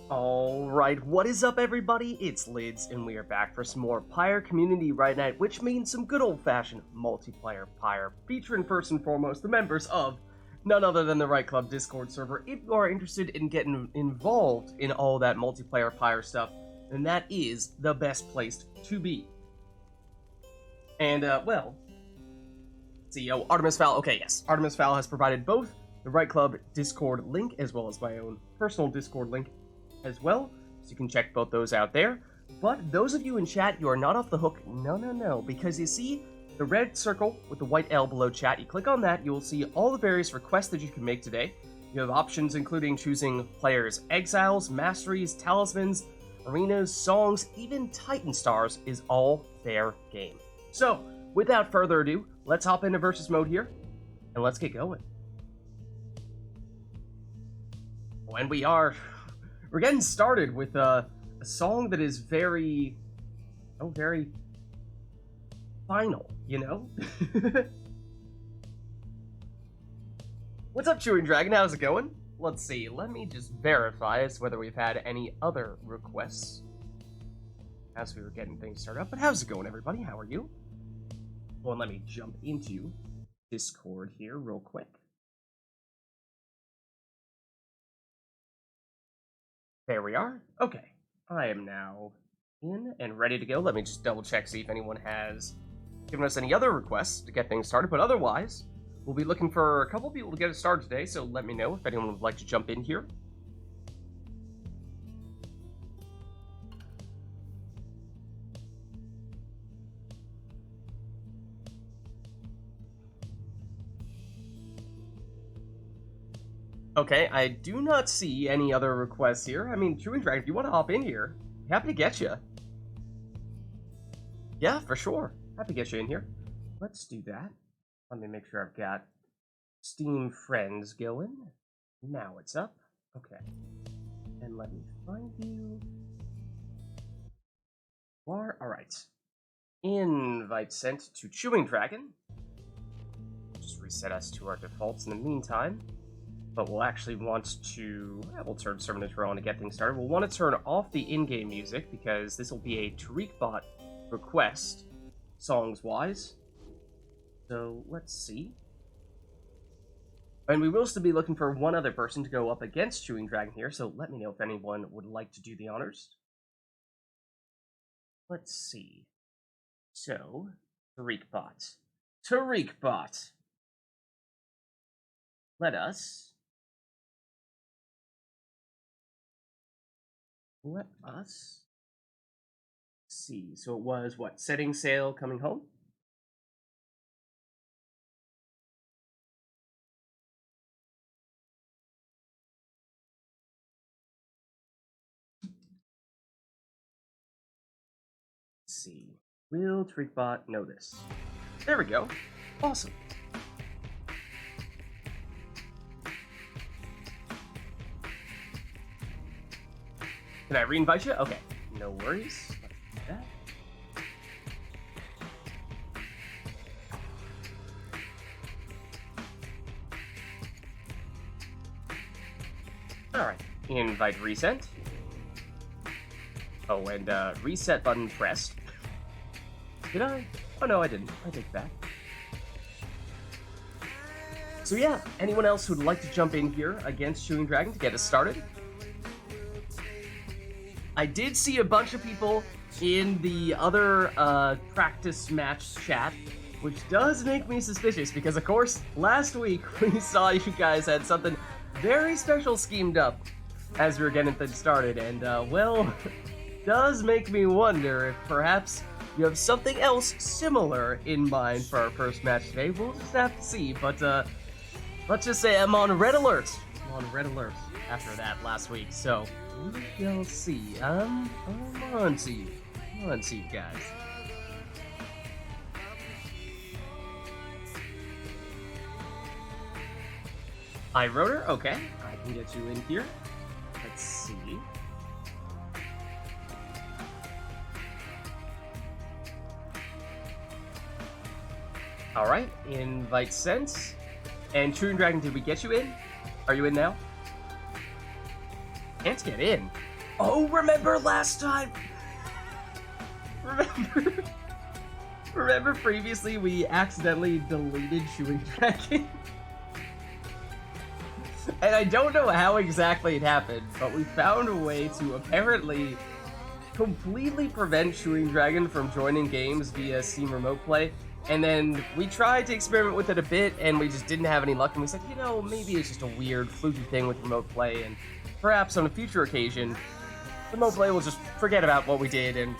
Alright, what is up everybody? It's Lids, and we are back for some more Pyre Community RITE Night, which means some good old-fashioned multiplayer Pyre, featuring first and foremost the members of none other than the RITE Club Discord server. If you are interested in getting involved in all that multiplayer Pyre stuff, then that is the best place to be. And, well, let's see, Artemis Fowl, okay, yes, Artemis Fowl has provided both the RITE Club Discord link, as well as my own personal Discord link, as well, so you can check both those out there. But those of you in chat, you are not off the hook. No, because you see the red circle with the white L below chat. You click on that, you will see all the various requests that you can make today. You have options including choosing players' exiles, masteries, talismans, arenas, songs, even Titan stars is all fair game. So, without further ado, let's hop into versus mode here, and let's get going. And we're getting started with a song that is very final, you know? What's up, Chewing Dragon? How's it going? Let's see, let me just verify as whether we've had any other requests as we were getting things started up. But how's it going, everybody? How are you? Well, let me jump into Discord here real quick. There we are. Okay, I am now in and ready to go. Let me just double check, see if anyone has given us any other requests to get things started. But otherwise, we'll be looking for a couple people to get us started today, so let me know if anyone would like to jump in here. Okay, I do not see any other requests here. I mean, Chewing Dragon, if you want to hop in here, happy to get you. Yeah, for sure. Happy to get you in here. Let's do that. Let me make sure I've got Steam Friends going. Now it's up. Okay. And let me find you. Alright. Invite sent to Chewing Dragon. Just reset us to our defaults in the meantime. But we'll actually want to, we'll turn Sermon Intro on to get things started. We'll want to turn off the in-game music because this will be a TariqBot request, songs-wise. So, let's see. And we will still be looking for one other person to go up against Chewing Dragon here, so let me know if anyone would like to do the honors. Let's see. So, TariqBot. TariqBot! Let us see. So it was, what, setting sail, coming home? Let's see. Will TariqBot know this? There we go. Awesome. Can I re-invite you? Okay, no worries. Let's do that. Alright, invite resent. Oh, and reset button pressed. Did I? Oh no, I didn't. I take that. So yeah, anyone else who'd like to jump in here against Chewing Dragon to get us started? I did see a bunch of people in the other practice match chat, which does make me suspicious because, of course, last week we saw you guys had something very special schemed up as we were getting things started, and, well, does make me wonder if perhaps you have something else similar in mind for our first match today. We'll just have to see, but let's just say I'm on red alert. I'm on red alert after that last week, so we shall see. I'm on to you. I'm on to you guys. iRotor, okay. I can get you in here. Let's see. Alright, invite sent. And Chewing Dragon, did we get you in? Are you in now? Can't get in. Oh, remember last time? Remember previously we accidentally deleted Chewing Dragon? And I don't know how exactly it happened, but we found a way to apparently completely prevent Chewing Dragon from joining games via Steam Remote Play. And then we tried to experiment with it a bit, and we just didn't have any luck. And we said, you know, maybe it's just a weird, fluky thing with Remote Play, and perhaps on a future occasion, Remote Play will just forget about what we did and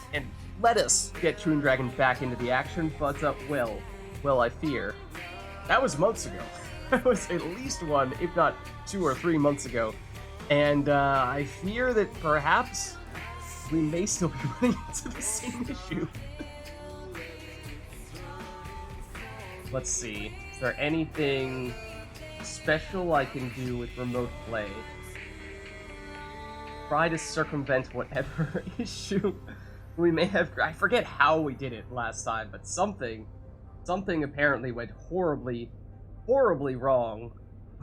let us get Chewing Dragon back into the action. But, well, I fear. That was months ago. That was at least 1, if not 2 or 3 months ago. And I fear that perhaps we may still be running into the same issue. Let's see. Is there anything special I can do with Remote Play? Try to circumvent whatever issue we may have. I forget how we did it last time, but something apparently went horribly wrong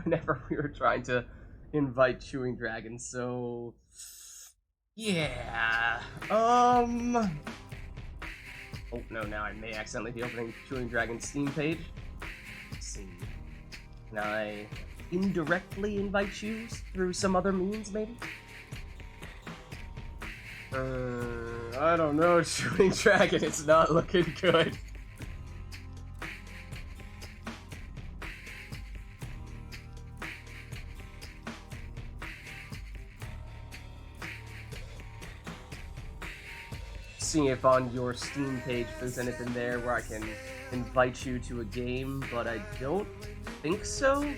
whenever we were trying to invite Chewing Dragon. So yeah. Oh no, now I may accidentally be opening Chewing Dragon's Steam page. Let's see. Can I indirectly invite you through some other means, maybe? I don't know, Chewing Dragon, it's not looking good. Seeing if on your Steam page there's anything there where I can invite you to a game, but I don't think so.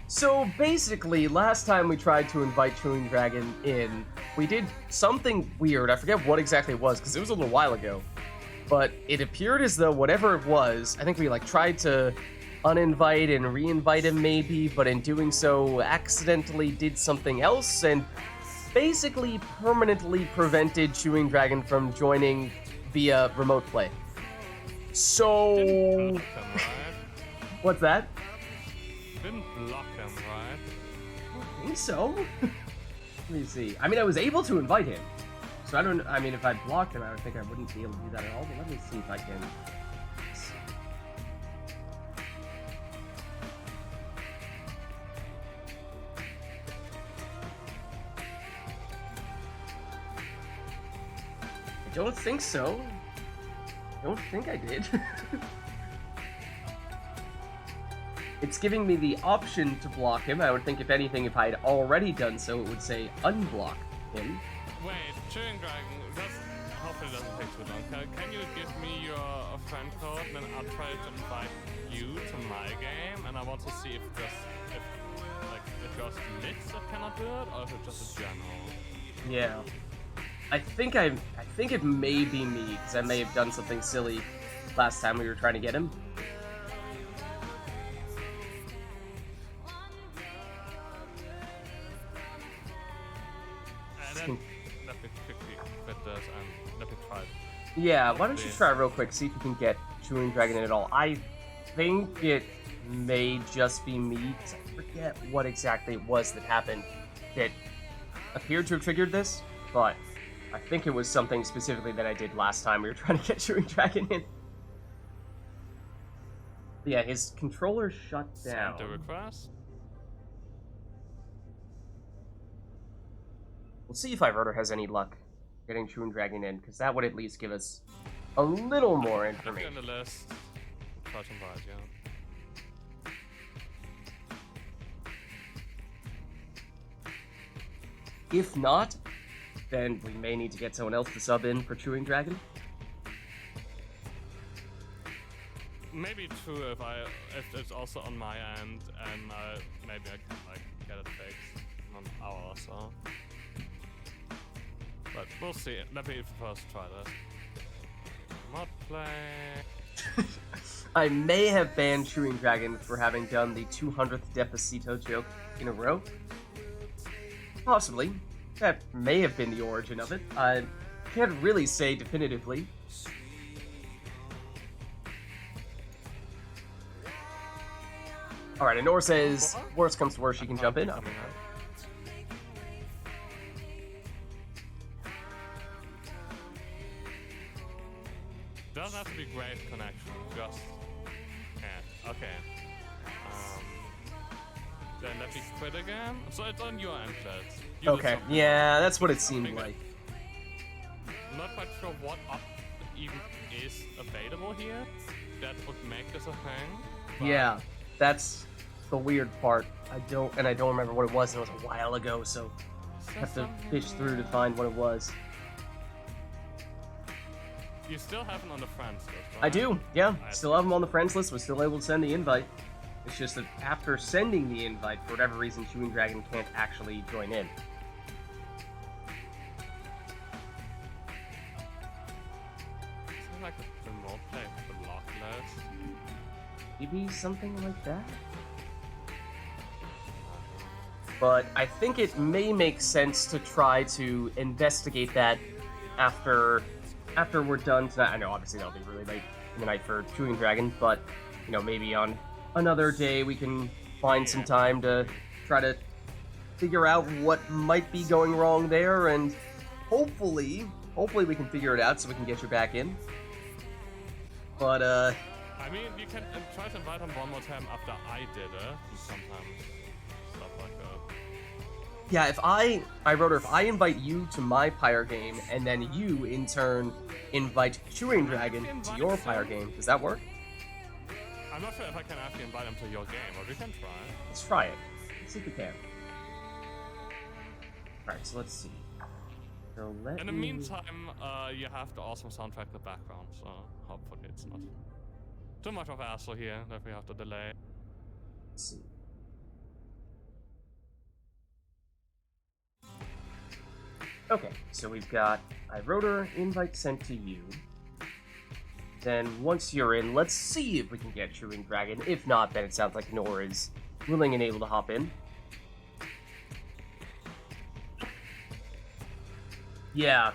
So basically, last time we tried to invite Chewing Dragon in, we did something weird. I forget what exactly it was, because it was a little while ago. But it appeared as though whatever it was, I think we tried to uninvite and re-invite him maybe, but in doing so accidentally did something else and basically permanently prevented Chewing Dragon from joining via Remote Play. So what's that? Didn't block him, right? I think so. Let me see. I mean, I was able to invite him. So I mean, if I blocked him, I would think I wouldn't be able to do that at all, but let me see if I can. I don't think so. I don't think I did. It's giving me the option to block him. I would think, if anything, if I had already done so, it would say unblock him. Wait, Chewing Dragon, hopefully doesn't take too long. Can you give me your friend code, and then I'll try to invite you to my game, and I want to see if yours mix that cannot do it, or if it's just a general. Yeah. I think it may be me, because I may have done something silly last time we were trying to get him. Let me quickly quit this and let me try. Yeah, why don't you try real quick, see if you can get Chewing Dragon in at all. I think it may just be me, because I forget what exactly it was that happened that appeared to have triggered this, but I think it was something specifically that I did last time we were trying to get Chewing Dragon in. But yeah, his controller shut down. Send the request. We'll see if iRotor has any luck getting Chewing Dragon in, because that would at least give us a little more information. On the list. Try to invite, yeah. If not, then we may need to get someone else to sub in for Chewing Dragon. Maybe true if it's also on my end, and maybe I can get it fixed in an hour or so. But we'll see. Let me first try this. Mod play. I may have banned Chewing Dragon for having done the 200th Despacito joke in a row. Possibly. That may have been the origin of it. I can't really say definitively. Alright, and Nor says, worst comes to worst, she can jump in. Okay. Doesn't have to be great connection, just... Yeah, okay. Then let me quit again. So it's on your end, chat. Okay, yeah, that's what it seemed like. I'm not quite sure what up even is available here. That would make this a thing. Yeah, that's the weird part. I don't remember what it was, and it was a while ago, so I have to fish through to find what it was. You still have them on the friends list, right? I do, yeah. Still have them on the friends list. Was still able to send the invite. It's just that after sending the invite, for whatever reason, Chewing Dragon can't actually join in. Something like the remote play the lock list. Maybe something like that? But I think it may make sense to try to investigate that after we're done tonight. I know, obviously, that'll be really late in the night for Chewing Dragon, but, you know, maybe on another day we can find some time to try to figure out what might be going wrong there, and hopefully we can figure it out so we can get you back in. But, I mean, you can try to invite him one more time after I did it, sometimes stuff like that. Yeah, if I wrote her, if I invite you to my Pyre game, and then you, in turn, invite Chewing Dragon to your Pyre game, does that work? I'm not sure if I can actually invite him to your game, but we can try. Let's try it. Let's see if we can. Alright, so let's see. So in the meantime, you have the awesome soundtrack in the background, so hopefully it's not too much of a hassle here that we have to delay. Let's see. Okay, so we've got I wrote her, invite sent to you. Then once you're in, let's see if we can get Chewing Dragon. If not, then it sounds like Nor is willing and able to hop in. Yeah,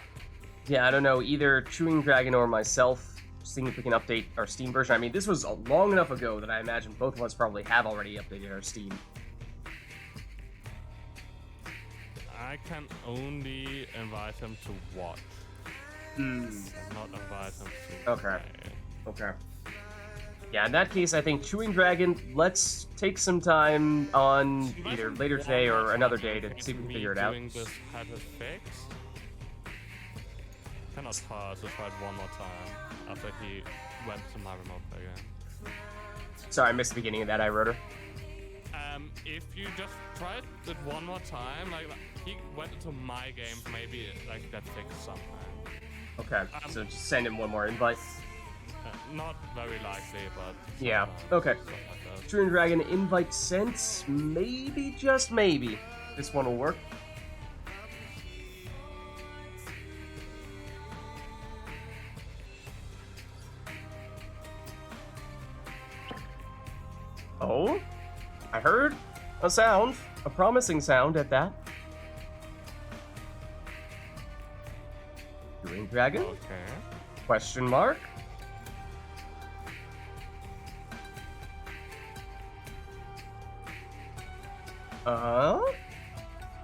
I don't know, either Chewing Dragon or myself, seeing if we can update our Steam version. I mean, this was long enough ago that I imagine both of us probably have already updated our Steam. I can only invite him to watch. Not invite him to Okay. play. Okay. Yeah, in that case, I think Chewing Dragon, let's take some time on either later today or another day to see if we can figure it out. Doing this had a fix. Cannot pass. I tried one more time after he went to my remote play again. Sorry, I missed the beginning of that, I wrote her. If you just try it one more time, like he went into my game, maybe like that fixed sometime. Okay, so just send him one more invite. Not very likely, but yeah. Okay. Like Chewing Dragon invite sent. Maybe, just maybe, this one will work. Oh, I heard a sound, a promising sound at that. Chewing Dragon? Okay. Question mark?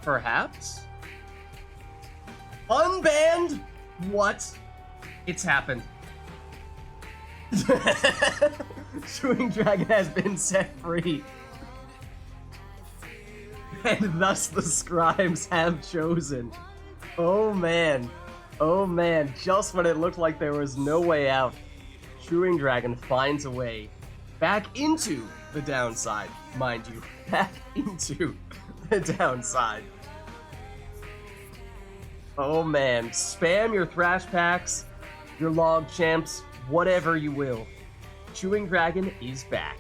Perhaps? Unbanned? What? It's happened. Chewing Dragon has been set free. And thus the scribes have chosen. Oh man. Oh man, just when it looked like there was no way out, Chewing Dragon finds a way back into the downside, mind you. Back into the downside. Oh man, spam your thrash packs, your log champs, whatever you will. Chewing Dragon is back.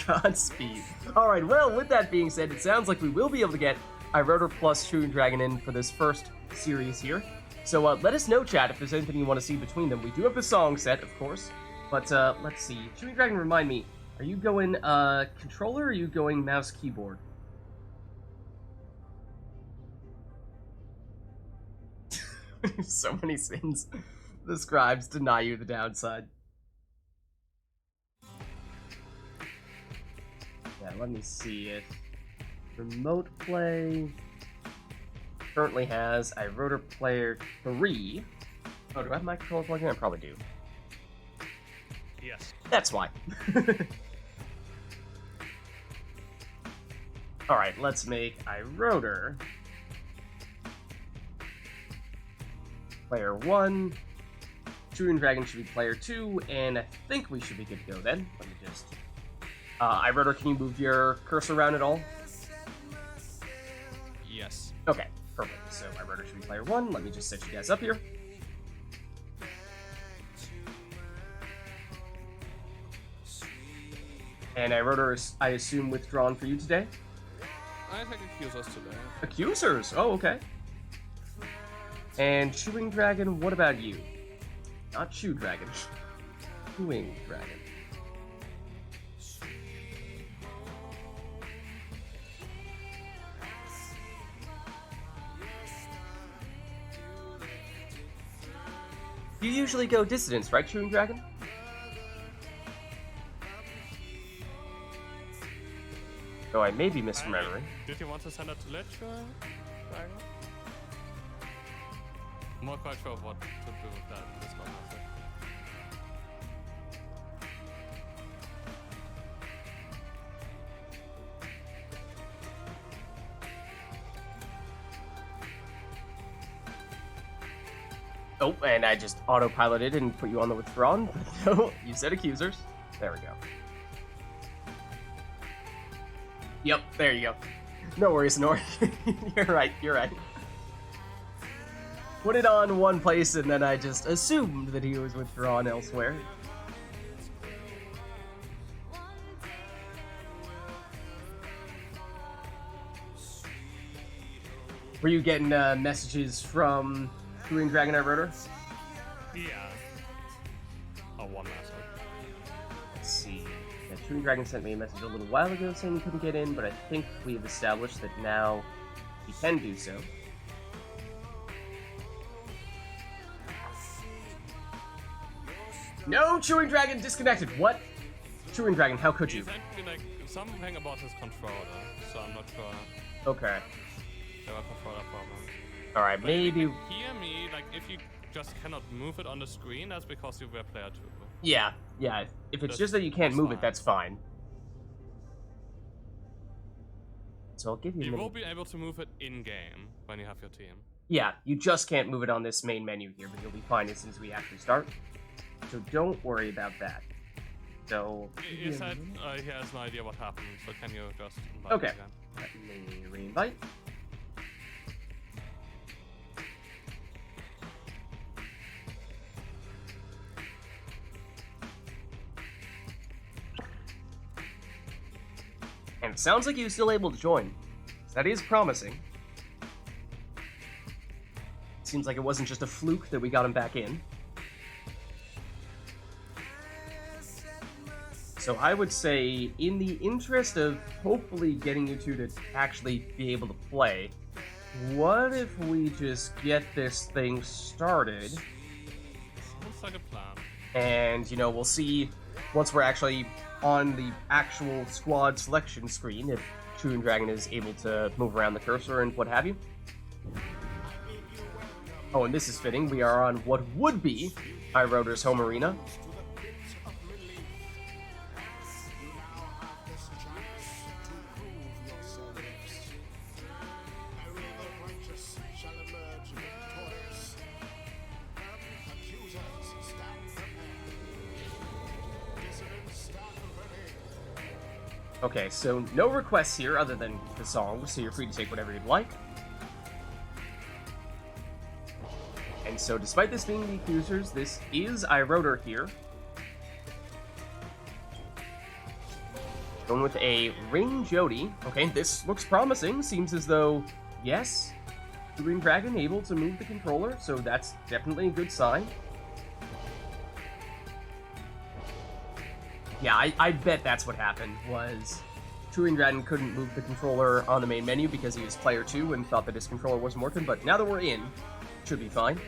Godspeed. Alright, well, with that being said, it sounds like we will be able to get iRotor plus Chewing Dragon in for this first series here. So let us know, chat, if there's anything you want to see between them. We do have the song set, of course, but let's see. Chewing Dragon, remind me, are you going controller or are you going mouse keyboard? So many sins. The scribes deny you the downside. let me see it. Remote play currently has iRotor player 3. Oh, do I have my controller plugged in? I probably do. Yes. That's why. Alright, let's make iRotor player 1. Shooting Dragon should be player 2, and I think we should be good to go then. Let me just... iRotor, can you move your cursor around at all? Yes. Okay, perfect. So iRotor should be player 1. Let me just set you guys up here. And iRotor is, I assume, withdrawn for you today? I think Accusers today. Accusers! Oh, okay. And Chewing Dragon, what about you? Not Chew Dragon. Chewing Dragon. You usually go Dissidents, right, Chewing Dragon? Oh, I may be misremembering. Did you want to send it to Lich, Dragon? I'm not quite sure what to do with that. This one, I think. Oh, and I just autopiloted and put you on the withdrawn. No, you said Accusers. There we go. Yep, there you go. No worries, Nor. You're right, you're right. Put it on one place and then I just assumed that he was withdrawn elsewhere. Were you getting messages from Green Dragon iRotor? Yeah. Oh, one message. Let's see. Yeah, Chewing Dragon sent me a message a little while ago saying he couldn't get in, but I think we've established that now he can do so. No, Chewing Dragon disconnected. What? Chewing Dragon, how could you? He sent me like something about his controller, so I'm not sure. Okay. There were controller problems. All right, But maybe. if you can hear me, like if you just cannot move it on the screen, that's because you were player 2. Yeah, yeah. If it's That's- just that you can't that's move it, fine. that's fine. So I'll give you a You minute. will be able to move it in-game when you have your team. Yeah, you just can't move it on this main menu here, but you'll be fine as soon as we actually start. So don't worry about that. So. He said he has no idea what happened, so can you just invite Okay. him again? Let me re-invite. And it sounds like he was still able to join. So that is promising. Seems like it wasn't just a fluke that we got him back in. So I would say, in the interest of hopefully getting you two to actually be able to play, what if we just get this thing started? Looks like a plan. And, you know, we'll see once we're actually on the actual squad selection screen if Chewing Dragon is able to move around the cursor and what have you. Oh, and this is fitting. We are on what would be iRotor's home arena. Okay, so no requests here other than the song, so you're free to take whatever you'd like. And so despite this being the Accusers, this is iRotor here. Going with a Ring Jody. Okay, this looks promising. Seems as though, yes, the Green Dragon able to move the controller, so that's definitely a good sign. Yeah, I bet that's what happened, was Chewing Dragon couldn't move the controller on the main menu because he was player 2 and thought that his controller wasn't working, but now that we're in, should be fine.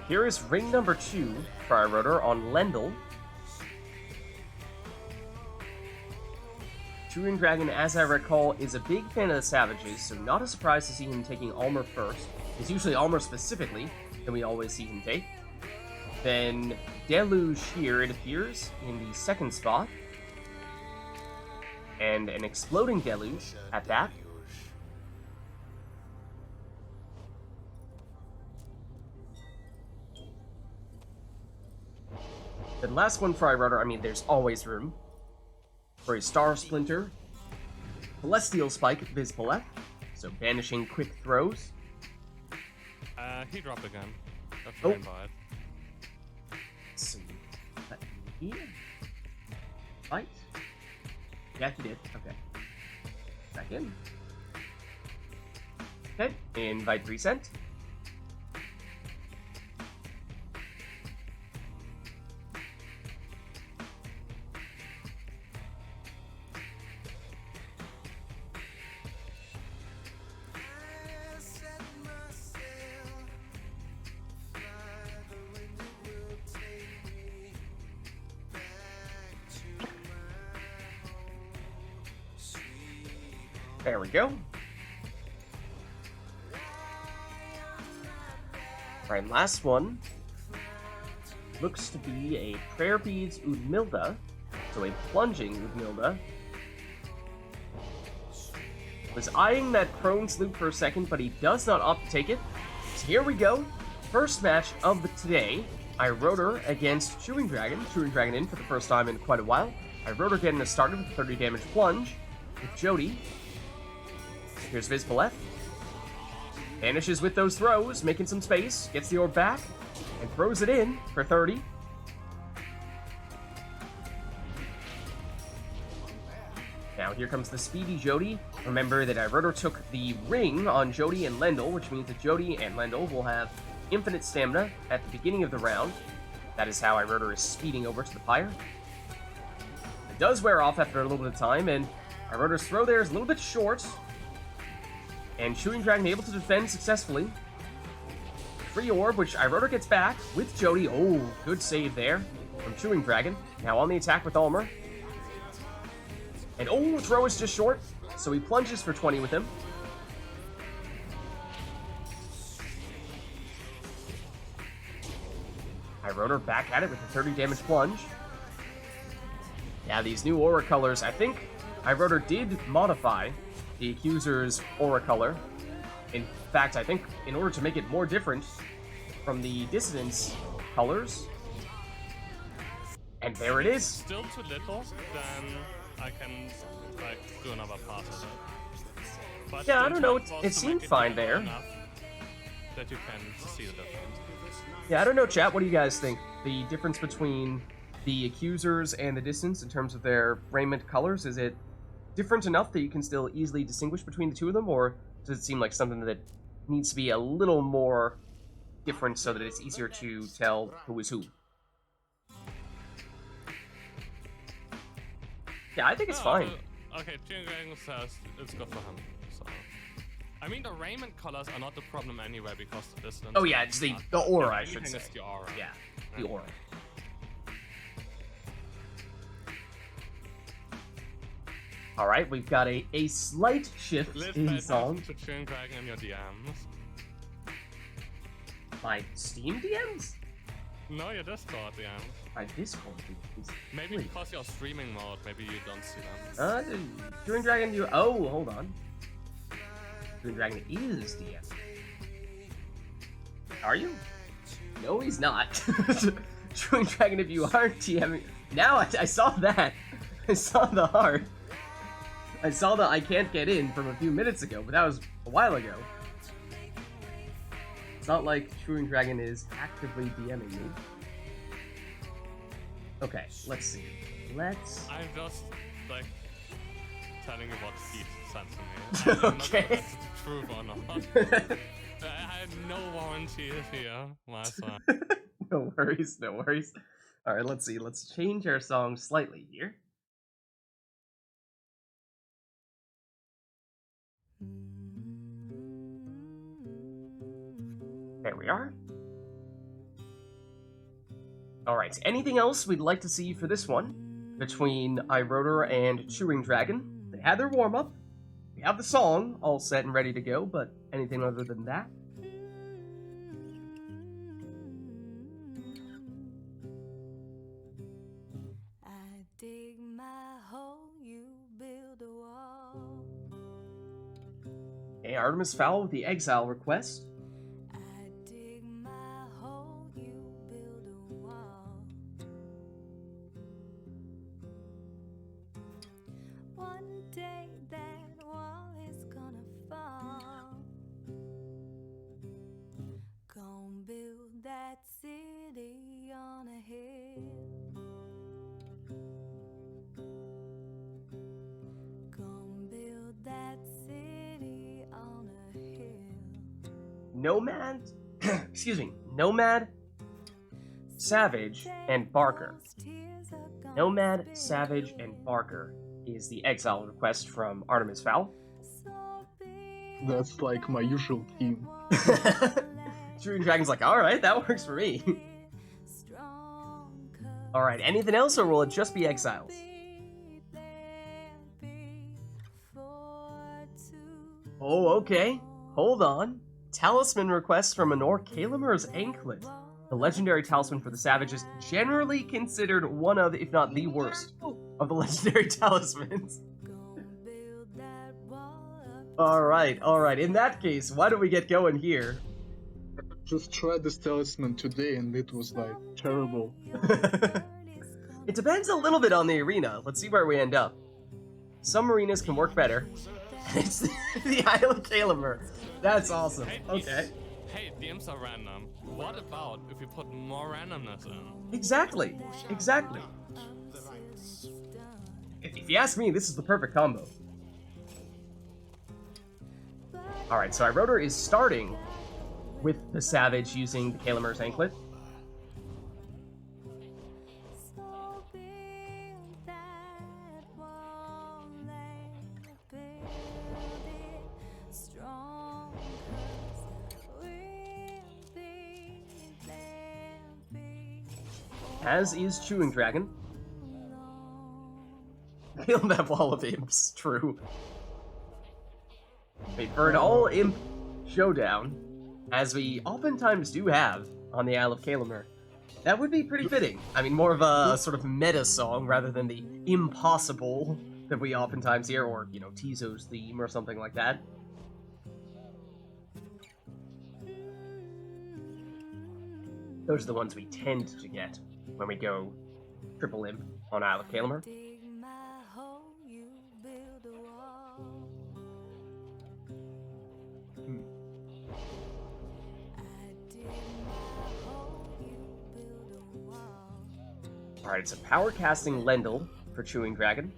And here is ring number 2 for our rotor on Lendl. Chewing Dragon, as I recall, is a big fan of the Savages, so not a surprise to see him taking Almer first. It's usually Almer specifically that we always see him take. Then Deluge here, it appears, in the second spot. And an Exploding Deluge at that. The last one for Iroder, I mean, there's always room for a Star Splinter, Celestial Spike, Vids, so banishing quick throws. He dropped again. That's Oh. fine by it. So, let me fight. Yeah, he did. Okay. Back in. Okay, invite resent. There we go. Alright, last one looks to be a Prayer Beads Udmilda, so a plunging Udmilda. Was eyeing that Crone's loop for a second, but he does not opt to take it. So here we go. First match of the today. Iroder against Chewing Dragon. Chewing Dragon in for the first time in quite a while. Iroder getting us started with a 30 damage plunge with Jody. Here's Vids. Vanishes with those throws, making some space, gets the orb back, and throws it in for 30. Now here comes the speedy Jody. Remember that Iroder took the ring on Jody and Lendl, which means that Jody and Lendl will have infinite stamina at the beginning of the round. That is how Iroder is speeding over to the Pyre. It does wear off after a little bit of time, and Iroder's throw there is a little bit short. And Chewing Dragon able to defend successfully. Free orb, which Iroder gets back with Jody. Oh, good save there from Chewing Dragon. Now on the attack with Almer. And oh, throw is just short, so he plunges for 20 with him. Iroder back at it with a 30 damage plunge. Yeah, these new aura colors, I think Iroder did modify the Accuser's aura color. In fact, I think in order to make it more different from the Dissident's colors. And there it is. Still too little, then I can like do another pass of it. But Yeah, I the don't know, intent was it to seemed make fine yellow there. enough that you can see the difference. Yeah, I don't know, chat. What do you guys think? The difference between the Accusers and the Dissidents in terms of their raiment colors, is it different enough that you can still easily distinguish between the two of them, or does it seem like something that needs to be a little more different so that it's easier to tell who is who? Yeah, I think it's fine. Okay, Chewing Dragon says it's good for him. So, I mean, the raiment colors are not the problem anyway because the distance. Oh yeah, it's the aura, I should Everything say. is the aura. Yeah, the aura. Alright, we've got a slight shift Let's in pay song. attention to Chewing Dragon in your DMs. My Steam DMs? No, your Discord DMs. My Discord DMs. Maybe Wait. because you're streaming mode, maybe you don't see them. Chewing Dragon, you. Oh, hold on. Chewing Dragon is DM. Are you? No, he's not. Chewing Dragon, if you aren't DMing. Now I saw that. I saw the heart. I saw the I can't get in from a few minutes ago, but that was a while ago. It's not like Chewing Dragon is actively DMing me. Okay, let's see. Let's. I'm just like telling you what he sent to me. I'm not sure Okay. if it's true or not. I had no warranty here, my son. No worries, no worries. Alright, let's see. Let's change our song slightly here. There we are. Alright, anything else we'd like to see for this one? Between iRotor and Chewing Dragon. They had their warm-up. We have the song all set and ready to go, but anything other than that? I dig my hole, you build a wall. Hey, Artemis Fowl with the Exile request. I dig my hole, you build a wall. One day that wall is gonna fall. Gonna build that city on a hill. Gonna build that city on a hill. Nomad, excuse me, Nomad, Savage, and Barker. Nomad, Savage, and Barker is the Exile request from Artemis Fowl. That's like my usual team. Chewing Dragon's like, alright, that works for me. Alright, anything else, or will it just be Exiles? Oh, okay. Hold on. Talisman request from Anor Kalimer's Anklet. The legendary talisman for the Savage is generally considered one of, if not the worst, of the legendary talismans. Alright. In that case, why don't we get going here? Just tried this talisman today and it was like terrible. It depends a little bit on the arena. Let's see where we end up. Some arenas can work better. It's the Isle of Kalimer. That's awesome. Okay. Hey, the imps are random. What about if we put more randomness in? Exactly. If you ask me, this is the perfect combo. Alright, so iRotor is starting with the Savage using the Kalimer's Anklet. As is Chewing Dragon. Kill that wall of imps, true. Wait, for an all-imp showdown, as we oftentimes do have on the Isle of Kalimer, that would be pretty fitting. I mean, more of a sort of meta song rather than the impossible that we oftentimes hear, or, you know, Tizo's theme or something like that. Those are the ones we tend to get when we go triple imp on Isle of Kalimer. Alright, it's a power casting Lendl for Chewing Dragon.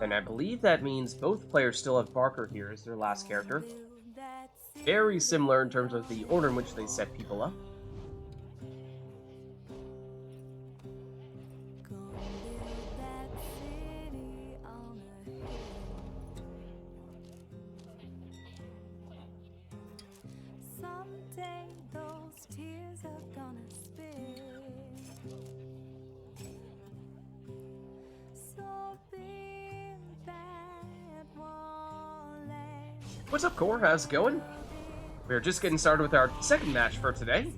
And I believe that means both players still have Barker here as their last character. Very similar in terms of the order in which they set people up. What's up, Core? How's it going? We're just getting started with our second match for today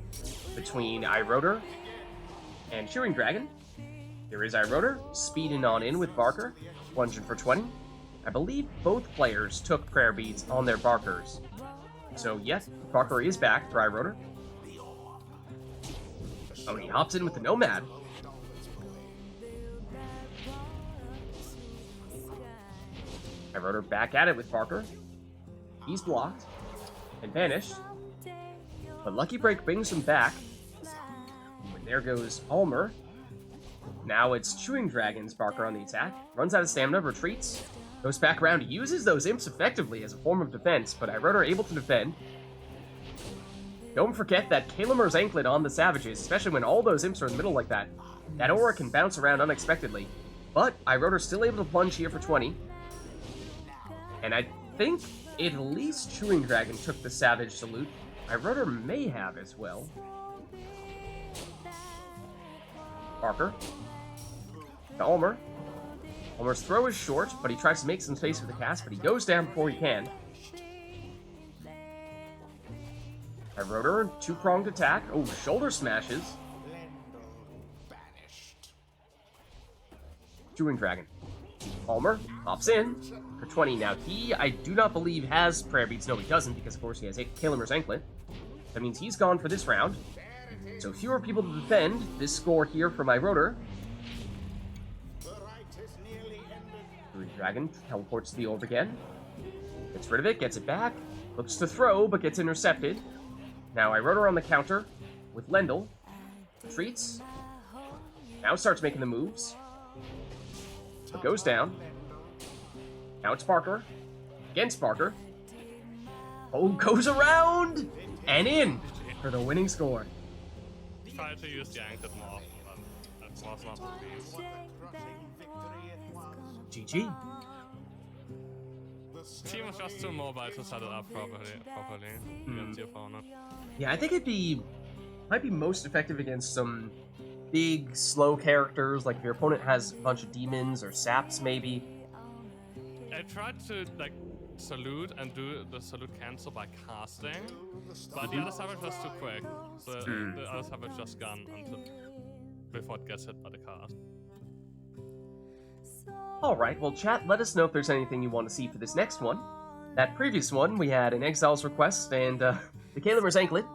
between iRotor and Chewing Dragon. Here is iRotor, speeding on in with Barker, plunging for 20. I believe both players took prayer beads on their Barkers. So yes, Barker is back for iRotor. Oh, and he hops in with the Nomad. iRotor back at it with Barker. He's blocked and vanished, but Lucky Break brings him back. And there goes Almer. Now it's Chewing Dragon's Barker on the attack. Runs out of stamina, retreats, goes back around, uses those imps effectively as a form of defense, but iRotor able to defend. Don't forget that Kalimer's Anklet on the Savages, especially when all those imps are in the middle like that. That aura can bounce around unexpectedly, but iRotor still able to plunge here for 20. And I think at least Chewing Dragon took the Savage salute. Rotor may have as well. Parker. To Ulmer. Ulmer's throw is short, but he tries to make some space for the cast, but he goes down before he can. Rotor, two-pronged attack. Oh, shoulder smashes. Chewing Dragon. Ulmer pops in for 20. Now, I do not believe, has Prayer Beads. No, he doesn't, because, of course, he has Kalimer's Anklet. That means he's gone for this round. So, fewer people to defend. This score here for my Rotor. Chewing Dragon teleports to the orb again. Gets rid of it, gets it back. Looks to throw, but gets intercepted. Now, Rotor on the counter with Lendl. Retreats. Now starts making the moves. But goes down. Now it's Parker. Against Parker. Oh, goes around! And in for the winning score. Try to use the anklet more often, but that was not the case. GG. Team was just too mobile to set it up properly against your opponent. Yeah, I think might be most effective against some big, slow characters, like if your opponent has a bunch of demons or saps, maybe. I tried to, like, salute and do the salute cancel by casting, but the other side was just too quick. So the other side was just gone before it gets hit by the cast. Alright, well chat, let us know if there's anything you want to see for this next one. That previous one, we had an Exile's Request and the Kalimer's Anklet.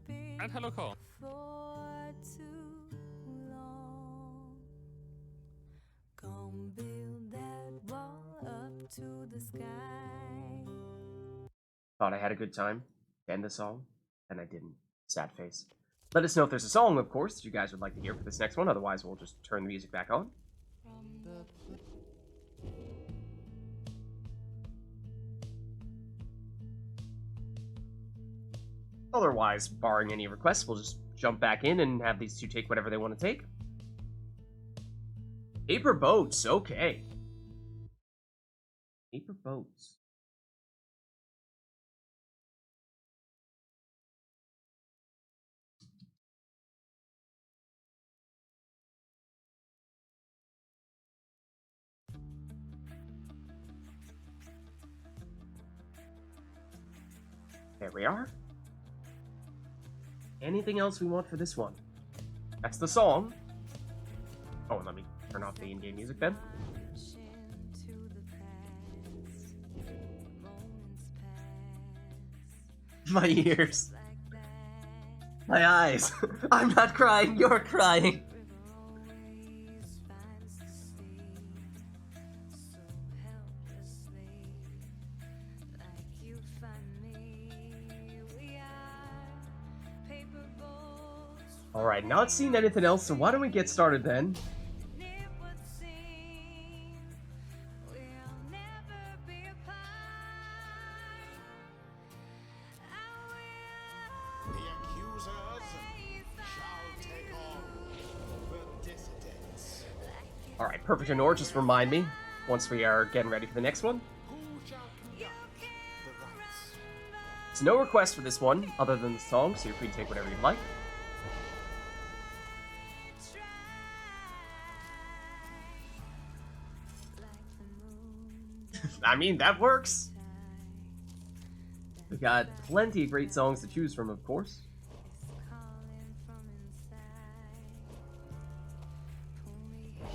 And hello, Cole. Thought I had a good time. End the song, and I didn't. Sad face. Let us know if there's a song, of course, that you guys would like to hear for this next one. Otherwise, we'll just turn the music back on. Otherwise, barring any requests, we'll just jump back in and have these two take whatever they want to take. Paper boats, okay. Paper boats. There we are. Anything else we want for this one? That's the song. Oh, and let me turn off the in-game music then. My ears. My eyes. I'm not crying, you're crying. Alright, not seeing anything else, so why don't we get started then? Alright, perfect ignore, just remind me once we are getting ready for the next one. So no request for this one, other than the song, so you're free to take whatever you'd like. I mean, that works. We've got plenty of great songs to choose from, of course. I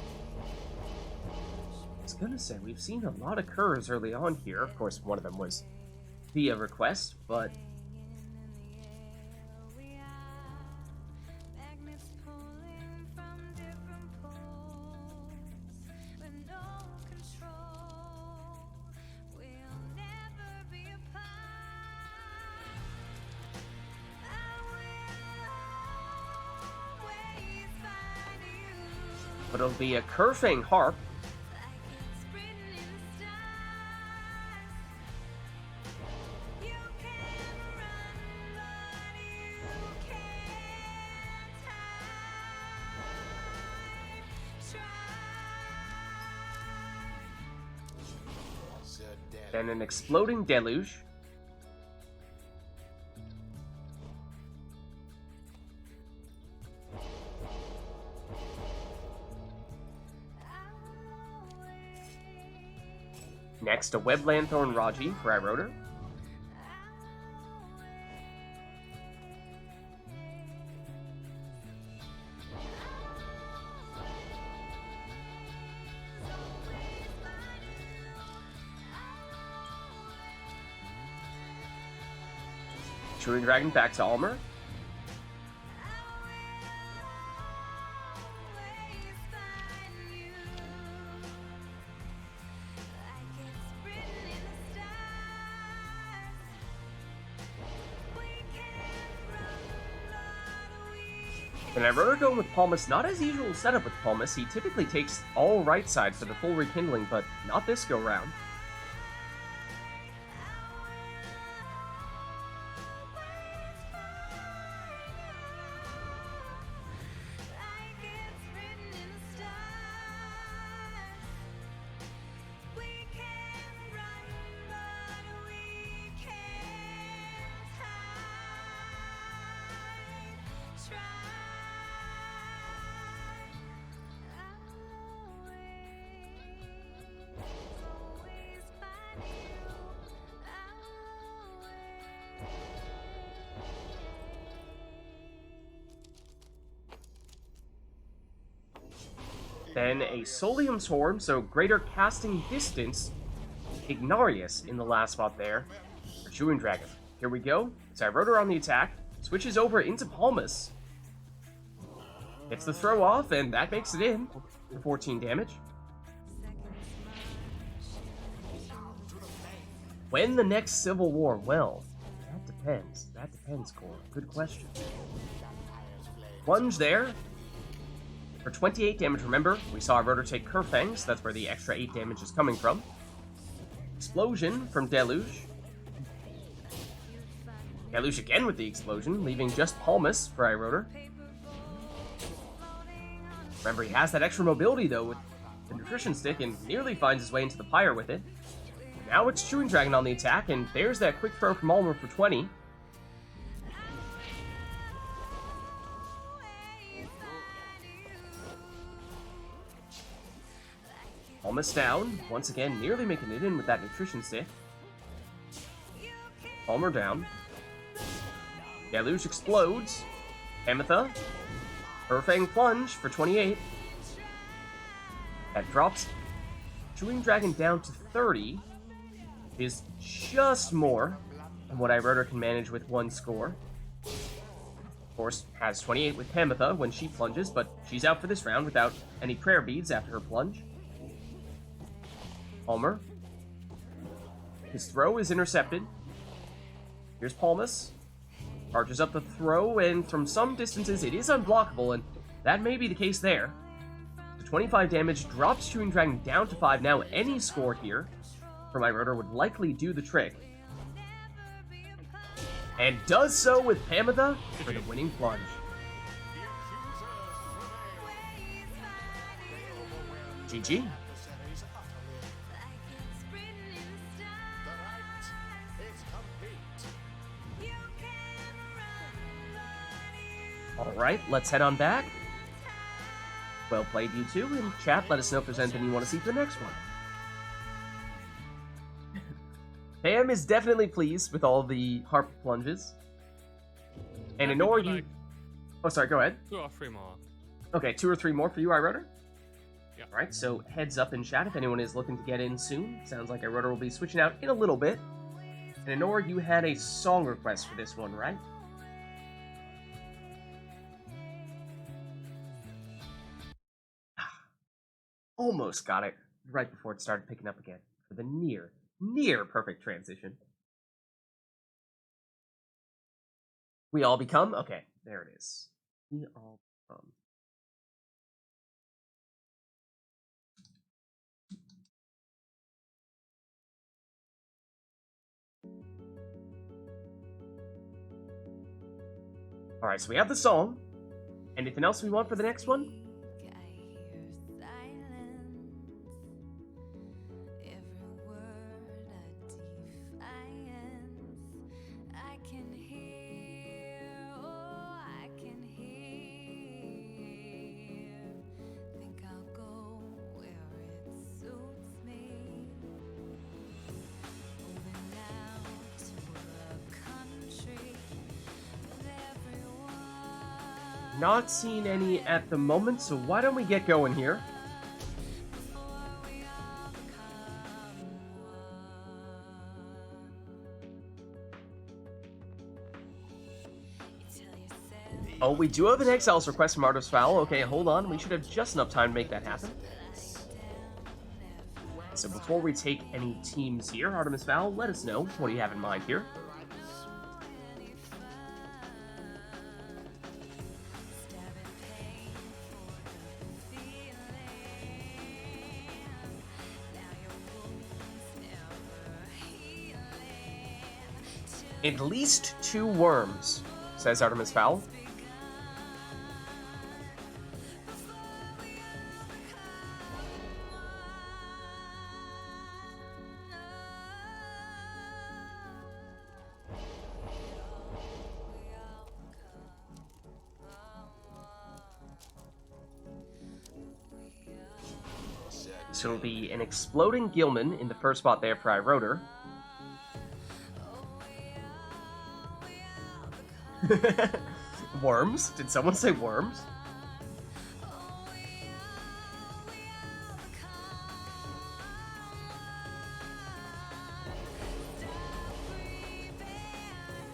was gonna say, we've seen a lot of curs early on here. Of course, one of them was via request, but... But it'll be a Curfang Harp. Then an exploding deluge. Next, a Web Lanthorn Raji for Iroder. Chewing Dragon back to Almer. And Iroder going with Palmas, not his usual setup with Palmas. He typically takes all right side for the full rekindling, but not this go round. Then a Solium Swarm, so greater casting distance. Ignarius in the last spot there for Chewing Dragon. Here we go. It's Iroder on the attack. Switches over into Palmas. Gets the throw off, and that makes it in for 14 damage. When the next Civil War? Well, that depends. That depends, Core. Good question. Plunge there. For 28 damage, remember, we saw Iroder take Kerfangs, that's where the extra 8 damage is coming from. Explosion from Deluge. Deluge again with the explosion, leaving just Palmas for Iroder. Remember, he has that extra mobility, though, with the Nutrition Stick, and nearly finds his way into the Pyre with it. Now it's Chewing Dragon on the attack, and there's that quick throw from Almer for 20. Almost down. Once again, nearly making it in with that Nutrition Stick. Almer down. Deluge explodes. Ametha. Perfang Plunge for 28. That drops Chewing Dragon down to 30. Is just more than what Iroder can manage with one score. Of course, has 28 with Ametha when she plunges, but she's out for this round without any prayer beads after her plunge. Almer. His throw is intercepted. Here's Palmas. Charges up the throw, and from some distances it is unblockable, and that may be the case there. So 25 damage drops Chewing Dragon down to 5. Now any score here from Iroder would likely do the trick. And does so with Ametha for the winning plunge. GG. Alright, let's head on back. Well played, you two. In chat, let us know if there's anything you want to see for the next one. Pam is definitely pleased with all the harp plunges. And Enor, you... Oh, sorry, go ahead. 2 or 3 more. Okay, 2 or 3 more for you, Iroder? Yeah. Alright, so heads up in chat if anyone is looking to get in soon. Sounds like Iroder will be switching out in a little bit. And Enor, you had a song request for this one, right? Almost got it right before it started picking up again for the near perfect transition. We all become? Okay, there it is. We all become. Alright, so we have the song. Anything else we want for the next one? not seeing any at the moment, so why don't we get going here? Oh, we do have an Exiles request from Artemis Fowl. Okay, hold on. We should have just enough time to make that happen. So before we take any teams here, Artemis Fowl, let us know. What do you have in mind here? At least 2 worms, says Artemis Fowl. So it'll be an exploding Gilman in the first spot there for iRotor. Worms? Did someone say worms?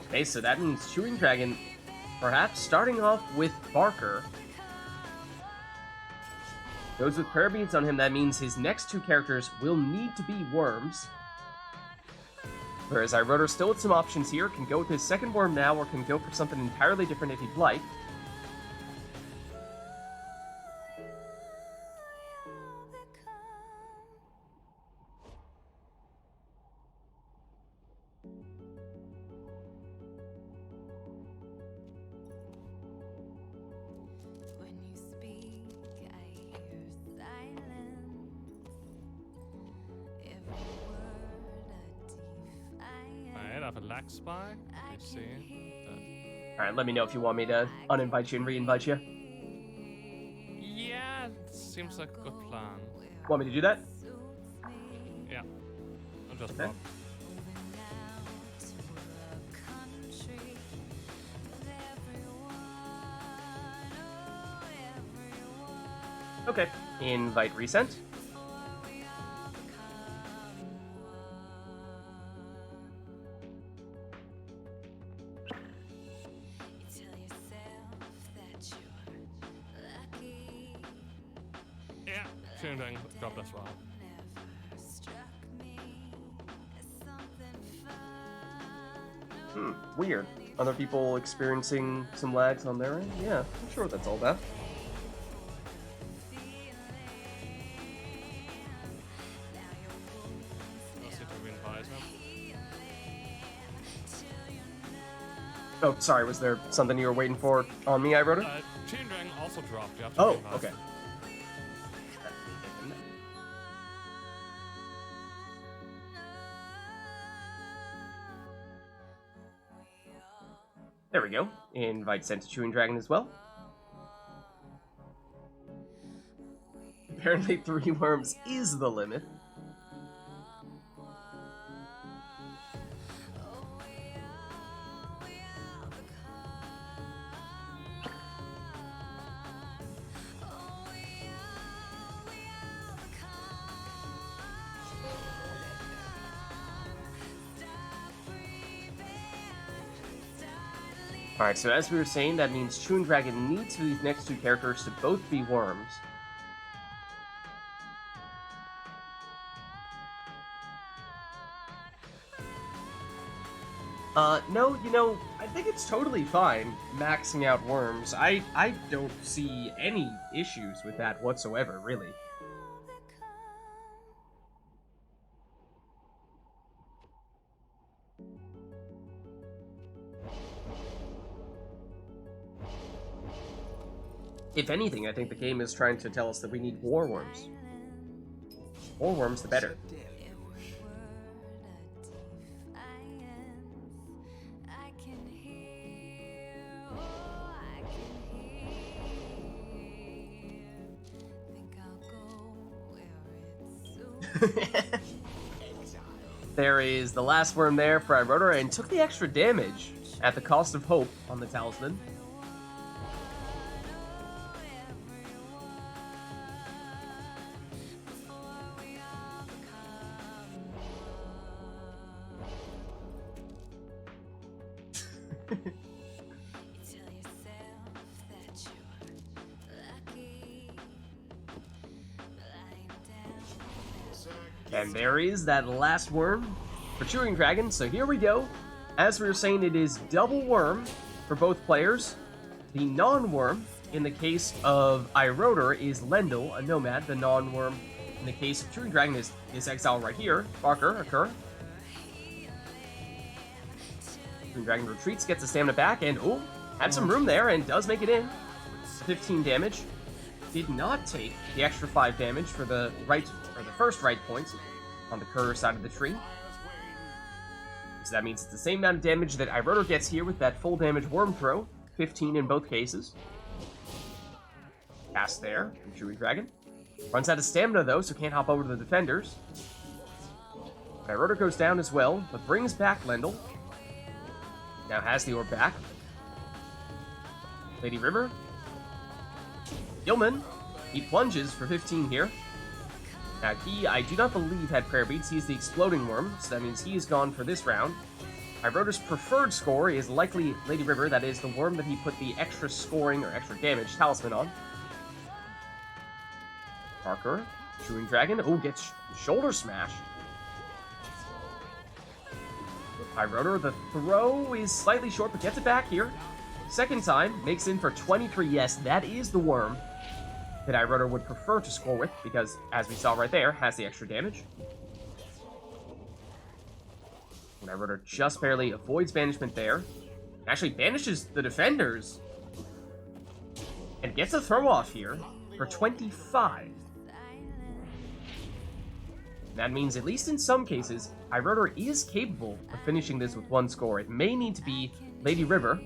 Okay, so that means Chewing Dragon perhaps starting off with Barker. Goes with prayer beads on him, that means his next 2 characters will need to be worms. Whereas iRotor still with some options here, can go with his second worm now, or can go for something entirely different if he'd like. Spy. I see. Alright, let me know if you want me to uninvite you and re-invite you. Yeah, seems like a good plan. Want me to do that? Yeah. I'll just okay. Okay, invite resent. Dropped as well. Weird. Other people experiencing some lags on their end? Yeah, I'm sure what that's all about. Oh, sorry, was there something you were waiting for on me, iRotor? Chain Dragon also dropped. You have to oh, okay. There we go. Invite sent to Chewing Dragon as well. Apparently 3 worms is the limit. Alright, so as we were saying, that means Chewing Dragon needs for these next 2 characters to both be worms. No, you know, I think it's totally fine maxing out worms. I don't see any issues with that whatsoever, really. If anything, I think the game is trying to tell us that we need war worms. More worms, the better. There is the last worm there for iRotor, and took the extra damage at the cost of hope on the Talisman. And there is that last worm for Chewing Dragon. So here we go. As we were saying, it is double worm for both players. The non-worm, in the case of iRotor, is Lendl, a nomad. The non-worm, in the case of Chewing Dragon, is Exile right here. Barker, occur. Chewing Dragon retreats, gets the stamina back, and oh, had some room there, and does make it in. 15 damage. Did not take the extra 5 damage for the first right points on the Kerr side of the tree. So that means it's the same amount of damage that iRotor gets here with that full damage worm throw. 15 in both cases. Cast there from Chewing Dragon. Runs out of stamina though, so can't hop over to the defenders. iRotor goes down as well, but brings back Lendl. Now has the orb back. Lady River. Gilman. He plunges for 15 here. Now he, I do not believe, had prayer beads. He's the exploding worm, so that means he is gone for this round. iRotor's preferred score is likely Lady River. That is the worm that he put the extra scoring or extra damage talisman on. Parker, Chewing Dragon. Oh, gets shoulder smashed. iRotor, the throw is slightly short, but gets it back here. Second time, makes in for 23. Yes, that is the worm that iRotor would prefer to score with, because, as we saw right there, has the extra damage. And iRotor just barely avoids banishment there. Actually banishes the defenders. And gets a throw off here for 25. And that means, at least in some cases, iRotor is capable of finishing this with one score. It may need to be Lady River.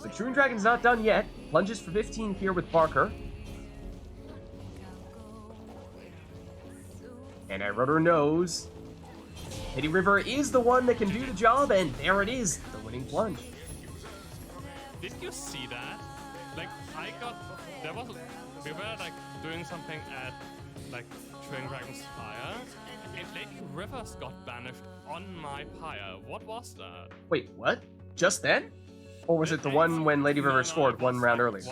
But Chewing Dragon's not done yet. Plunges for 15 here with Barker. And iRotor knows Lady River is the one that can do the job, and there it is, the winning plunge. Did you see that? Like, we were like doing something at like Chewing Dragon's Pyre, and Lady Rivers got banished on my Pyre. What was that? Wait, what? Just then? Or was it the one when Lady River scored one round earlier?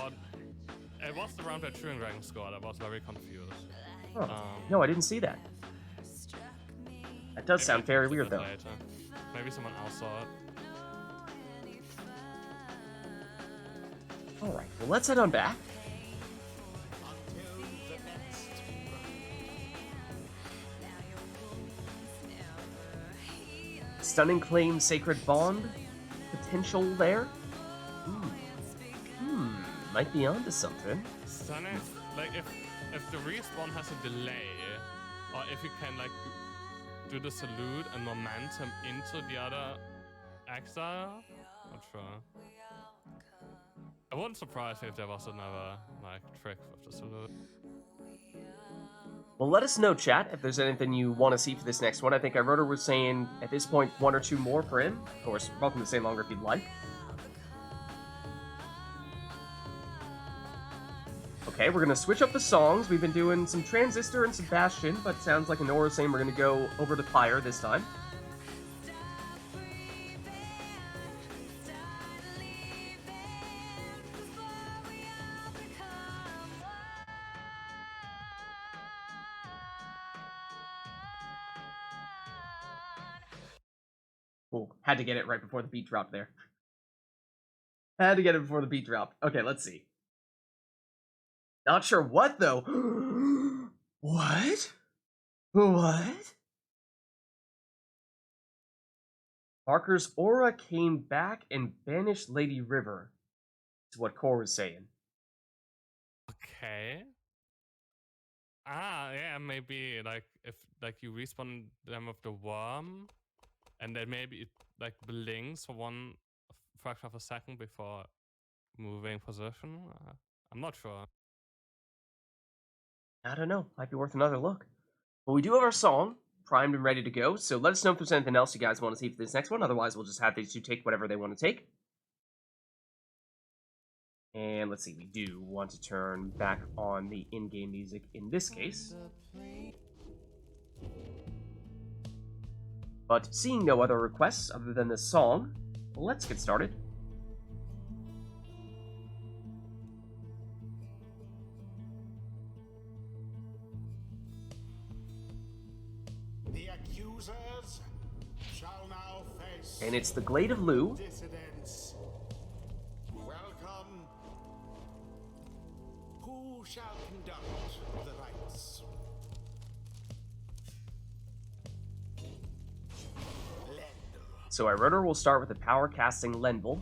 It was the round that Chewing Dragon scored. I was very confused. Oh, no, I didn't see that. That does sound very weird, though. Later. Maybe someone else saw it. Alright, well, let's head on back. Stunning Claim, Sacred Bond. Potential there. Might be onto something. Stunning, like if the respawn has a delay, or if you can like do the salute and momentum into the other exile, not sure. I wouldn't surprise me if there was another like trick with the salute. Well, let us know, chat, if there's anything you want to see for this next one. I think iRotor was saying at this point 1 or 2 more for him. Of course, welcome to stay longer if you'd like. Okay, we're going to switch up the songs. We've been doing some Transistor and some Bastion, but sounds like Anora's saying we're going to go over to Pyre this time. Ooh, had to get it right before the beat dropped there. Had to get it before the beat dropped. Okay, let's see. Not sure what, though. What? What? Barker's aura came back and banished Lady River. Is what Core was saying. Okay. Yeah, maybe like if like you respawn them with the worm, and then maybe it like blinks for one fraction of a second before moving position. I'm not sure. I don't know. Might be worth another look. But we do have our song primed and ready to go, so let us know if there's anything else you guys want to see for this next one. Otherwise, we'll just have these two take whatever they want to take. And let's see, we do want to turn back on the in-game music in this case. But seeing no other requests other than this song, let's get started. The accusers shall now face And it's the Glade of Lu. dissidents. Welcome. Who shall conduct the rites? Lendl. So Iroder will start with the power casting Lendl.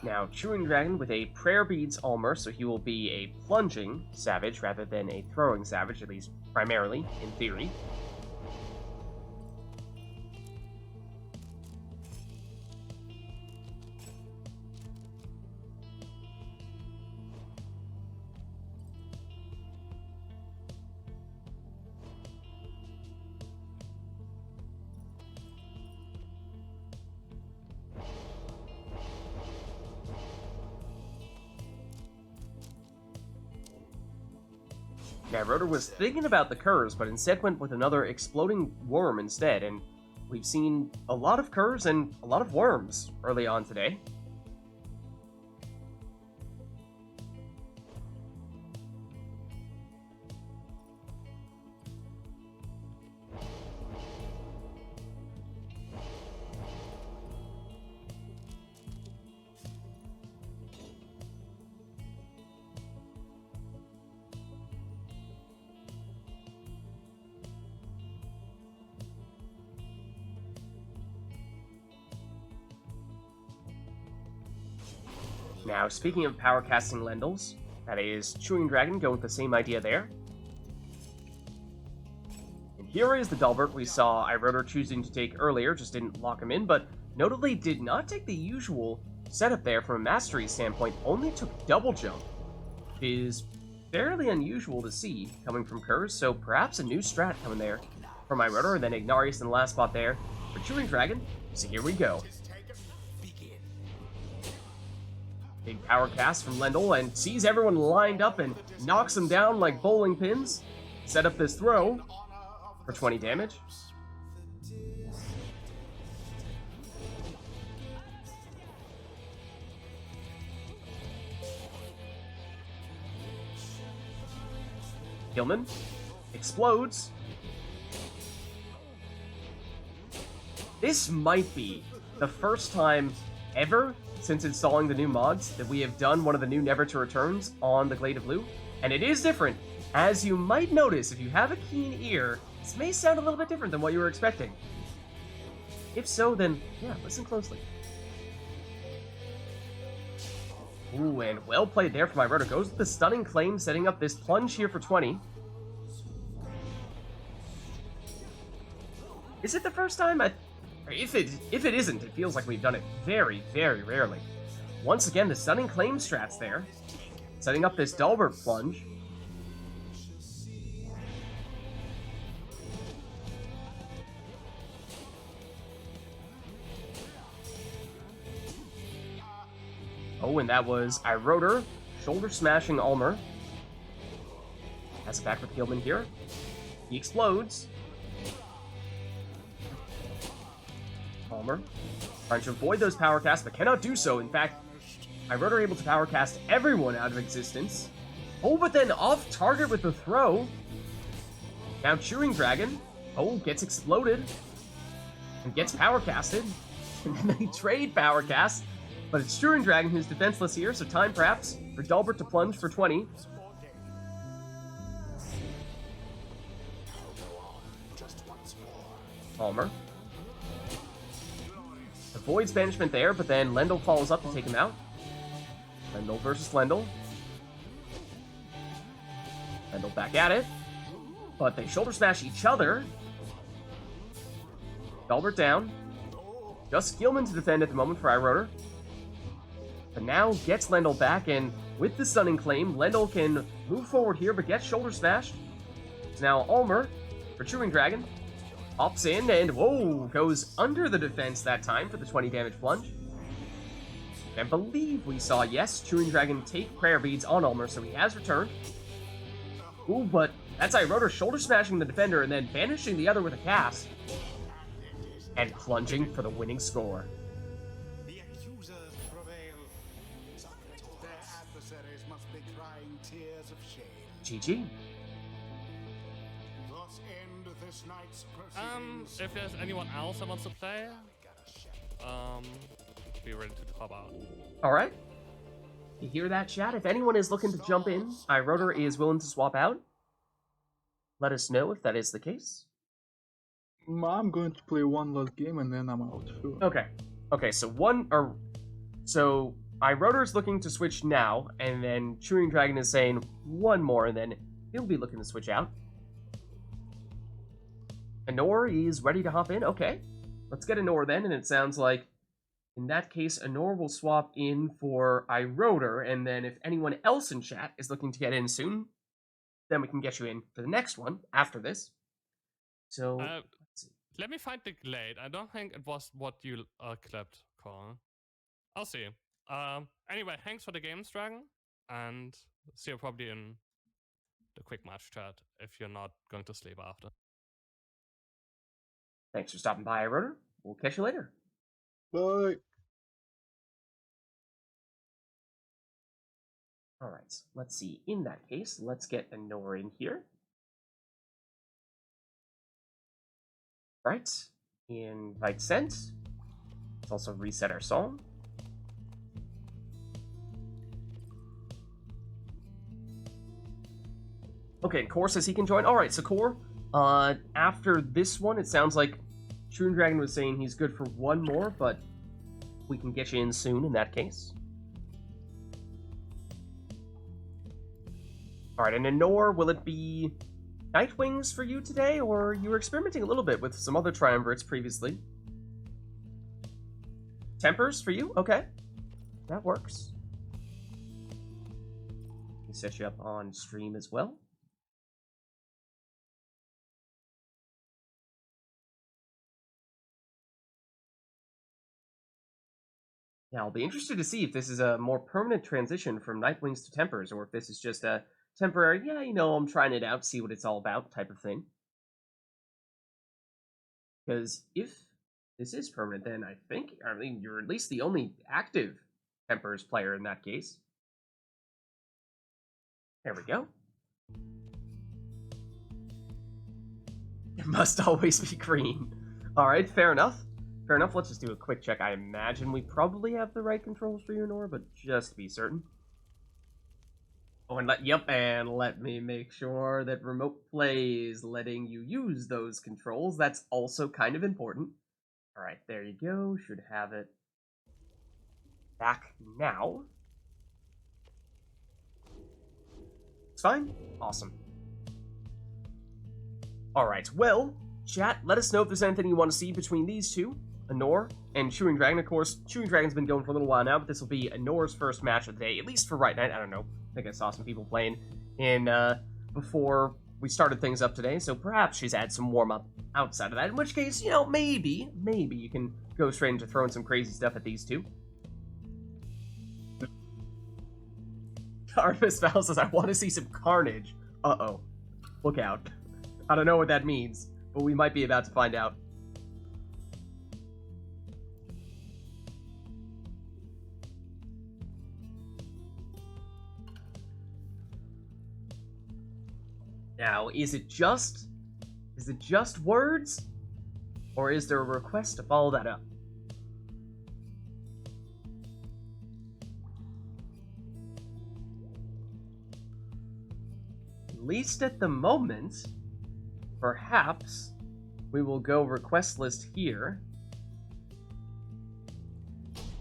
Now, Chewing Dragon with a Prayer Beads Almer, so he will be a plunging savage rather than a throwing savage, at least primarily, in theory. Now, Rotor was thinking about the Curs, but instead went with another exploding worm instead, and we've seen a lot of Curs and a lot of worms early on today. Now, speaking of power casting Lendls, that is Chewing Dragon going with the same idea there. And here is the Dalbert we saw Iroder choosing to take earlier, just didn't lock him in, but notably did not take the usual setup there from a mastery standpoint, only took double jump. It is fairly unusual to see coming from Curs, so perhaps a new strat coming there from Iroder, and then Ignarius in the last spot there for Chewing Dragon. So here we go. Big power cast from Lendl, and sees everyone lined up and knocks them down like bowling pins. Set up this throw for 20 damage. Gilman explodes. This might be the first time ever since installing the new mods that we have done one of the new Never to Returns on the Glade of Lu, and it is different. As you might notice, if you have a keen ear, this may sound a little bit different than what you were expecting. If so, then, yeah, listen closely. Ooh, and well played there from Iroder. Goes with the Stunning Claim, setting up this plunge here for 20. Is it the first time? If it isn't, it feels like we've done it very, very rarely. Once again, the Stunning Claim strats there, setting up this Dalbert plunge. Oh, and that was Iroder, shoulder smashing Ulmer. Has it back with Gilman here. He explodes. Ulmer trying to avoid those power casts, but cannot do so. In fact, Iroder able to power cast everyone out of existence. Oh, but then off target with the throw. Now Chewing Dragon. Oh, gets exploded. And gets power casted. And then they trade power cast. But it's Chewing Dragon who's defenseless here, so time perhaps for Dalbert to plunge for 20. Ulmer avoids banishment there, but then Lendl follows up to take him out. Lendl versus Lendl. Lendl back at it, but they shoulder smash each other. Dalbert down. Just Gilman to defend at the moment for Iroder. But now gets Lendl back, and with the Stunning Claim, Lendl can move forward here, but gets shoulder smashed. It's now Ulmer for Chewing Dragon. Hops in and, whoa, goes under the defense that time for the 20 damage plunge. I believe we saw, yes, Chewing Dragon take Prayer Beads on Ulmer, so he has returned. Ooh, but that's iRotor shoulder smashing the defender and then banishing the other with a cast. And plunging for the winning score. The accusers prevail. Their adversaries must be crying tears of shame. GG. Thus end this night's proceedings. If there's anyone else that wants to play, be ready to top out. Alright. You hear that, chat? If anyone is looking to jump in, iRotor is willing to swap out. Let us know if that is the case. I'm going to play one last game and then I'm out. Okay. Okay, so so iRotor's looking to switch now, and then Chewing Dragon is saying one more, and then he'll be looking to switch out. Anor is ready to hop in. Okay. Let's get Anor then, and it sounds like in that case, Anor will swap in for iRotor, and then if anyone else in chat is looking to get in soon, then we can get you in for the next one after this. So, let me find the glade. I don't think it was what you clipped, Cole. I'll see. Anyway, thanks for the games, Dragon, and see you probably in the quick match chat if you're not going to sleep after. Thanks for stopping by, iRotor. We'll catch you later. Bye. Alright, let's see. In that case, let's get Anor in here. Right. Invite sent. Let's also reset our song. Okay, Core says he can join. Alright, so Core, after this one, it sounds like Chewing Dragon was saying he's good for one more, but we can get you in soon in that case. Alright, and Anor, will it be Nightwings for you today, or you were experimenting a little bit with some other triumvirates previously? Tempers for you? Okay. That works. We set you up on stream as well. Yeah, I'll be interested to see if this is a more permanent transition from Nightwings to Tempers, or if this is just a temporary, yeah, you know, I'm trying it out, see what it's all about type of thing. Because if this is permanent, then I mean, you're at least the only active Tempers player in that case. There we go. It must always be green. Alright, fair enough. Fair enough, let's just do a quick check. I imagine we probably have the right controls for you, Nora, but just to be certain. Oh, and let me make sure that Remote Play is letting you use those controls. That's also kind of important. Alright, there you go. Should have it back now. It's fine? Awesome. Alright, well, chat, let us know if there's anything you want to see between these two. Anor and Chewing Dragon. Of course, Chewing Dragon's been going for a little while now, but this will be Anor's first match of the day, at least for RITE NITE. I don't know. I think I saw some people playing in before we started things up today, so perhaps she's had some warm-up outside of that, in which case, you know, maybe you can go straight into throwing some crazy stuff at these two. Artemis Val says, I want to see some carnage. Uh-oh. Look out. I don't know what that means, but we might be about to find out. Now, is it just words? Or is there a request to follow that up? At least at the moment, perhaps we will go request list here.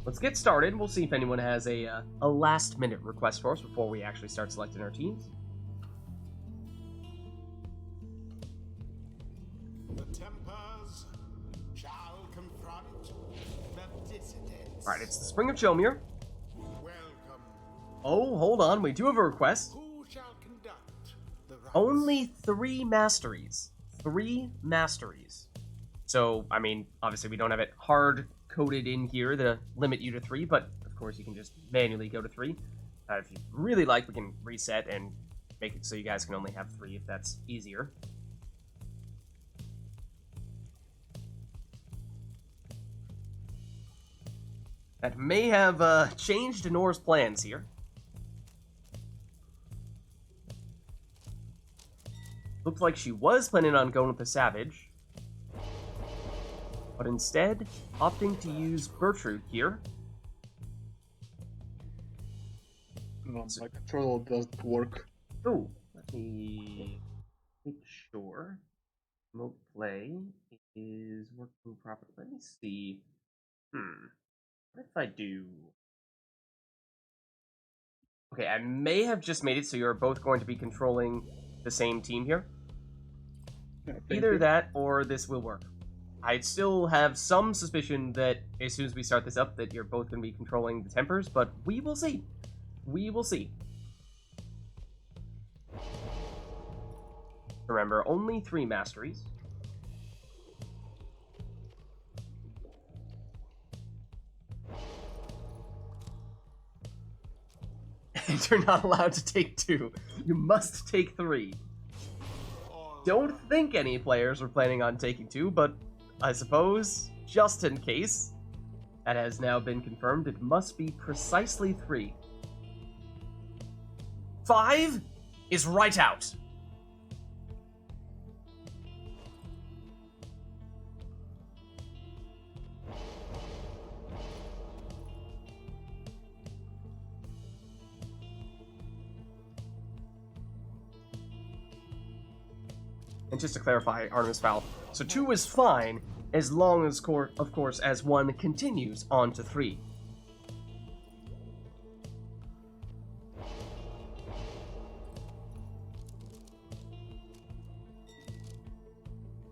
Let's get started. We'll see if anyone has a last minute request for us before we actually start selecting our teams. The Tempers shall confront the dissidents. Alright, it's the Spring of Chomir. Welcome. Oh, hold on. We do have a request. Who shall conduct the rites? Only 3 masteries. 3 masteries. So, I mean, obviously we don't have it hard-coded in here to limit you to 3, but of course you can just manually go to 3. If you really like, we can reset and make it so you guys can only have 3 if that's easier. That may have changed Nora's plans here. Looks like she was planning on going with the Savage, but instead opting to use Bertrude here. No, my control doesn't work. Oh, let me make sure remote play is working properly. Let me see. What if I do? Okay, I may have just made it so you're both going to be controlling the same team here. Yeah, Either that or this will work. I still have some suspicion that as soon as we start this up that you're both going to be controlling the tempers, but we will see. We will see. Remember, only 3 masteries. You're not allowed to take 2. You must take 3. Don't think any players were planning on taking 2, but I suppose, just in case, that has now been confirmed, it must be precisely 3. 5 is right out. And just to clarify, Artemis Fowl, so 2 is fine as long as, of course, as 1 continues on to 3.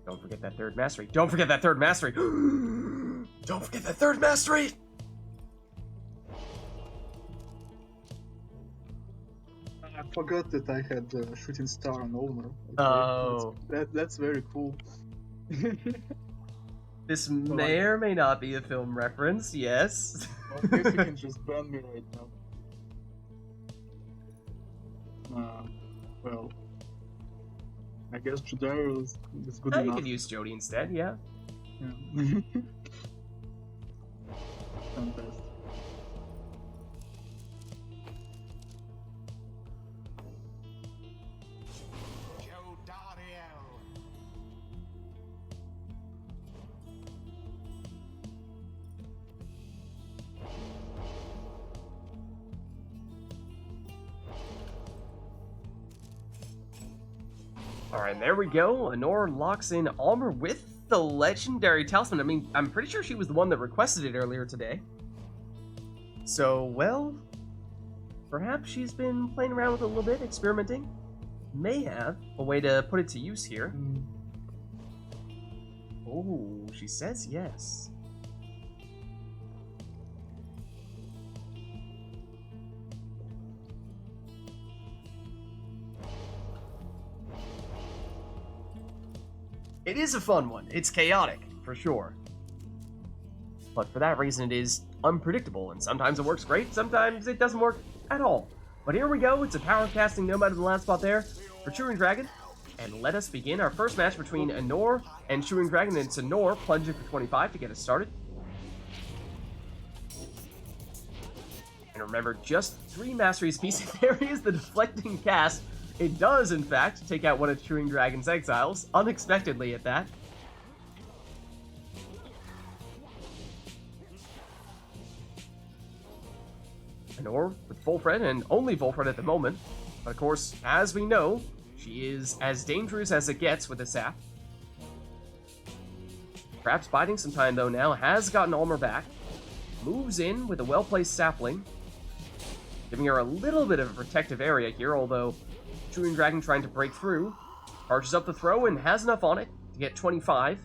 Don't forget that 3rd mastery. Don't forget that 3rd mastery. Don't forget that 3rd mastery. I forgot that I had Shooting Star on Ulmer. Oh. That's very cool. This may or may not be a film reference, yes. I guess you can just ban me right now. Well, I guess Judaro is good You enough. could use Jody instead, yeah. Yeah. Fantastic. Alright, there we go. Honor locks in Almer with the legendary Talisman. I mean, I'm pretty sure she was the one that requested it earlier today. So, well, perhaps she's been playing around with it a little bit, experimenting. May have a way to put it to use here. Oh, she says yes. It is a fun one. It's chaotic, for sure. But for that reason, it is unpredictable, and sometimes it works great, sometimes it doesn't work at all. But here we go, it's a power casting nomad in the last spot there for Chewing Dragon. And let us begin our first match between Honor and Chewing Dragon, and it's Honor plunging for 25 to get us started. And remember, just 3 Masteries pieces. There is the deflecting cast. It does, in fact, take out one of Chewing Dragon's exiles, unexpectedly at that. Honor with Volfred, and only Volfred at the moment. But of course, as we know, she is as dangerous as it gets with a sap. Perhaps biding some time though now, has gotten Almer back. Moves in with a well-placed sapling, giving her a little bit of a protective area here, although Chewing Dragon trying to break through. Charges up the throw and has enough on it to get 25.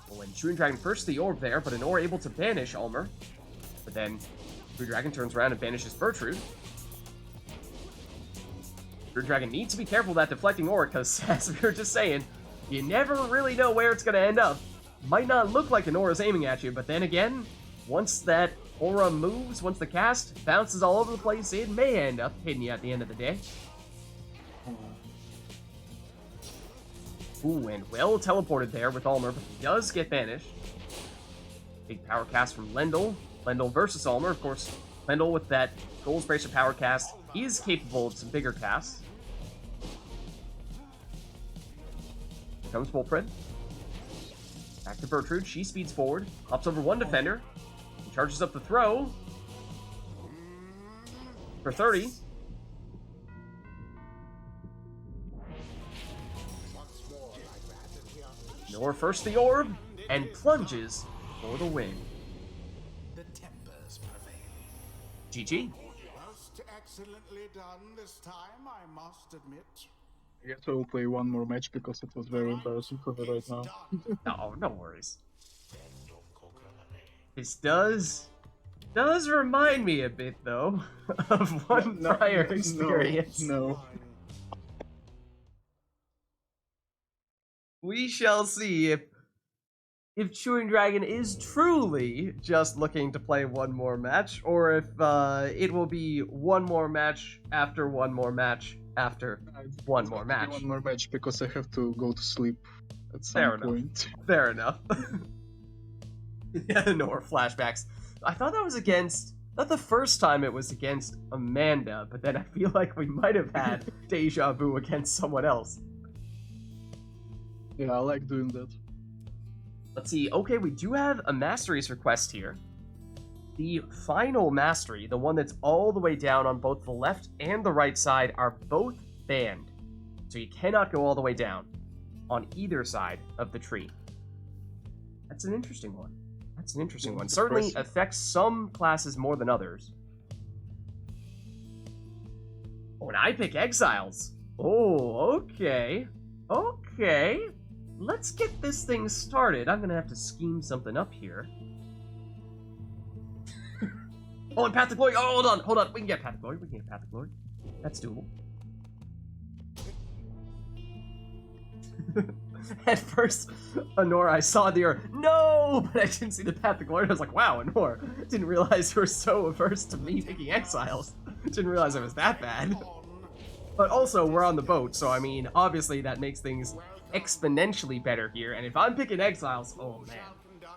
Well, and Chewing Dragon first the orb there, but Honor able to banish Almer. But then Chewing Dragon turns around and banishes Bertrude. Your dragon needs to be careful of that deflecting aura, because as we were just saying, you never really know where it's going to end up. Might not look like an aura's aiming at you, but then again, once that aura moves, once the cast bounces all over the place, it may end up hitting you at the end of the day. Ooh, and well teleported there with Almer, but he does get banished. Big power cast from Lendl. Lendl versus Almer, of course. Lendl with that Goals Bracer power cast is capable of some bigger casts. Here comes Wolfred. Back to Bertrude. She speeds forward, hops over one defender, and charges up the throw for 30. Nor first the orb, and plunges for the win. The tempers prevail. GG. Most excellently done this time, I must admit. I guess I will play one more match because it was very embarrassing for me right now. No worries. This does remind me a bit, though, of one prior experience. No. We shall see if Chewing Dragon is truly just looking to play one more match, or if it will be one more match after one more match after one more match. One more match because I have to go to sleep at some point. Fair enough. Yeah, no more flashbacks. I thought that was against, not the first time it was against Amanda, but then I feel like we might have had deja vu against someone else. Yeah, I like doing that. Let's see. Okay, we do have a Masteries Request here. The final Mastery, the one that's all the way down on both the left and the right side, are both banned. So you cannot go all the way down on either side of the tree. That's an interesting one. That's an interesting one. Certainly affects some classes more than others. Oh, and I pick Exiles. Oh, okay. Okay. Let's get this thing started. I'm gonna have to scheme something up here. Oh, and Path to Glory. Oh, hold on. We can get Path to Glory. That's doable. At first, Honor, I saw the Earth. No! But I didn't see the Path to Glory. I was like, wow, Honor. Didn't realize you were so averse to me picking Exiles. Didn't realize it was that bad. But also, we're on the boat, so I mean, obviously that makes things exponentially better here. And if I'm picking Exiles, oh man.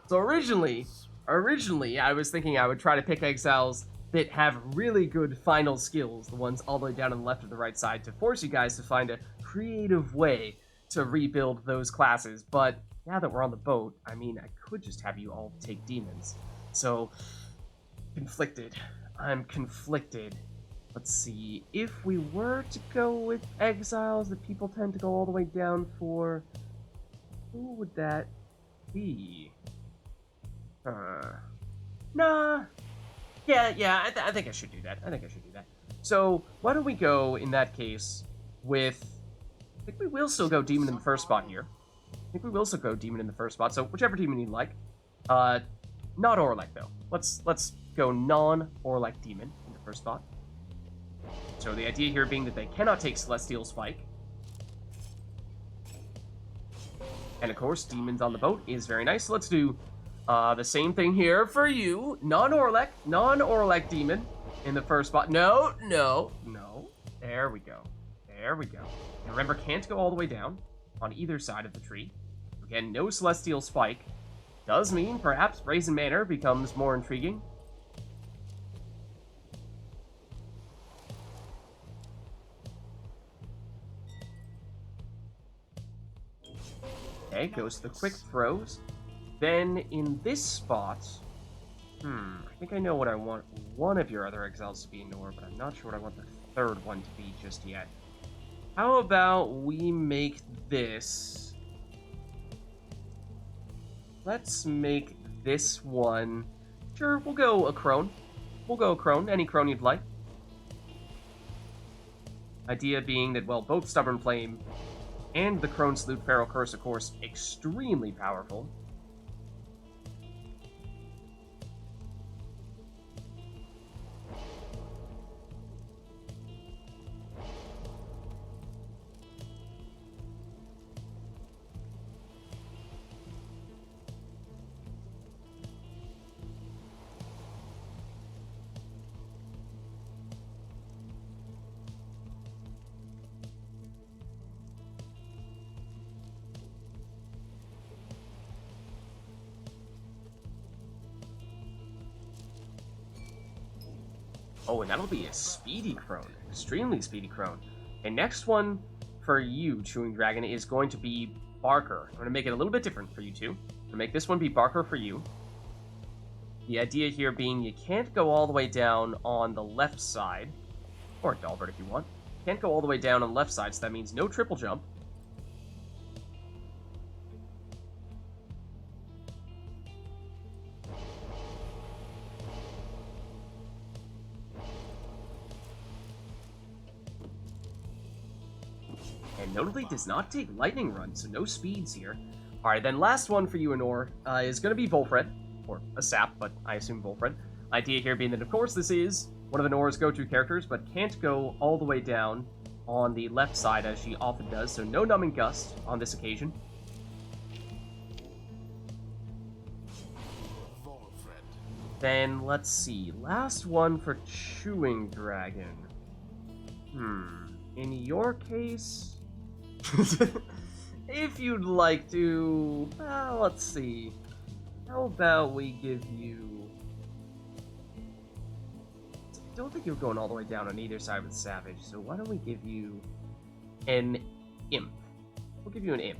So originally, I was thinking I would try to pick Exiles that have really good final skills, the ones all the way down on the left or the right side, to force you guys to find a creative way to rebuild those classes. But now that we're on the boat, I mean, I could just have you all take demons. So, conflicted. I'm conflicted. Let's see, if we were to go with Exiles that people tend to go all the way down for, who would that be? Nah. Yeah, I think I should do that. So, why don't we go, in that case, with, I think we will still go Demon in the first spot here. So, whichever demon you'd like. Not Orlek, though. Let's go non-Orlek Demon in the first spot. So the idea here being that they cannot take Celestial Spike. And of course, Demons on the boat is very nice. So let's do the same thing here for you. Non-Orlek Demon in the first spot. No. There we go. And remember, can't go all the way down on either side of the tree. Again, no Celestial Spike. Does mean perhaps Brazen Manor becomes more intriguing. Okay, goes to the quick throws. Then in this spot, I think I know what I want one of your other Exiles to be, Nor, but I'm not sure what I want the third one to be just yet. How about we make this? Let's make this one. Sure, we'll go a crone. Any crone you'd like. Idea being that, well, both Stubborn Flame and the Crone Salute Feral Curse, of course, extremely powerful. Oh, and that'll be a speedy crone. Extremely speedy crone. And next one for you, Chewing Dragon, is going to be Barker. I'm going to make it a little bit different for you two. I'm going to make this one be Barker for you. The idea here being you can't go all the way down on the left side. Or Dalbert if you want. Can't go all the way down on the left side, so that means no triple jump. And notably does not take lightning run, so no speeds here. Alright, then last one for you, Anor, is going to be Volfred. Or a sap, but I assume Volfred. Idea here being that, of course, this is one of Anor's go-to characters, but can't go all the way down on the left side as she often does, so no Numbing Gust on this occasion. Volfred. Then, let's see, last one for Chewing Dragon. In your case... if you'd like to... let's see. How about we give you... I don't think you're going all the way down on either side with Savage, so why don't we give you an Imp? We'll give you an Imp.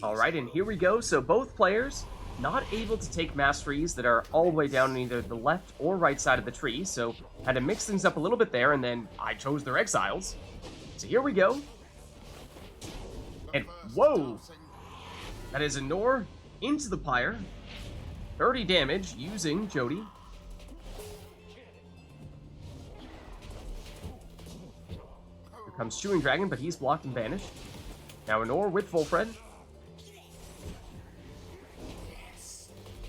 Alright, and here we go. So both players not able to take masteries that are all the way down on either the left or right side of the tree, so had to mix things up a little bit there, and then I chose their exiles. So here we go. And whoa! That is Anor into the Pyre. 30 damage using Jody. Here comes Chewing Dragon, but he's blocked and banished. Now Anor with Volfred.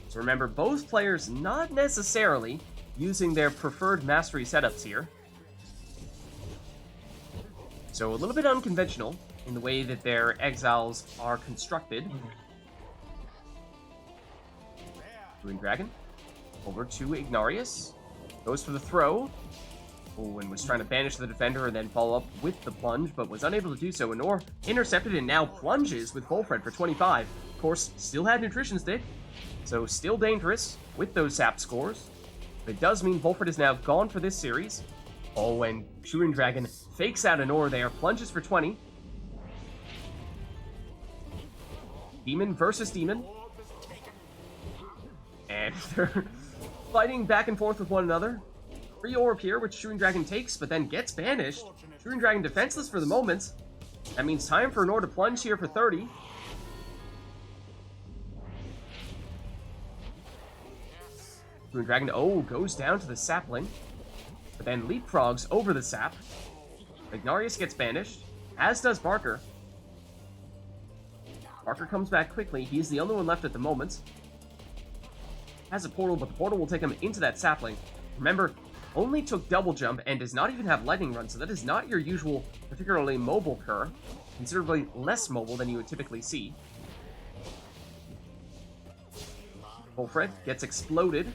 So remember, both players not necessarily using their preferred mastery setups here. So a little bit unconventional in the way that their exiles are constructed. Chewing Dragon over to Ignarius. Goes for the throw. Oh, and was trying to banish the defender and then follow up with the plunge, but was unable to do so. Anor intercepted and now plunges with Volfred for 25. Of course, still had Nutrition Stick. So still dangerous with those sap scores. But it does mean Volfred is now gone for this series. Oh, and Chewing Dragon fakes out Anor there, plunges for 20. Demon versus Demon. And they're fighting back and forth with one another. Free orb here, which Chewing Dragon takes, but then gets banished. Chewing Dragon defenseless for the moment. That means time for Anor to plunge here for 30. Chewing Dragon, goes down to the sapling, but then leapfrogs over the sap. Ignarius gets banished, as does Barker. Barker comes back quickly. He's the only one left at the moment. Has a portal, but the portal will take him into that sapling. Remember, only took double jump and does not even have lightning run, so that is not your usual, particularly mobile cur. Considerably less mobile than you would typically see. Volfred gets exploded.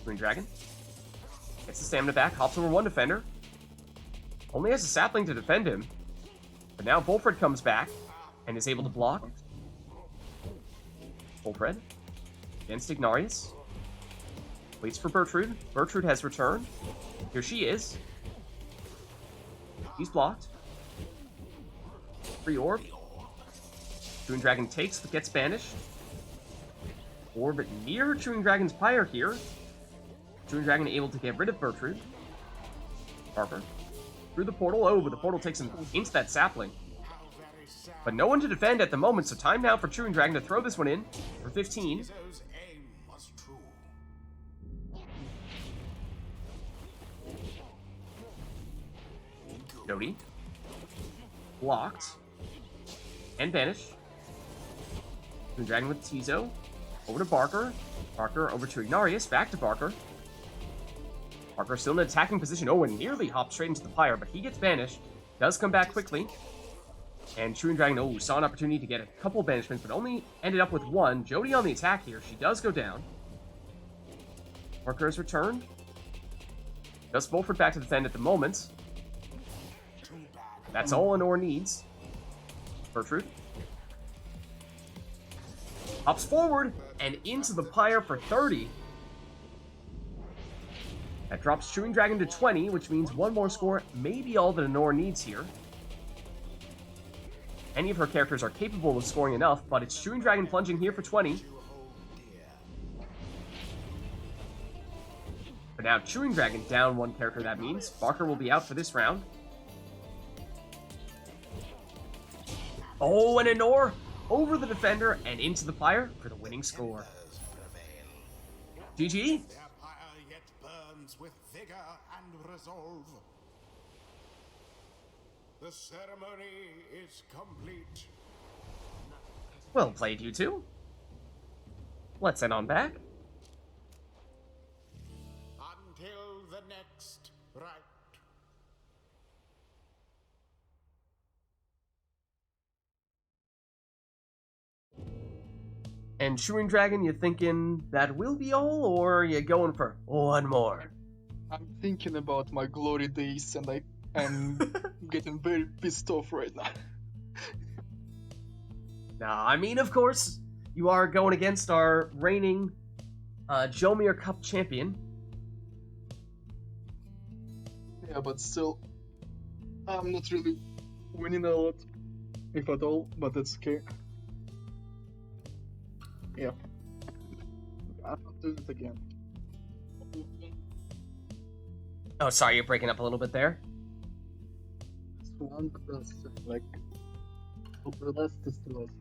Green Dragon gets the stamina back, hops over one defender. Only has a sapling to defend him. But now Volfred comes back and is able to block. Volfred against Ignarius. Waits for Bertrude. Bertrude has returned. Here she is. He's blocked. Free orb. Chewing Dragon takes but gets banished. Orb near Chewing Dragon's Pyre here. Chewing Dragon able to get rid of Bertrude. Barker. Through the portal. But the portal takes him into that sapling. But no one to defend at the moment, so time now for Chewing Dragon to throw this one in for 15. Jody. Blocked. And banished. Chewing Dragon with Tizo. Over to Barker. Barker over to Ignarius. Back to Barker. Barker still in an attacking position. And nearly hopped straight into the Pyre, but he gets banished. Does come back quickly. And Chewing Dragon, saw an opportunity to get a couple banishments, but only ended up with one. Jody on the attack here. She does go down. Parker has returned. Does Wolford back to the end at the moment. That's all Anor needs. Gertrude. Hops forward and into the Pyre for 30. That drops Chewing Dragon to 20, which means one more score may be all that Anor needs here. Any of her characters are capable of scoring enough, but it's Chewing Dragon plunging here for 20. But now Chewing Dragon down one character, that means. Barker will be out for this round. Oh, and Anor over the defender and into the Pyre for the winning score. GG. Yet burns with vigor and resolve. The ceremony is complete. Well played, you two. Let's head on back. Until the next rite. And Chewing Dragon, you thinking that will be all, or are you going for one more? I'm thinking about my glory days and I'm getting very pissed off right now. Nah, I mean, of course, you are going against our reigning Jomir Cup champion. Yeah, but still, I'm not really winning a lot, if at all, but that's okay. Yeah. I'll do it again. Oh, sorry, you're breaking up a little bit there. This one, because, like, the last is the last.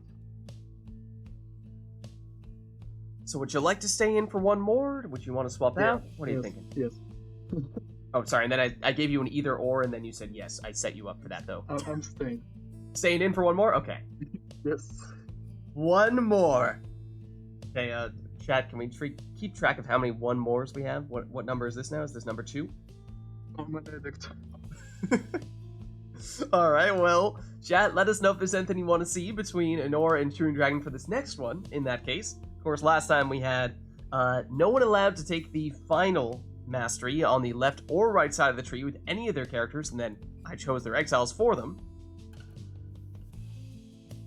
So would you like to stay in for one more? Would you want to swap out? What are you thinking? Yes. Oh, sorry, and then I gave you an either or, and then you said yes. I set you up for that, though. I'm staying. Staying in for one more? Okay. Yes. One more. Okay, chat, can we keep track of how many one mores we have? What number is this now? Is this number 2? I'm an addict. Alright, well, chat, let us know if there's anything you want to see between Anor and Chewing Dragon for this next one, in that case. Of course, last time we had no one allowed to take the final mastery on the left or right side of the tree with any of their characters, and then I chose their exiles for them.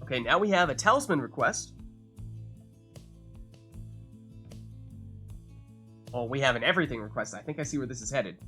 Okay, now we have a Talisman request. Oh, we have an everything request. I think I see where this is headed.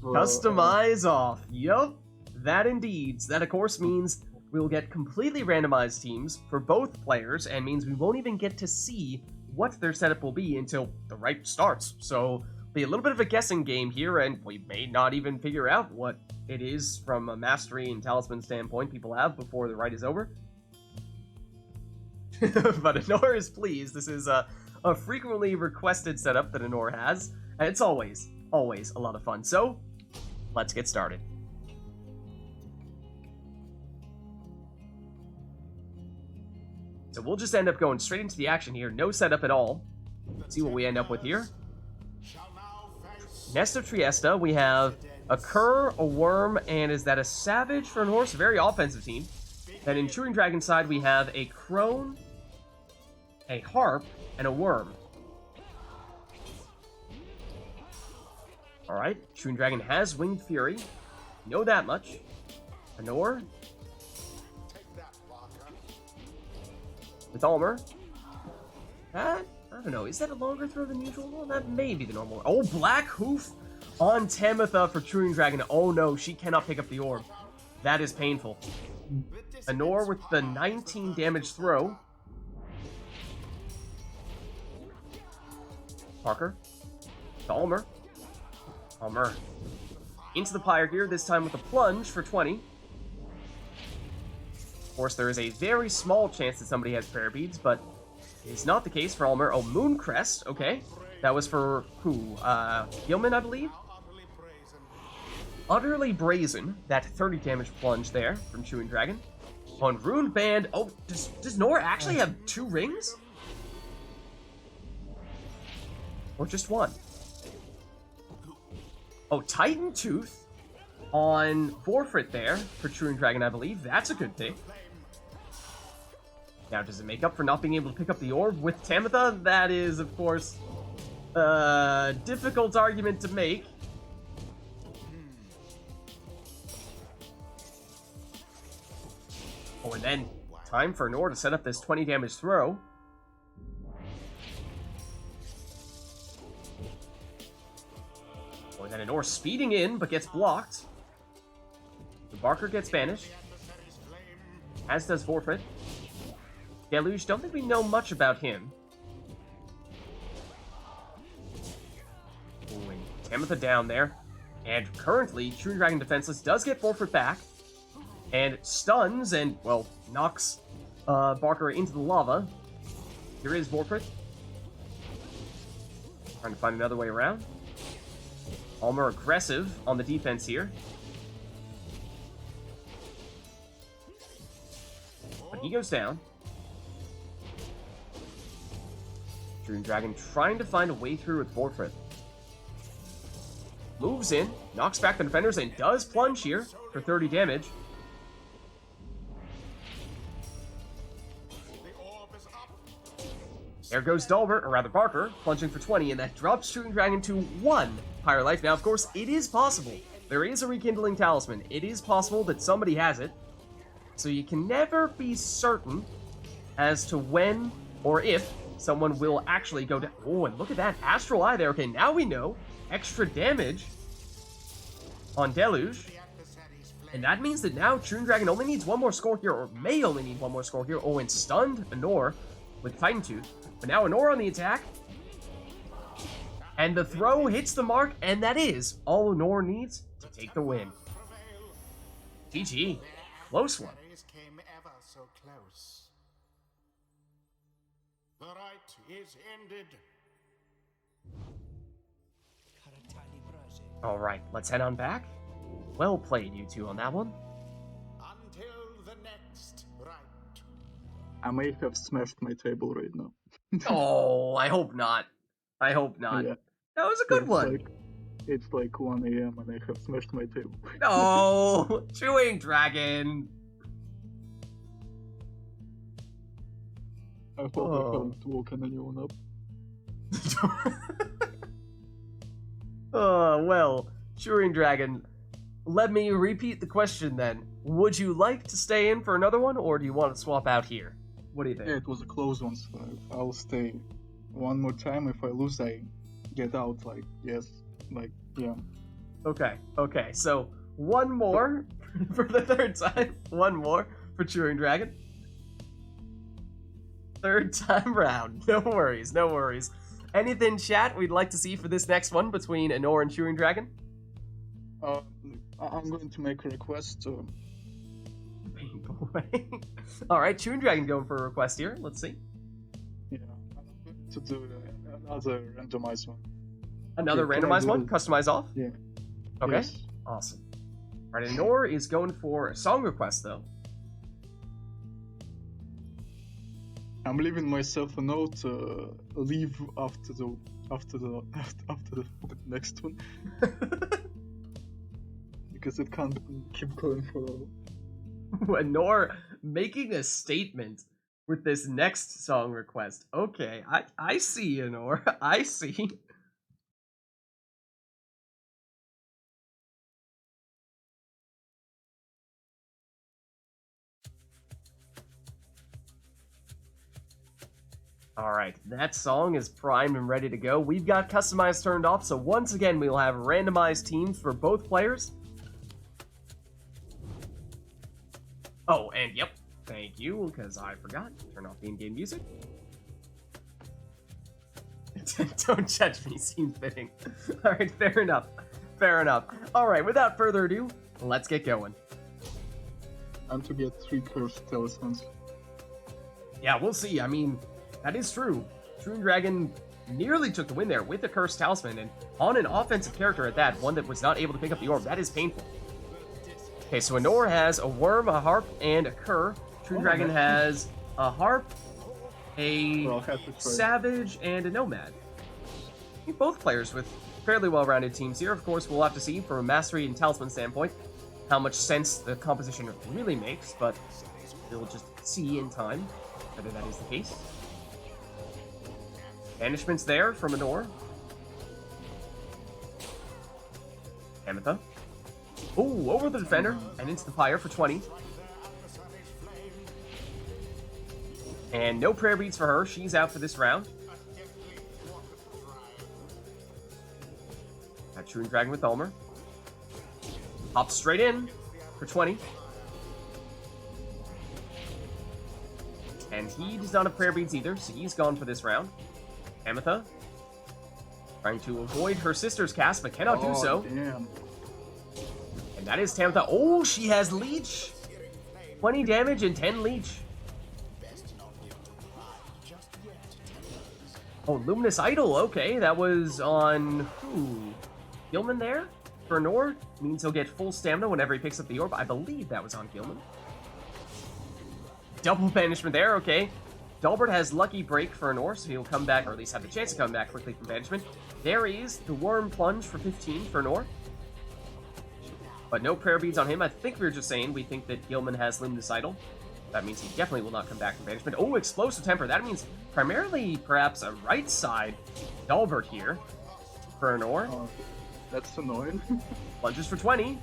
Customize off. Yup. That indeed. That, of course, means we will get completely randomized teams for both players, and means we won't even get to see what their setup will be until the rite starts. So, be a little bit of a guessing game here, and we may not even figure out what it is from a mastery and talisman standpoint people have before the rite is over. But Anor is pleased. This is a frequently requested setup that Anor has, and it's always a lot of fun. So, let's get started. So we'll just end up going straight into the action here. No setup at all. Let's see what we end up with here. Nest of Triesta, we have a Cur, a Worm, and is that a Savage for an horse? Very offensive team. Then in Chewing Dragon side, we have a Crone, a Harp, and a Worm. Alright, Chewing Dragon has Winged Fury. Know that much. Anor. With Almer. That, I don't know, is that a longer throw than usual? Well, that may be the normal one. Oh, Black Hoof on Tamitha for Chewing Dragon. Oh no, she cannot pick up the orb. That is painful. Anor with the 19 damage throw. Parker. To Almer. Almer. Into the Pyre here, this time with a plunge for 20. Of course, there is a very small chance that somebody has prayer beads, but it's not the case for Almer. Oh, Mooncrest, okay. That was for who? Gilman, I believe? Utterly Brazen, that 30 damage plunge there from Chewing Dragon. On Rune Band, oh, does Nor actually have 2 rings? Or just 1? Oh, Titan Tooth on Forfeit there for Chewing Dragon, I believe. That's a good thing. Now, does it make up for not being able to pick up the orb with Tamitha? That is, of course, difficult argument to make. Oh, and then time for Nor to set up this 20 damage throw. Oh, and then Nor speeding in, but gets blocked. The Barker gets banished, as does Vorfrit. Deluge, don't think we know much about him. Ooh, and Tamitha down there. And currently, True Dragon Defenseless does get Vorfrit back. And stuns and, well, knocks Barker into the lava. Here is Vorfrit. Trying to find another way around. Almer aggressive on the defense here. But he goes down. Dream Dragon trying to find a way through with Vorfrit. Moves in, knocks back the defenders, and does plunge here for 30 damage. There goes Dalbert, or rather Barker, plunging for 20, and that drops Shooting Dragon to 1 Pyre life. Now, of course, it is possible. There is a Rekindling Talisman. It is possible that somebody has it. So you can never be certain as to when or if someone will actually go down. Oh, and look at that. Astral Eye there. Okay, now we know. Extra damage on Deluge. And that means that now Shooting Dragon only needs one more score here, or may only need one more score here. Oh, and stunned Anor with Titan Tooth. But now Anor on the attack. And the throw hits the mark, and that is all Anor needs to take the win. GG. Close one. Came ever so close. The rite is ended. Alright, let's head on back. Well played, you two, on that one. Until the next rite. I may have smashed my table right now. Oh, I hope not. I hope not. Yeah. That was a good one. It's like 1 AM and I have smashed my table. No, Chewing Dragon. I hope I haven't woken anyone up. Oh, well, Chewing Dragon, let me repeat the question then. Would you like to stay in for another one, or do you want to swap out here? What do you think? Yeah, it was a close one, so I'll stay one more time. If I lose, I get out, like, yes. Like, yeah. Okay, so one more for the third time. One more for Chewing Dragon. Third time round. No worries, no worries. Anything, chat, we'd like to see for this next one between Anor and Chewing Dragon? I'm going to make a request. Alright, Chewing Dragon going for a request here. Let's see. Yeah, I'm going to do another randomized one. Another randomized one? Customize off? Yeah. Okay, Yes. awesome. Alright, Anor is going for a song request, though. I'm leaving myself a note. Leave after the next one because it can't keep going for. Anor making a statement with this next song request. Okay, I see, Anor. I see. Alright, that song is primed and ready to go. We've got Customize turned off, so once again we will have randomized teams for both players. Oh, and yep, thank you, because I forgot. Turn off the in-game music. Don't judge me, seems fitting. Alright, fair enough. Fair enough. Alright, without further ado, let's get going. I'm to get 3 cursed talismans. Yeah, we'll see. I mean, that is true. Chewing Dragon nearly took the win there with the Cursed Talisman, and on an offensive character at that, one that was not able to pick up the orb. That is painful. Okay, so Anor has a Worm, a Harp, and a Cur. Chewing Dragon has a Harp, a Savage, and a Nomad. I think both players with fairly well-rounded teams here. Of course, we'll have to see from a Mastery and Talisman standpoint how much sense the composition really makes, but we'll just see in time whether that is the case. Banishment's there from Anor. Ametha. Ooh, over the defender and into the Pyre for 20. And no prayer beads for her. She's out for this round. Got True Dragon with Ulmer. Hops straight in for 20. And he does not have prayer beads either, so he's gone for this round. Ametha. Trying to avoid her sister's cast, but cannot do so. Damn. And that is Tamitha. Oh, she has Leech. 20 damage and 10 Leech. Oh, Luminous Idol. Okay, that was on who? Gilman there? For Anor? Means he'll get full stamina whenever he picks up the orb. I believe that was on Gilman. Double banishment there, okay. Dalbert has Lucky Break for Anor, so he'll come back, or at least have the chance to come back quickly from banishment. There is the Worm Plunge for 15 for Anor. But no prayer beads on him. I think we were just saying we think that Gilman has Luminous Idol. That means he definitely will not come back from banishment. Oh, Explosive Temper. That means primarily, perhaps, a right side Dalbert here for Anor. Oh, that's annoying. Plunges for 20.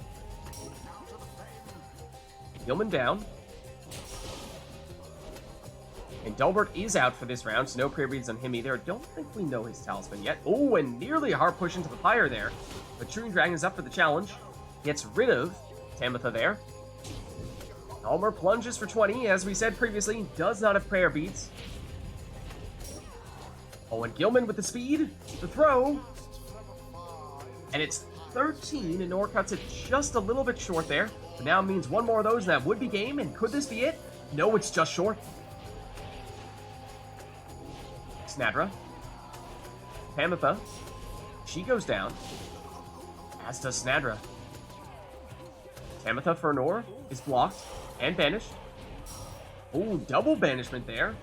Gilman down. And Dalbert is out for this round, so no prayer beads on him either. I don't think we know his talisman yet. Oh, and nearly a hard push into the Pyre there. But True Dragon is up for the challenge. Gets rid of Tamitha there. Ulmer plunges for 20, as we said previously, does not have prayer beads. Oh, and Gilman with the speed, the throw. And it's 13, and Anor cuts it just a little bit short there. But now means one more of those, and that would be game. And could this be it? No, it's just short. Snadra. Tamitha. She goes down. As does Snadra. Tamitha for Anor is blocked and banished. Oh, double banishment there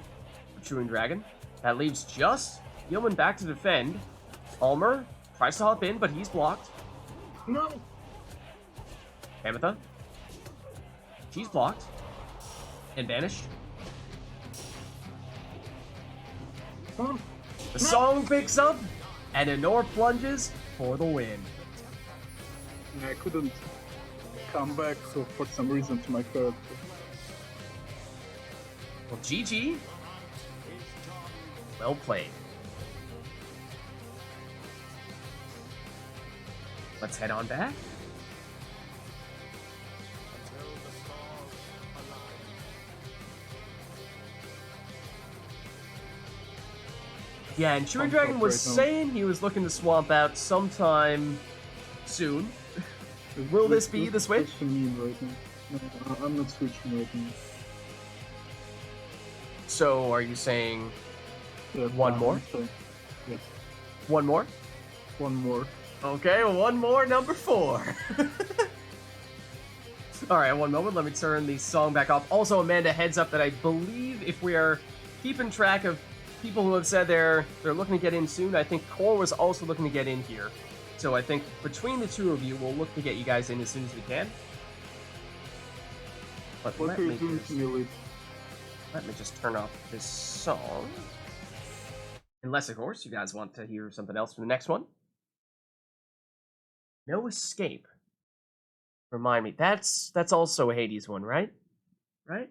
for Chewing Dragon. That leaves just Gilman back to defend. Ulmer tries to hop in, but he's blocked. No! Tamitha. She's blocked and banished. Oh, The song picks up, and Anor plunges for the win. I couldn't come back for some reason to my character. Well, GG. Well played. Let's head on back. Yeah, and Chewing Dragon was saying he was looking to swamp out sometime soon. Will this be the switch? That's mean right now. No, I'm not switching right now. So, are you saying Yeah, one more? So, yes, one more? one more. Okay, one more, number 4. Alright, one moment, let me turn the song back off. Also, Amanda, heads up that I believe if we are keeping track of people who have said they're looking to get in soon, I think Core was also looking to get in here. So I think between the two of you, we'll look to get you guys in as soon as we can. But What are you doing to me, Lee? let me just turn off this song. Unless, of course, you guys want to hear something else for the next one. No Escape. Remind me, that's also a Hades one, right? Right?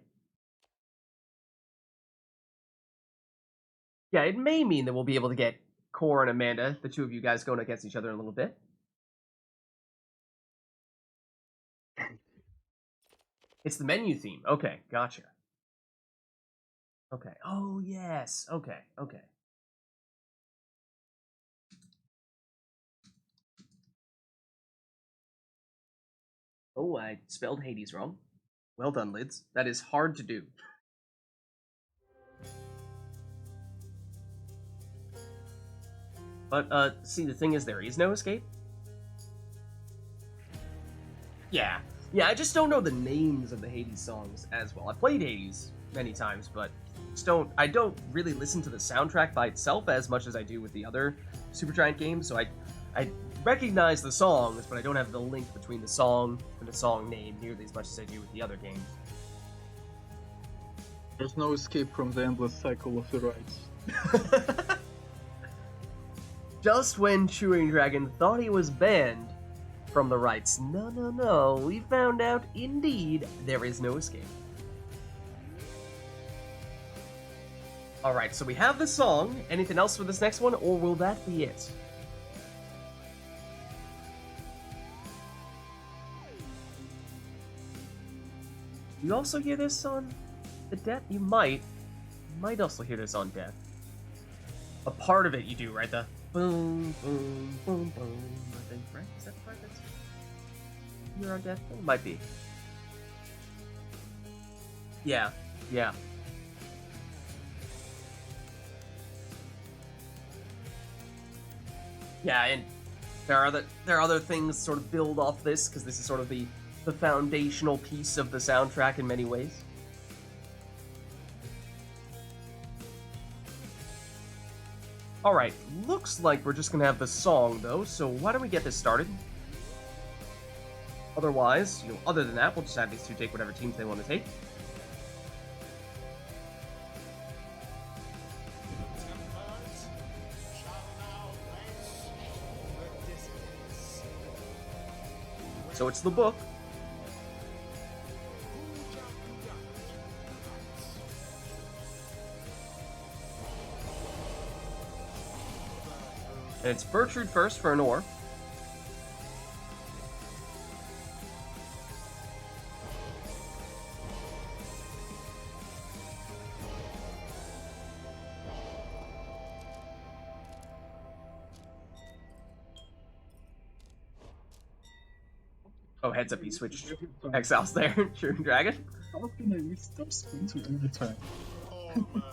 Yeah, it may mean that we'll be able to get Core and Amanda, the two of you guys, going against each other in a little bit. It's the menu theme. Okay, gotcha. Okay. Oh, yes. Okay, okay. Oh, I spelled Hades wrong. Well done, Lids. That is hard to do. But, see, the thing is, there is no escape. Yeah. Yeah, I just don't know the names of the Hades songs as well. I played Hades many times, but I don't really listen to the soundtrack by itself as much as I do with the other Supergiant games, so I recognize the songs, but I don't have the link between the song and the song name nearly as much as I do with the other games. There's no escape from the endless cycle of the rites. Just when Chewing Dragon thought he was banned from the rites, no, we found out indeed there is no escape. Alright, so we have the song. Anything else for this next one, or will that be it? You also hear this on the death? You might also hear this on death. A part of it you do, right? The boom, boom, boom, boom. I think, right? Is that the part that's you're on death? It might be. Yeah. Yeah, and there are other things sort of build off this, because this is sort of the foundational piece of the soundtrack in many ways. Alright, looks like we're just gonna have the song though, so why don't we get this started? Otherwise, other than that, we'll just have these two take whatever teams they want to take. Tempers shall now face the dissonance. So it's the book. Who shall conduct the rites? And it's Bertrude first for an ore. Oh, heads up, he switched exiles there. True Dragon. How can I miss those screens every time? Armor.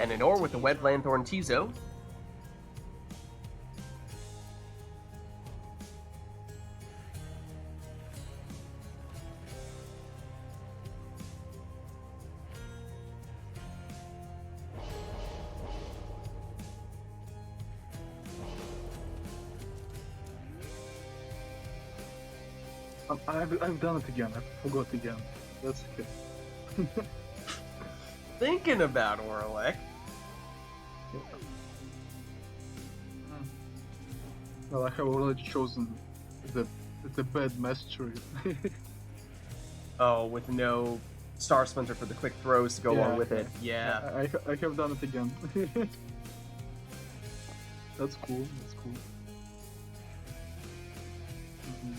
And an ore with the Wed Lanthorn Tizo. I've done it again. I forgot again. That's okay. Thinking about Orlek. Well, I have already chosen the bad mastery. Oh, with no Star Splinter for the quick throws to go along with it. Yeah. I have done it again. That's cool. That's cool. Mhm.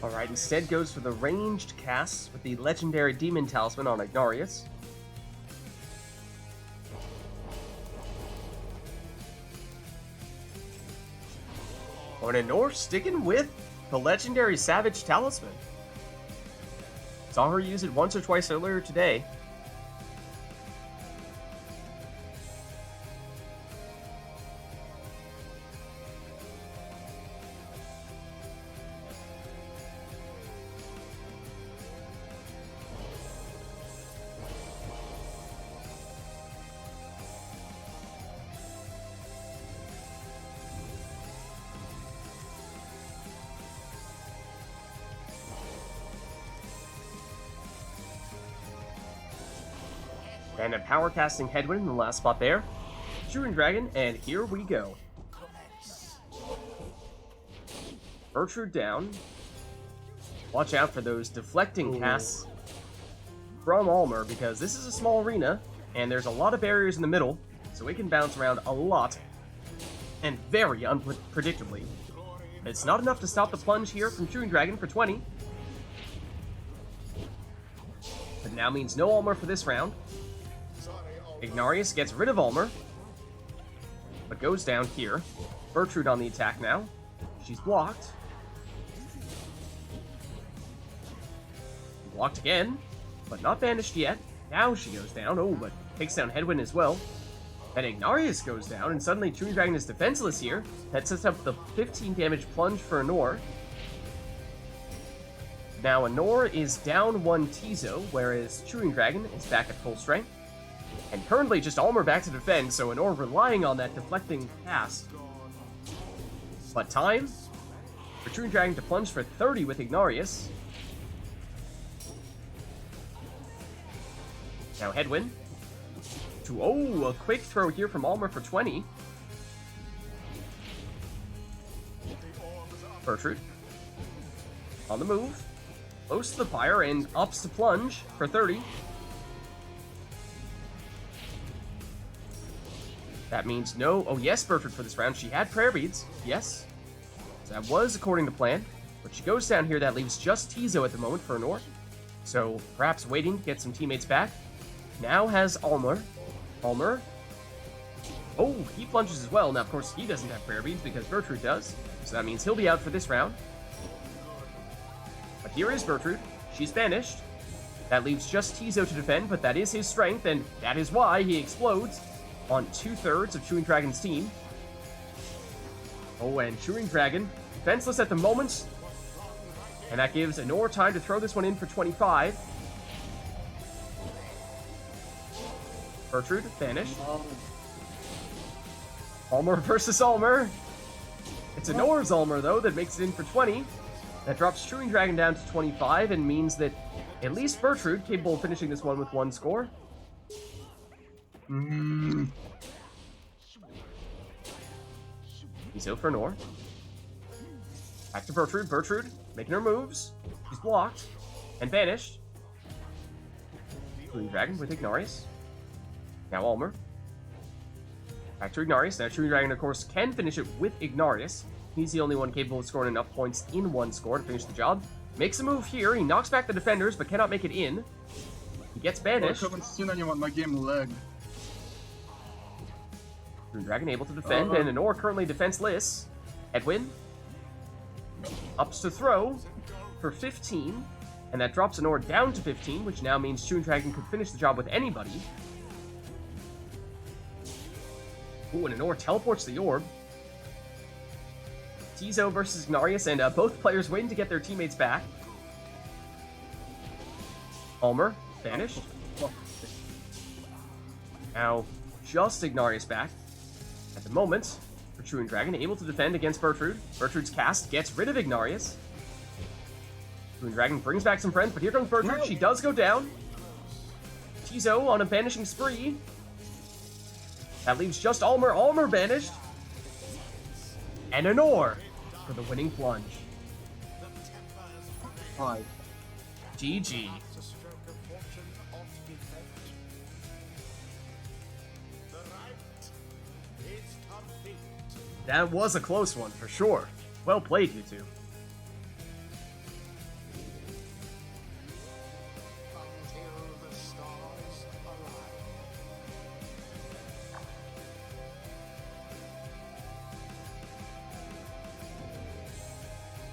Alright, instead goes for the ranged casts with the legendary Demon Talisman on Ignarius. On an Norse sticking with the legendary Savage Talisman. Saw her use it once or twice earlier today. And a power casting headwind in the last spot there. Chewing Dragon, and here we go. Bertrude down. Watch out for those deflecting casts from Almer, because this is a small arena, and there's a lot of barriers in the middle, so it can bounce around a lot, and very unpredictably. It's not enough to stop the plunge here from Chewing Dragon for 20. But now means no Almer for this round. Ignarius gets rid of Almer, but goes down here. Bertrude on the attack now. She's blocked. Blocked again, but not banished yet. Now she goes down. Oh, but takes down Headwind as well. Then Ignarius goes down, and suddenly Chewing Dragon is defenseless here. That sets up the 15 damage plunge for Anor. Now Anor is down 1 Tizo, whereas Chewing Dragon is back at full strength. And currently just Almer back to defend, so Anor relying on that deflecting cast. But time for Chewing Dragon to plunge for 30 with Ignarius. Now Headwind. A quick throw here from Almer for 20. Bertrude. On the move. Close to the Pyre and ups to plunge for 30. That means no... Oh, yes, Bertrude for this round. She had Prayer Beads. Yes. So that was according to plan. But she goes down here. That leaves just Tizo at the moment for Anor. So perhaps waiting to get some teammates back. Now has Almer. Almer. Oh, he plunges as well. Now, of course, he doesn't have Prayer Beads because Bertrude does. So that means he'll be out for this round. But here is Bertrude. She's banished. That leaves just Tizo to defend, but that is his strength, and that is why he explodes on 2/3 of Chewing Dragon's team. Oh, and Chewing Dragon, defenseless at the moment. And that gives Anor time to throw this one in for 25. Bertrude, banished. Almer versus Almer. It's Anor's Almer, though, that makes it in for 20. That drops Chewing Dragon down to 25 and means that at least Bertrude capable of finishing this one with 1 score. Tizo for Anor. Back to Bertrude. Bertrude making her moves. She's blocked and banished. Chewing Dragon with Ignarius. Now Almer. Back to Ignarius. Now Chewing Dragon, of course, can finish it with Ignarius. He's the only one capable of scoring enough points in 1 score to finish the job. Makes a move here. He knocks back the defenders, but cannot make it in. He gets banished. I haven't seen anyone my game lag. Chewing Dragon able to defend, and Anor currently defenseless. Headwind. Ups to throw for 15. And that drops Anor down to 15, which now means Chewing Dragon could finish the job with anybody. Ooh, and Anor teleports the orb. Tizo versus Ignarius, and both players waiting to get their teammates back. Almer, banished. Now, just Ignarius back. At the moment, for Chewing Dragon, able to defend against Bertrude. Bertrude's cast gets rid of Ignarius. Chewing Dragon brings back some friends, but here comes Bertrude. No. She does go down. Tizo on a banishing spree. That leaves just Almer. Almer banished. And Anor for the winning plunge. Hi. GG. That was a close one, for sure. Well played, you two.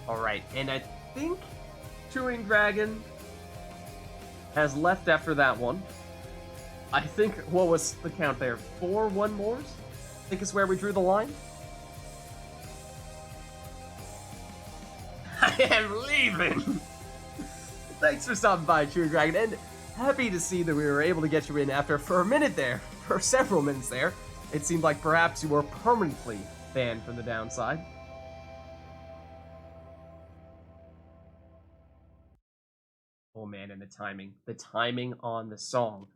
Alright, and I think Chewing Dragon has left after that one. I think, what was the count there? 4 1-mores? I think is where we drew the line. I am leaving! Thanks for stopping by, Chewing Dragon, and happy to see that we were able to get you in after, for a minute there, for several minutes there, it seemed like perhaps you were permanently banned from the downside. Oh man, and the timing on the song.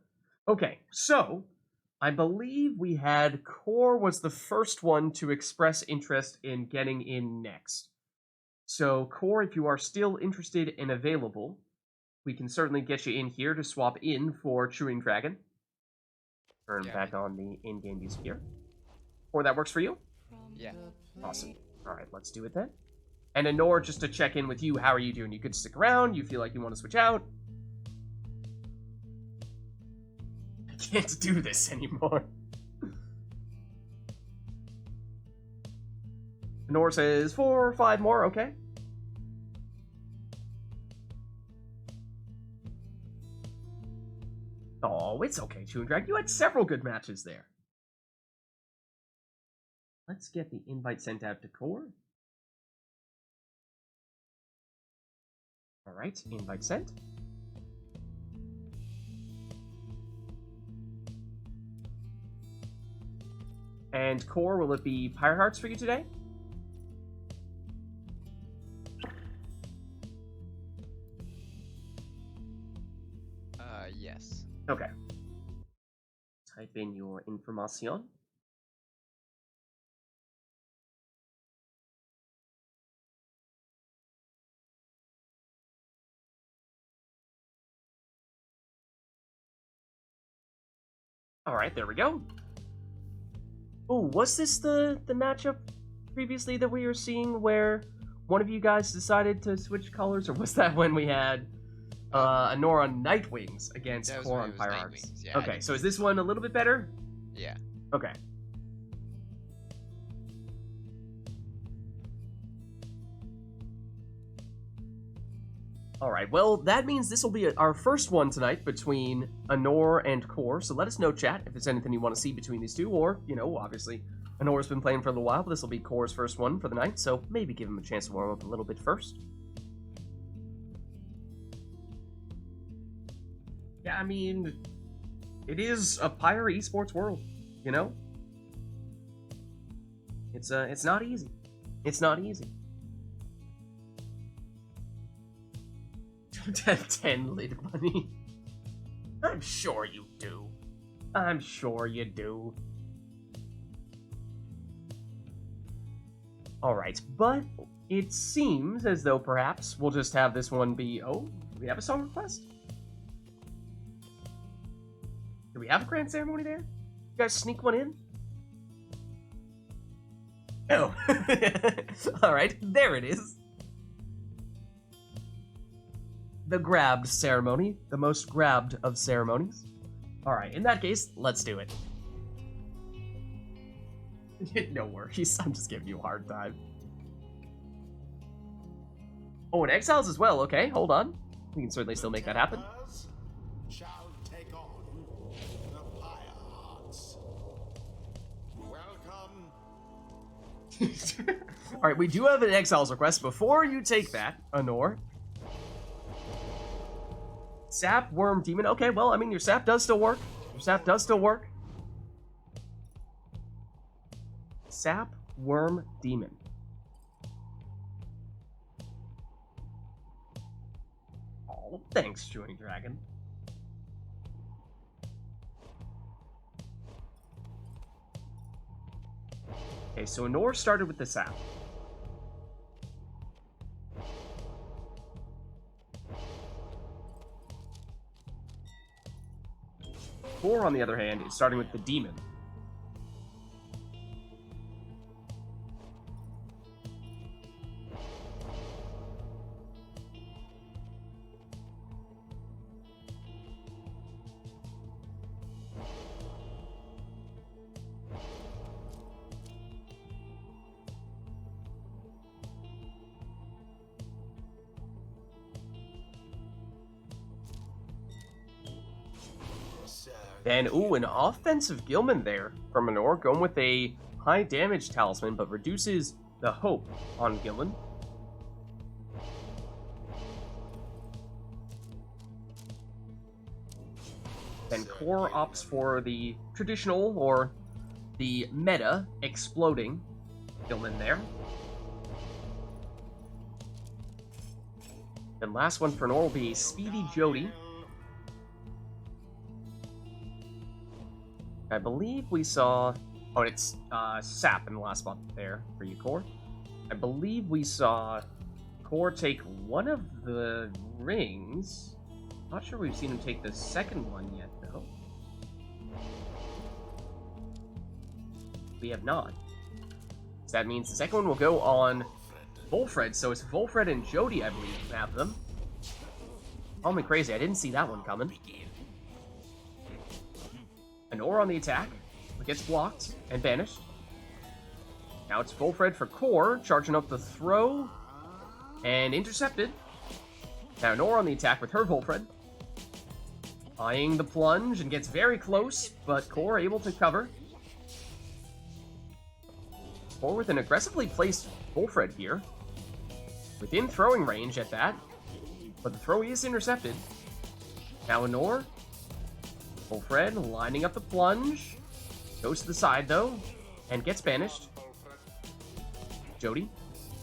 Okay, so I believe we had Core was the first one to express interest in getting in next. So Core, if you are still interested and available, we can certainly get you in here to swap in for Chewing Dragon. Turn back on the in-game music here. Or that works for you? Yeah. Awesome. Alright, let's do it then. And Anor, just to check in with you, how are you doing? You could stick around? You feel like you want to switch out? I can't do this anymore. Anor says 4 or 5 more, okay. Oh, it's okay, Chewing Dragon. You had several good matches there. Let's get the invite sent out to Core. Alright, invite sent. And Core, will it be Pyre Hearts for you today? Yes. Okay. Type in your information. Alright, there we go. Oh, was this the matchup previously that we were seeing where one of you guys decided to switch colors, or was that when we had Anor on Nightwings against That was Core when on it was Pyre Nightwings, Hearts? yeah, I Okay, didn't so is see this one a little bit better? Yeah. Okay. Alright, well, that means this will be our first one tonight between Anor and Core, so let us know, chat, if there's anything you want to see between these two, or, you know, obviously, Anor's been playing for a little while, but this will be Core's first one for the night, so maybe give him a chance to warm up a little bit first. Yeah, I mean, it is a Pyre esports world, you know? It's not easy. It's not easy. Don't have 10 lid money. I'm sure you do. I'm sure you do. Alright, but it seems as though perhaps we'll just have this one be... Oh, do we have a song request? Do we have a grand ceremony there? You guys sneak one in? Oh. Alright, there it is. The grabbed ceremony. The most grabbed of ceremonies. Alright, in that case, let's do it. No worries, I'm just giving you a hard time. Oh, and Exiles as well, okay, hold on. We can certainly still make that happen. Shall take on the Pyre Hearts. Welcome. Alright, we do have an Exiles request. Before you take that, Anor. Sap, Worm, Demon. Okay, well, I mean, your Sap does still work. Your Sap does still work. Sap, Worm, Demon. Oh, thanks, Chewing Dragon. Okay, so Anor started with the Sap. Core, on the other hand, is starting with the Demon. Then, ooh, an offensive Gilman there from Anor, going with a high damage talisman, but reduces the hope on Gilman. Then Core opts for the traditional, or the meta, exploding Gilman there. Then last one for Anor will be Speedy Jody. I believe we saw... Oh, it's Sap in the last spot there for you, Core. I believe we saw Core take one of the rings. Not sure we've seen him take the second one yet, though. We have not. So that means the second one will go on Volfred. So it's Volfred and Jody, I believe, who have them. Call me crazy, I didn't see that one coming. Anor on the attack, but gets blocked and banished. Now it's Volfred for Core, charging up the throw, and intercepted. Now Anor on the attack with her Volfred. Eyeing the plunge and gets very close, but Core able to cover. Core with an aggressively placed Wolfred here. Within throwing range at that. But the throw is intercepted. Now Anor. Wolfred lining up the plunge. Goes to the side though. And gets banished. Jody.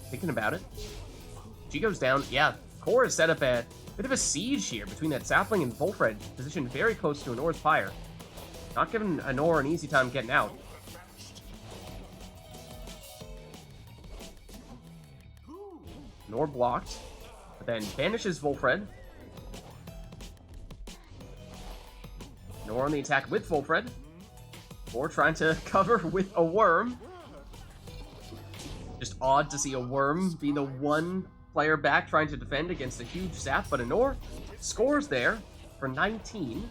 Thinking about it. She goes down. Yeah, Core has set up a bit of a siege here between that Sapling and Wolfred, positioned very close to Anor's Pyre. Not giving Anor an easy time getting out. Anor blocked, but then banishes Wolfred. Anor on the attack with Wolfred. Or trying to cover with a worm. Just odd to see a worm be the one player back trying to defend against a huge Sap, but Anor scores there for 19.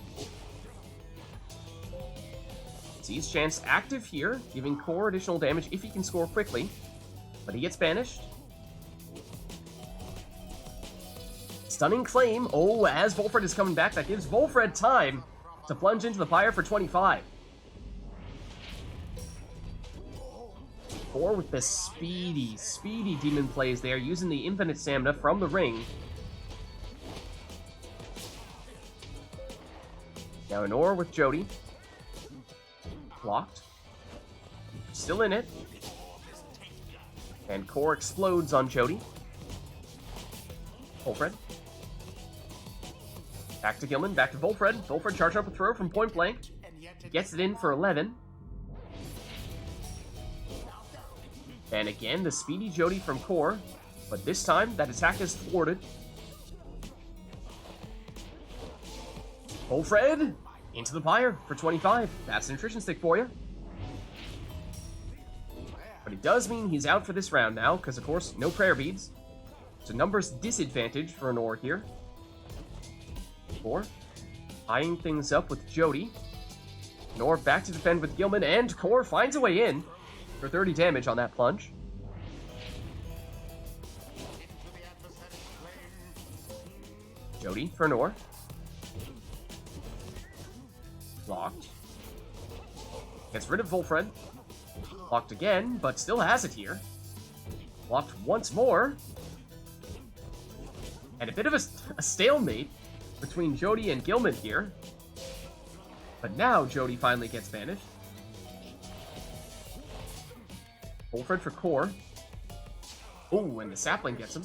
Sees chance active here, giving Core additional damage if he can score quickly, but he gets banished. Stunning Claim. Oh, as Wolfred is coming back, that gives Wolfred time to plunge into the Pyre for 25. Core with the speedy demon plays there, using the infinite stamina from the ring. Now Anor with Jody. Blocked. Still in it. And Core explodes on Jody. Wolfred. Back to Gilman, back to Wolfred. Wolfred charging up a throw from point blank. Gets it in for 11. And again, the speedy Jody from Core. But this time, that attack is thwarted. Wolfred into the Pyre for 25. That's an attrition stick for you. But it does mean he's out for this round now, because of course, no prayer beads. It's a numbers disadvantage for Anor here. Core eyeing things up with Jody. Anor back to defend with Gilman, and Core finds a way in for 30 damage on that plunge. Jody for Anor. Blocked. Gets rid of Wolfred. Blocked again, but still has it here. Blocked once more. And a bit of a stalemate between Jody and Gilman here. But now Jody finally gets banished. Wolfred for Core. Oh, and the Sapling gets him.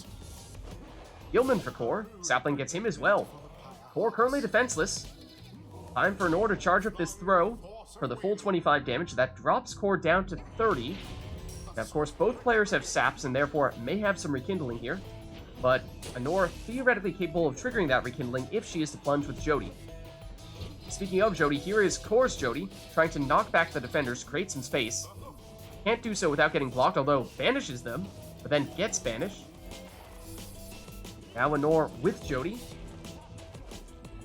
Gilman for Core. Sapling gets him as well. Core currently defenseless. Time for Anor to charge up this throw for the full 25 damage. That drops Core down to 30. Now, of course, both players have Saps and therefore may have some rekindling here. But Anor theoretically capable of triggering that rekindling if she is to plunge with Jody. Speaking of Jody, here is Core's Jody, trying to knock back the defenders, create some space. Can't do so without getting blocked, although banishes them, but then gets banished. Now Anor with Jody.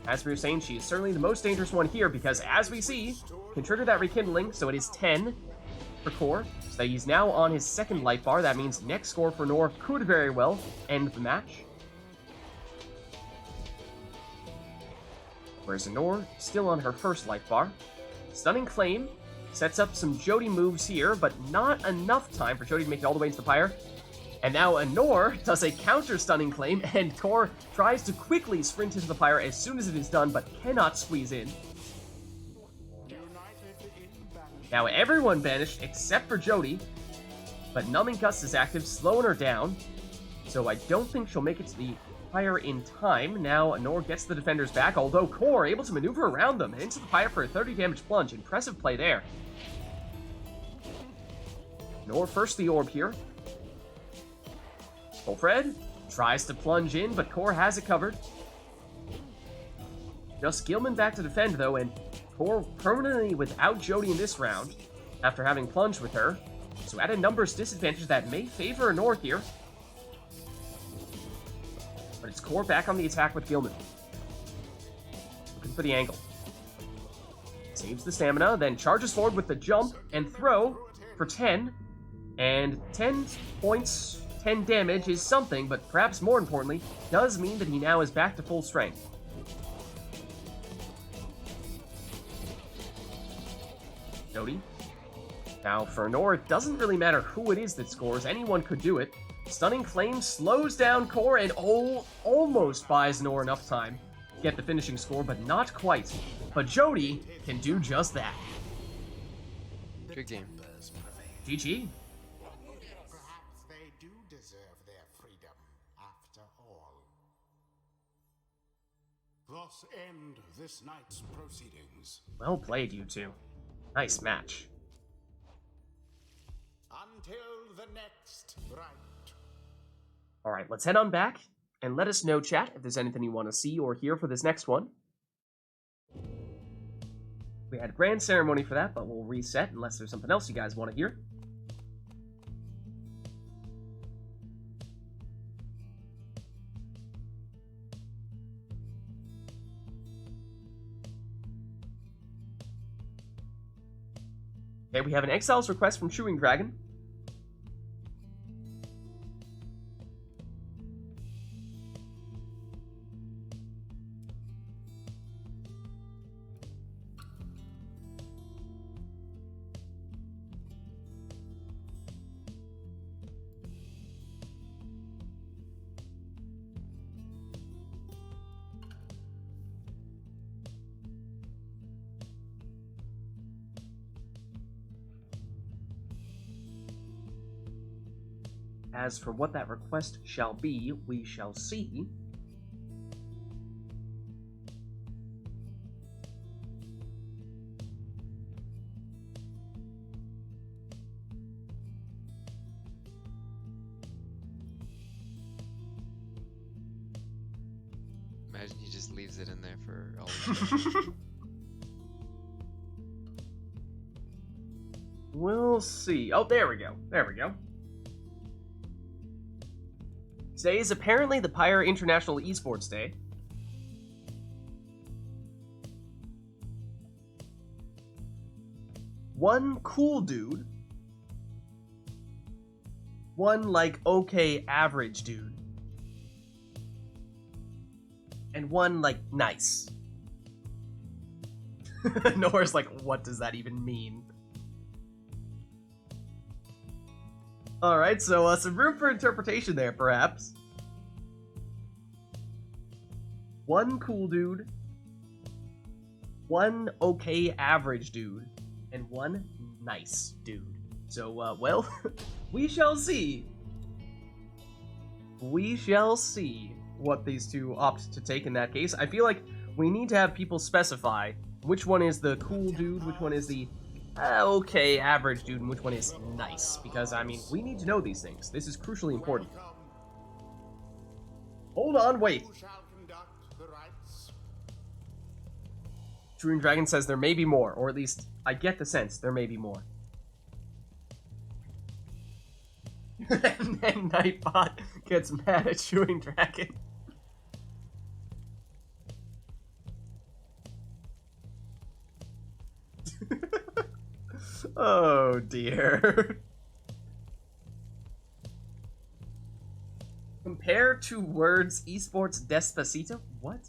As we were saying, she is certainly the most dangerous one here because, as we see, can trigger that rekindling, so it is 10 for Core. So he's now on his second life bar. That means next score for Anor could very well end the match. Whereas Anor still on her first life bar. Stunning Claim sets up some Jody moves here, but not enough time for Jody to make it all the way into the Pyre. And now Anor does a counter Stunning Claim, and Core tries to quickly sprint into the Pyre as soon as it is done, but cannot squeeze in. Now everyone banished except for Jody, but Numbing Gust is active, slowing her down. So I don't think she'll make it to the Pyre in time. Now Anor gets the defenders back, although Core able to maneuver around them into the Pyre for a 30 damage plunge. Impressive play there. Anor first the orb here. Wolfred tries to plunge in, but Core has it covered. Just Gilman back to defend though, and Core permanently without Jody in this round after having plunged with her. So at a numbers disadvantage that may favor Anor here. But it's Core back on the attack with Gilman. Looking for the angle. Saves the stamina, then charges forward with the jump and throw for 10. And 10 points, 10 damage is something, but perhaps more importantly, does mean that he now is back to full strength. Jody. Now, for Nor, it doesn't really matter who it is that scores. Anyone could do it. Stunning Flame slows down Core and almost buys Nor enough time to get the finishing score, but not quite. But Jody can do just that. Good game. GG. Perhaps they do deserve their freedom, after all. Thus end this night's proceedings. Well played, you two. Nice match. Until the next rite. Alright, let's head on back, and let us know, chat, if there's anything you want to see or hear for this next one. We had a grand ceremony for that, but we'll reset unless there's something else you guys want to hear. Okay, we have an Exiles request from Chewing Dragon. As for what that request shall be, we shall see. Imagine he just leaves it in there for all of time. We'll see. Oh, there we go. There we go. Today is apparently the Pyre International Esports Day. One cool dude. One, like, okay, average dude. And one, like, nice. Nora's like, what does that even mean? Alright, so some room for interpretation there, perhaps. One cool dude, one okay average dude, and one nice dude. So, well, we shall see. We shall see what these two opt to take in that case. I feel like we need to have people specify which one is the cool dude, which one is the okay average dude, and which one is nice. Because, I mean, we need to know these things. This is crucially important. Hold on, wait. Who shall conduct the rites? True Dragon says there may be more, or at least I get the sense there may be more. And then Nightbot gets mad at Chewing Dragon. Oh dear. Compare two words, Esports Despacito? What?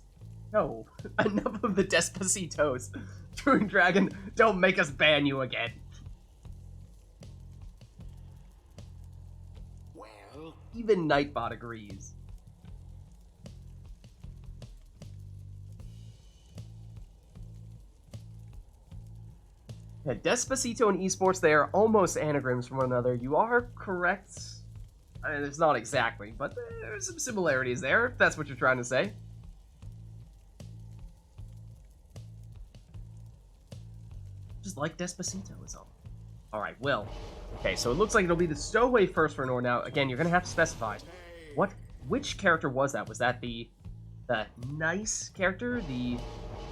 No. Enough of the Despacitos. Chewing Dragon, don't make us ban you again. Well, Even Nightbot agrees. Yeah, Despacito and Esports, they are almost anagrams from one another. You are correct. I mean, it's not exactly, but there's some similarities there, if that's what you're trying to say. Just like Despacito is all. Alright, well. Okay, so it looks like it'll be the Stowaway first for Nor. Now, again, you're gonna have to specify. Which character was that? Was that the nice character? The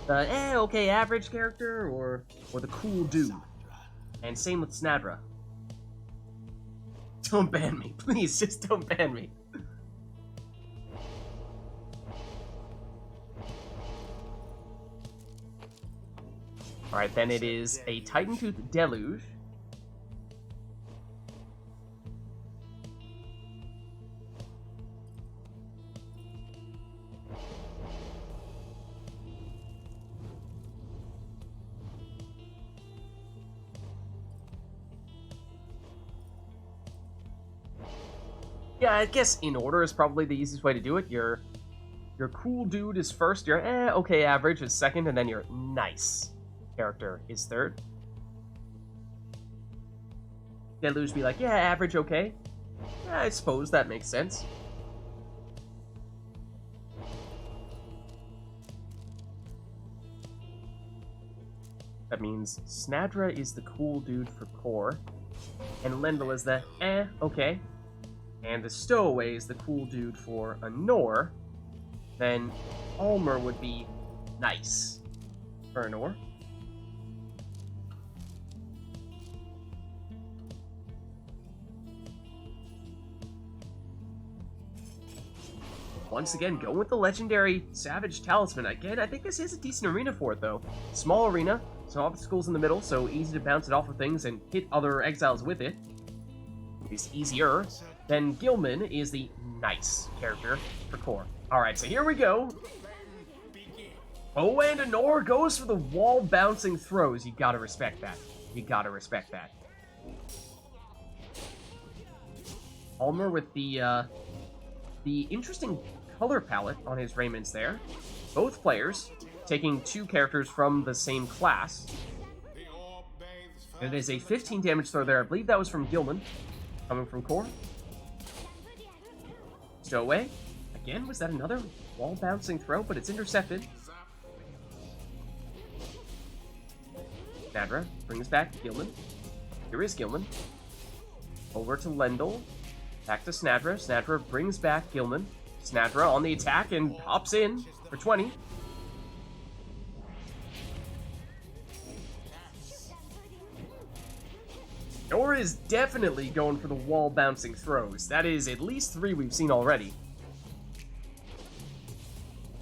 okay, average character? Or the cool dude? And same with Snadra. Don't ban me. Please, just don't ban me. Alright, then it is a Titan Tooth Deluge. Yeah, I guess in order is probably the easiest way to do it. Your cool dude is first, your okay average is second, and then your nice character is third. Deluge be like, yeah, average, okay. Yeah, I suppose that makes sense. That means Snadra is the cool dude for core, and Lendl is the okay. And the Stowaway is the cool dude for Anor. Then Almer would be nice for Anor. Once again, going with the legendary Savage Talisman. Again, I think this is a decent arena for it, though. Small arena, some obstacles in the middle, so easy to bounce it off of things and hit other exiles with it. It's easier. Then Gilman is the nice character for core. Alright, so here we go. Oh, and Anor goes for the wall bouncing throws. You gotta respect that. You gotta respect that. Almer with the interesting color palette on his raiments there. Both players taking two characters from the same class. And it is a 15 damage throw there. I believe that was from Gilman, coming from core. Stowaway. Again, was that another wall bouncing throw? But it's intercepted. Snadra brings back Gilman. Here is Gilman. Over to Lendl. Back to Snadra. Snadra brings back Gilman. Snadra on the attack and hops in for 20. Nor is definitely going for the wall bouncing throws. That is at least 3 we've seen already.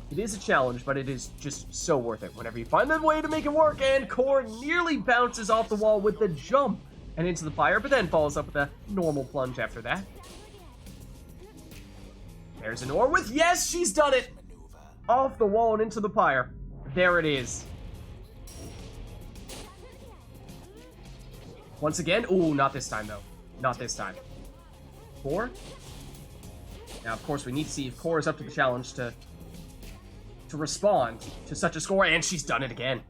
It is a challenge, but it is just so worth it whenever you find the way to make it work. And Core nearly bounces off the wall with the jump and into the Pyre, but then follows up with a normal plunge after that. There's Anor with, yes, she's done it! Off the wall and into the Pyre. There it is. Once again, ooh, not this time though. Not this time. Core. Now, of course, we need to see if Core is up to the challenge to respond to such a score, and she's done it again.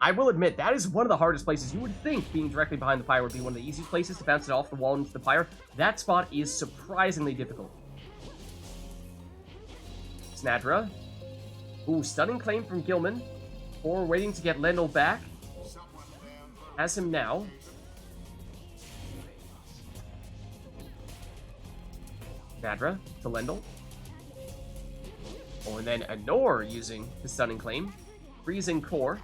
I will admit, that is one of the hardest places. You would think being directly behind the Pyre would be one of the easiest places to bounce it off the wall into the Pyre. That spot is surprisingly difficult. Snadra. Ooh, stunning claim from Gilman. Core waiting to get Lendl back. Has him now. Snadra to Lendl. Oh, and then Anor using the stunning claim. Freezing Core.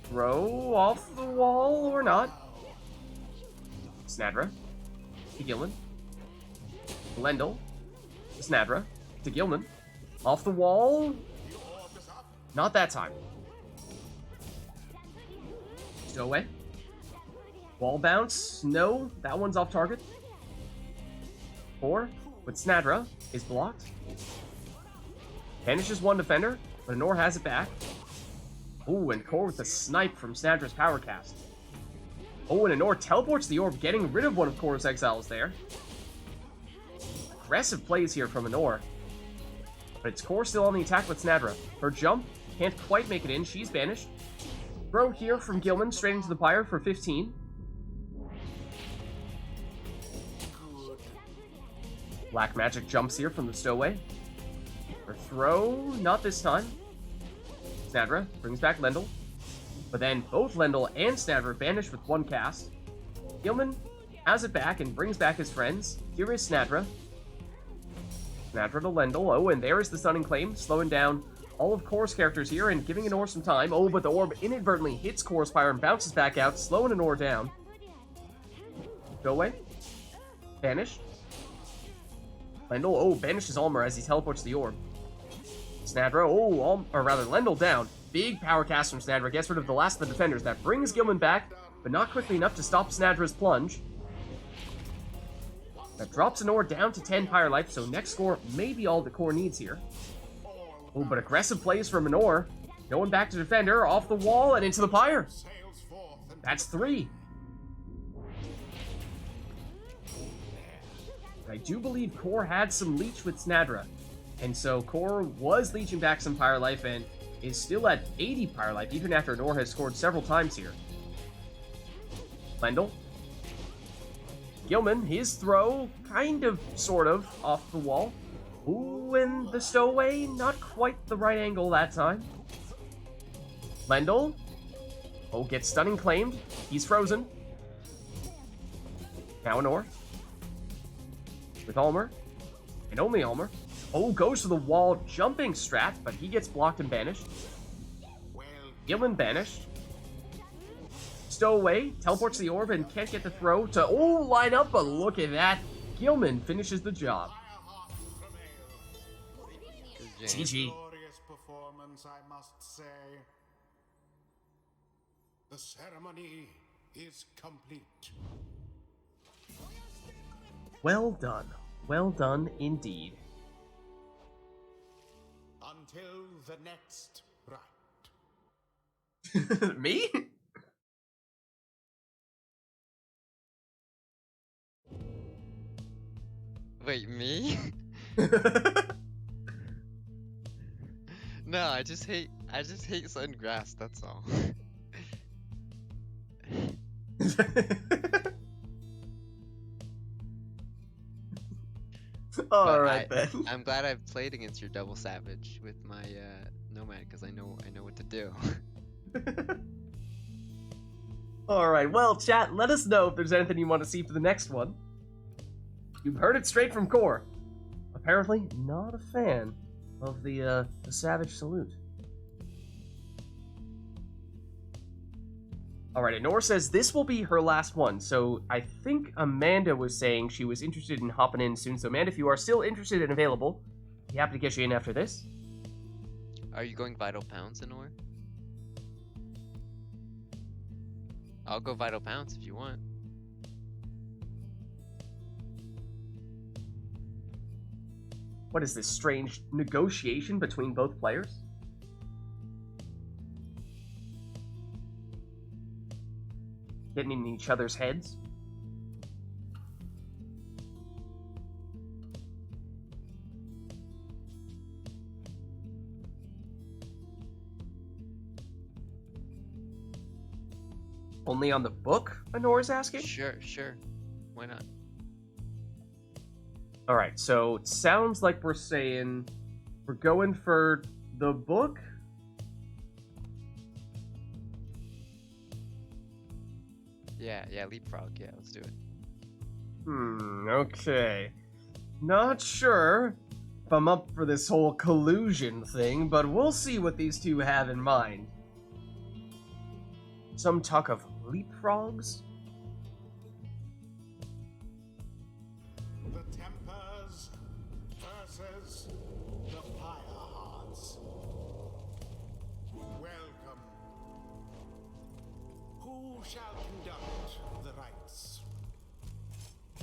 Throw off the wall or not. Snadra to Gilman. Lendl to Snadra to Gilman. Off the wall. Not that time. Stowaway. Wall bounce. No, that one's off target. 4, but Snadra is blocked. Banishes one defender, but Anor has it back. Ooh, and Core with the snipe from Snadra's power cast. Oh, and Anor teleports the orb, getting rid of one of Core's exiles there. Aggressive plays here from Anor. But it's Core still on the attack with Snadra. Her jump can't quite make it in. She's banished. Throw here from Gilman straight into the Pyre for 15. Black magic jumps here from the Stowaway. Her throw, not this time. Snadra brings back Lendl. But then both Lendl and Snadra vanish with one cast. Gilman has it back and brings back his friends. Here is Snadra. Snadra to Lendl. Oh, and there is the stunning claim, slowing down all of Core's characters here and giving Anor some time. Oh, but the orb inadvertently hits Core's Pyre and bounces back out, slowing Anor down. Go away. Banish. Lendl, oh, banishes Almer as he teleports the orb. Snadra, oh, or rather, Lendl down. Big power cast from Snadra, gets rid of the last of the defenders. That brings Gilman back, but not quickly enough to stop Snadra's plunge. That drops Anor down to 10 Pyre life, so next score may be all the Core needs here. Oh, but aggressive plays from Anor. Going back to defender, off the wall, and into the Pyre. That's 3. I do believe Core had some leech with Snadra. And so Core was leeching back some Pyre Life and is still at 80 Pyre Life, even after Nor has scored several times here. Lendl. Gilman, his throw, kind of, sort of, off the wall. Ooh, and the stowaway, not quite the right angle that time. Lendl. Oh, gets stunning claimed. He's frozen. Now Nor. With Almer. And only Almer. Oh, goes to the wall, jumping strat, but he gets blocked and banished. Gilman banished. Stowaway, teleports the orb and can't get the throw to, oh, line up, but look at that. Gilman finishes the job. GG. Glorious performance, I must say. The ceremony is complete. Well done. Well done indeed. Until the next rite. Me? Wait, me? No, I just hate sun grass, that's all. Alright then. I'm glad I've played against your double savage with my nomad because I know what to do. Alright, well, chat, let us know if there's anything you want to see for the next one. You've heard it straight from Core. Apparently, not a fan of the Savage Salute. Alright, Nor says this will be her last one, so I think Amanda was saying she was interested in hopping in soon. So Amanda, if you are still interested and available, be happy to get you in after this. Are you going Vital Pounds, Anor? I'll go Vital Pounds if you want. What is this strange negotiation between both players? Getting in each other's heads? Only on the book, Anora's asking? Sure. Why not? Alright, so it sounds like we're saying we're going for the book? Yeah, leapfrog. Yeah, let's do it. Okay. Not sure if I'm up for this whole collusion thing, but we'll see what these two have in mind. Some talk of leapfrogs? The Tempers versus the Firehearts. Welcome. Who shall conduct the rites?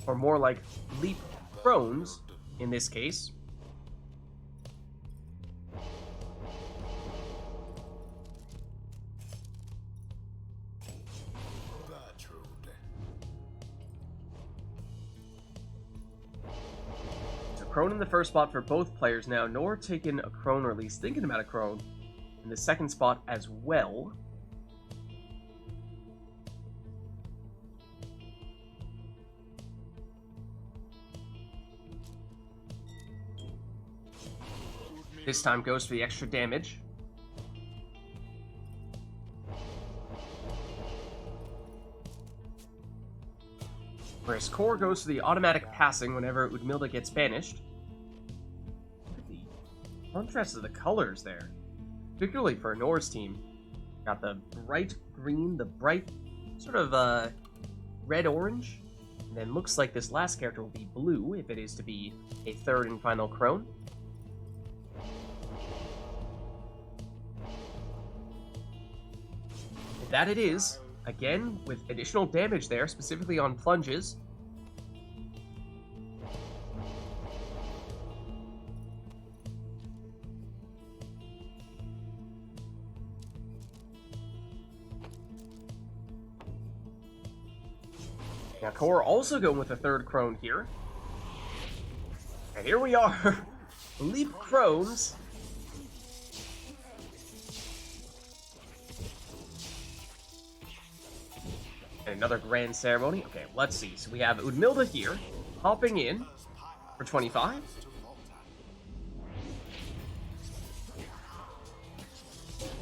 Or more like leap thrones, in this case. Gertrude. So Crone in the first spot for both players now. Nor taking a Crone, or at least thinking about a Crone, in the second spot as well. This time goes for the extra damage. Whereas Core goes for the automatic passing whenever Udmilda gets banished. Look at the contrast of the colors there. Particularly for Nor's team. Got the bright green, the bright sort of red-orange. And then looks like this last character will be blue if it is to be a third and final Crone. That it is, again, with additional damage there, specifically on plunges. Now, Core also going with a third Crone here. And here we are. Leap Chromes. And another grand ceremony. Okay, let's see. So we have Udmilda here, hopping in for 25.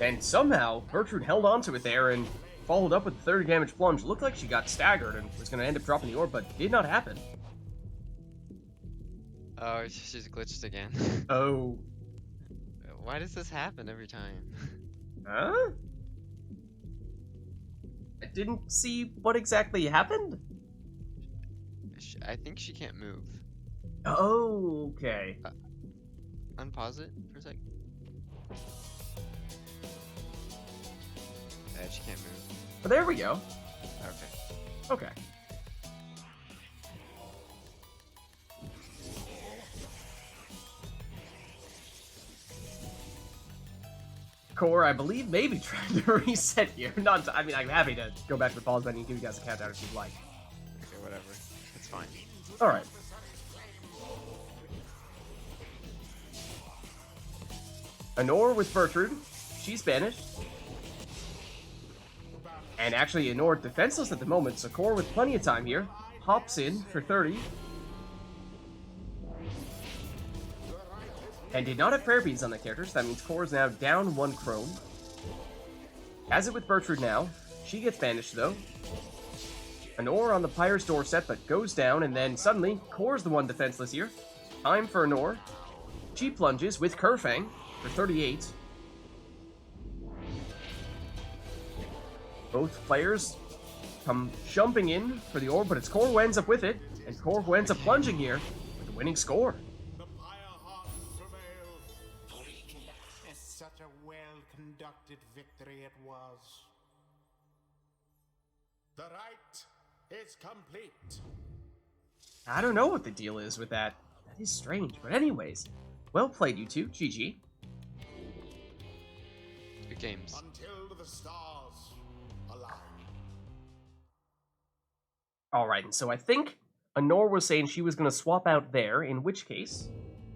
And somehow, Gertrude held onto it there and followed up with the 30 damage plunge. Looked like she got staggered and was going to end up dropping the orb, but did not happen. Oh, she's glitched again. Oh. Why does this happen every time? Huh? I didn't see what exactly happened. I think she can't move. Oh, okay. Unpause it for a sec. She can't move. But there we go. Okay. Okay. Core, I believe, maybe trying to reset here. Not. I mean, I'm happy to go back to the pause button and give you guys a countdown if you'd like. Okay, whatever. It's fine. All right. Honor with Gertrude. She's banished. And actually, Honor defenseless at the moment, so Core with plenty of time here. Hops in for 30. And did not have prayer beads on the characters. That means Core is now down 1 Chrome. Has it with Gertrude now. She gets banished though. Honor on the Pyre's doorstep, but goes down, and then suddenly, Core's the one defenseless here. Time for Honor. She plunges with Kerfang for 38. Both players come jumping in for the orb, but it's Core who ends up with it, and Core who ends up plunging here with the winning score. The Pyre prevail. Such a well-conducted victory it was. The rite is complete. I don't know what the deal is with that. That is strange, but anyways, well played, you two. GG. Good games. Until the stars align. Alright, and so I think Honor was saying she was going to swap out there, in which case,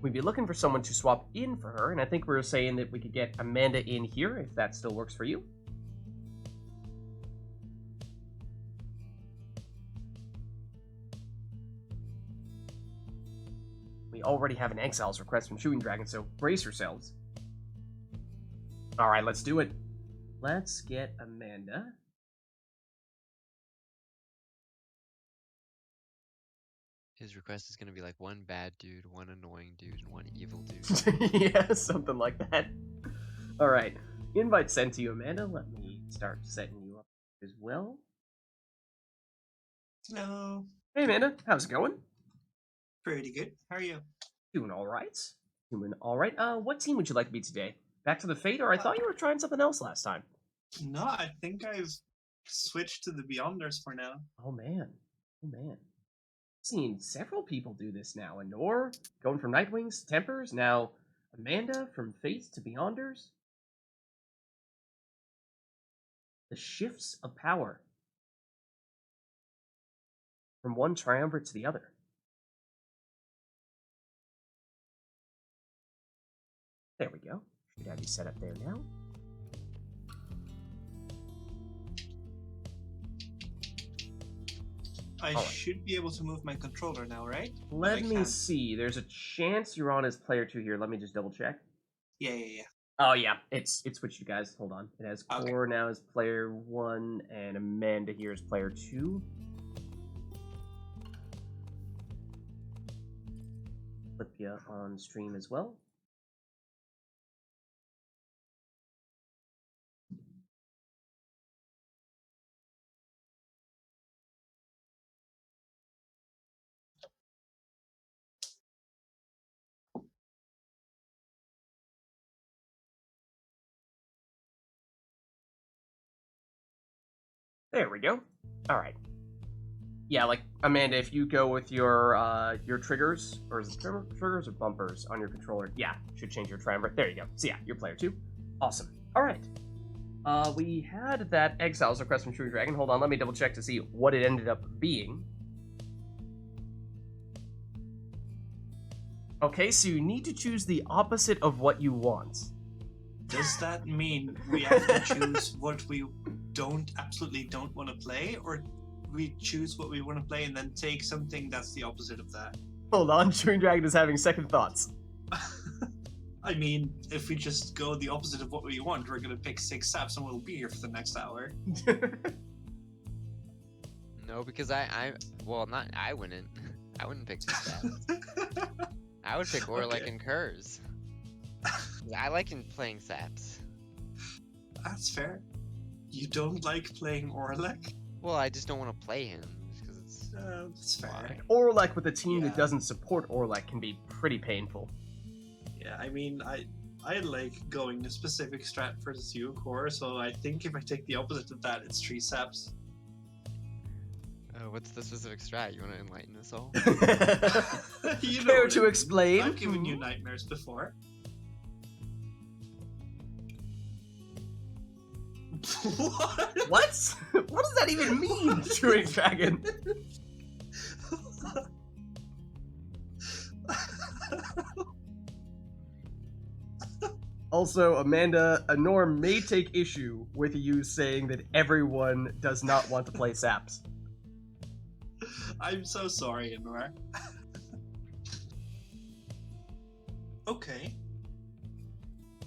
we'd be looking for someone to swap in for her, and I think we were saying that we could get Amanda in here, if that still works for you. We already have an Exiles request from Chewing Dragon, so brace yourselves. Alright, let's do it. Let's get Amanda. His request is gonna be like one bad dude, one annoying dude, and one evil dude. Yeah, something like that. Alright, invite sent to you, Amanda. Let me start setting you up as well. Hello. Hey, Amanda, how's it going? Pretty good. How are you? Doing alright. Doing alright. What team would you like to be today? Back to the Fate, or I thought you were trying something else last time? No, I think I've switched to the Beyonders for now. Oh, man. Oh, man. Seen several people do this now. Honor, going from Nightwings to Tempers, now Amanda from Fate to Beyonders. The shifts of power. From one triumvirate to the other. There we go. Should have you set up there now. I Alright. should be able to move my controller now, right? Let I me can. see. There's a chance you're on as player 2 here. Let me just double check. Yeah. Oh yeah, it's switched you guys. Hold on. It has Okay. Core now as player 1 and Amanda here as player 2. Flip you on stream as well. There we go. All right. Yeah, like Amanda, if you go with your triggers, or is it triggers or bumpers on your controller? Yeah, should change your triumvirate. There you go. So yeah, you're player 2. Awesome. All right. We had that Exiles request from True Dragon. Hold on, let me double check to see what it ended up being. Okay, so you need to choose the opposite of what you want. Does that mean we have to choose what we absolutely don't want to play, or we choose what we want to play and then take something that's the opposite of that? Hold on, Chewing Dragon is having second thoughts. I mean, if we just go the opposite of what we want, we're gonna pick 6 saps and we'll be here for the next hour. No, because I wouldn't. I wouldn't pick the saps. I would pick Orlek and Kurz. I like playing saps. That's fair. You don't like playing Orlek? Well, I just don't want to play him because it's. That's fair. Orlek with a team that Yeah. doesn't support Orlek can be pretty painful. Yeah, I mean, I like going a specific strat versus you, core, so I think if I take the opposite of that, it's 3 saps. What's the specific strat? You want to enlighten us all? You Care what to it- explain? I've given you nightmares before. What? What? What does that even mean, Chewing Dragon? Also, Amanda, Anor may take issue with you saying that everyone does not want to play saps. I'm so sorry, Anwar. Okay.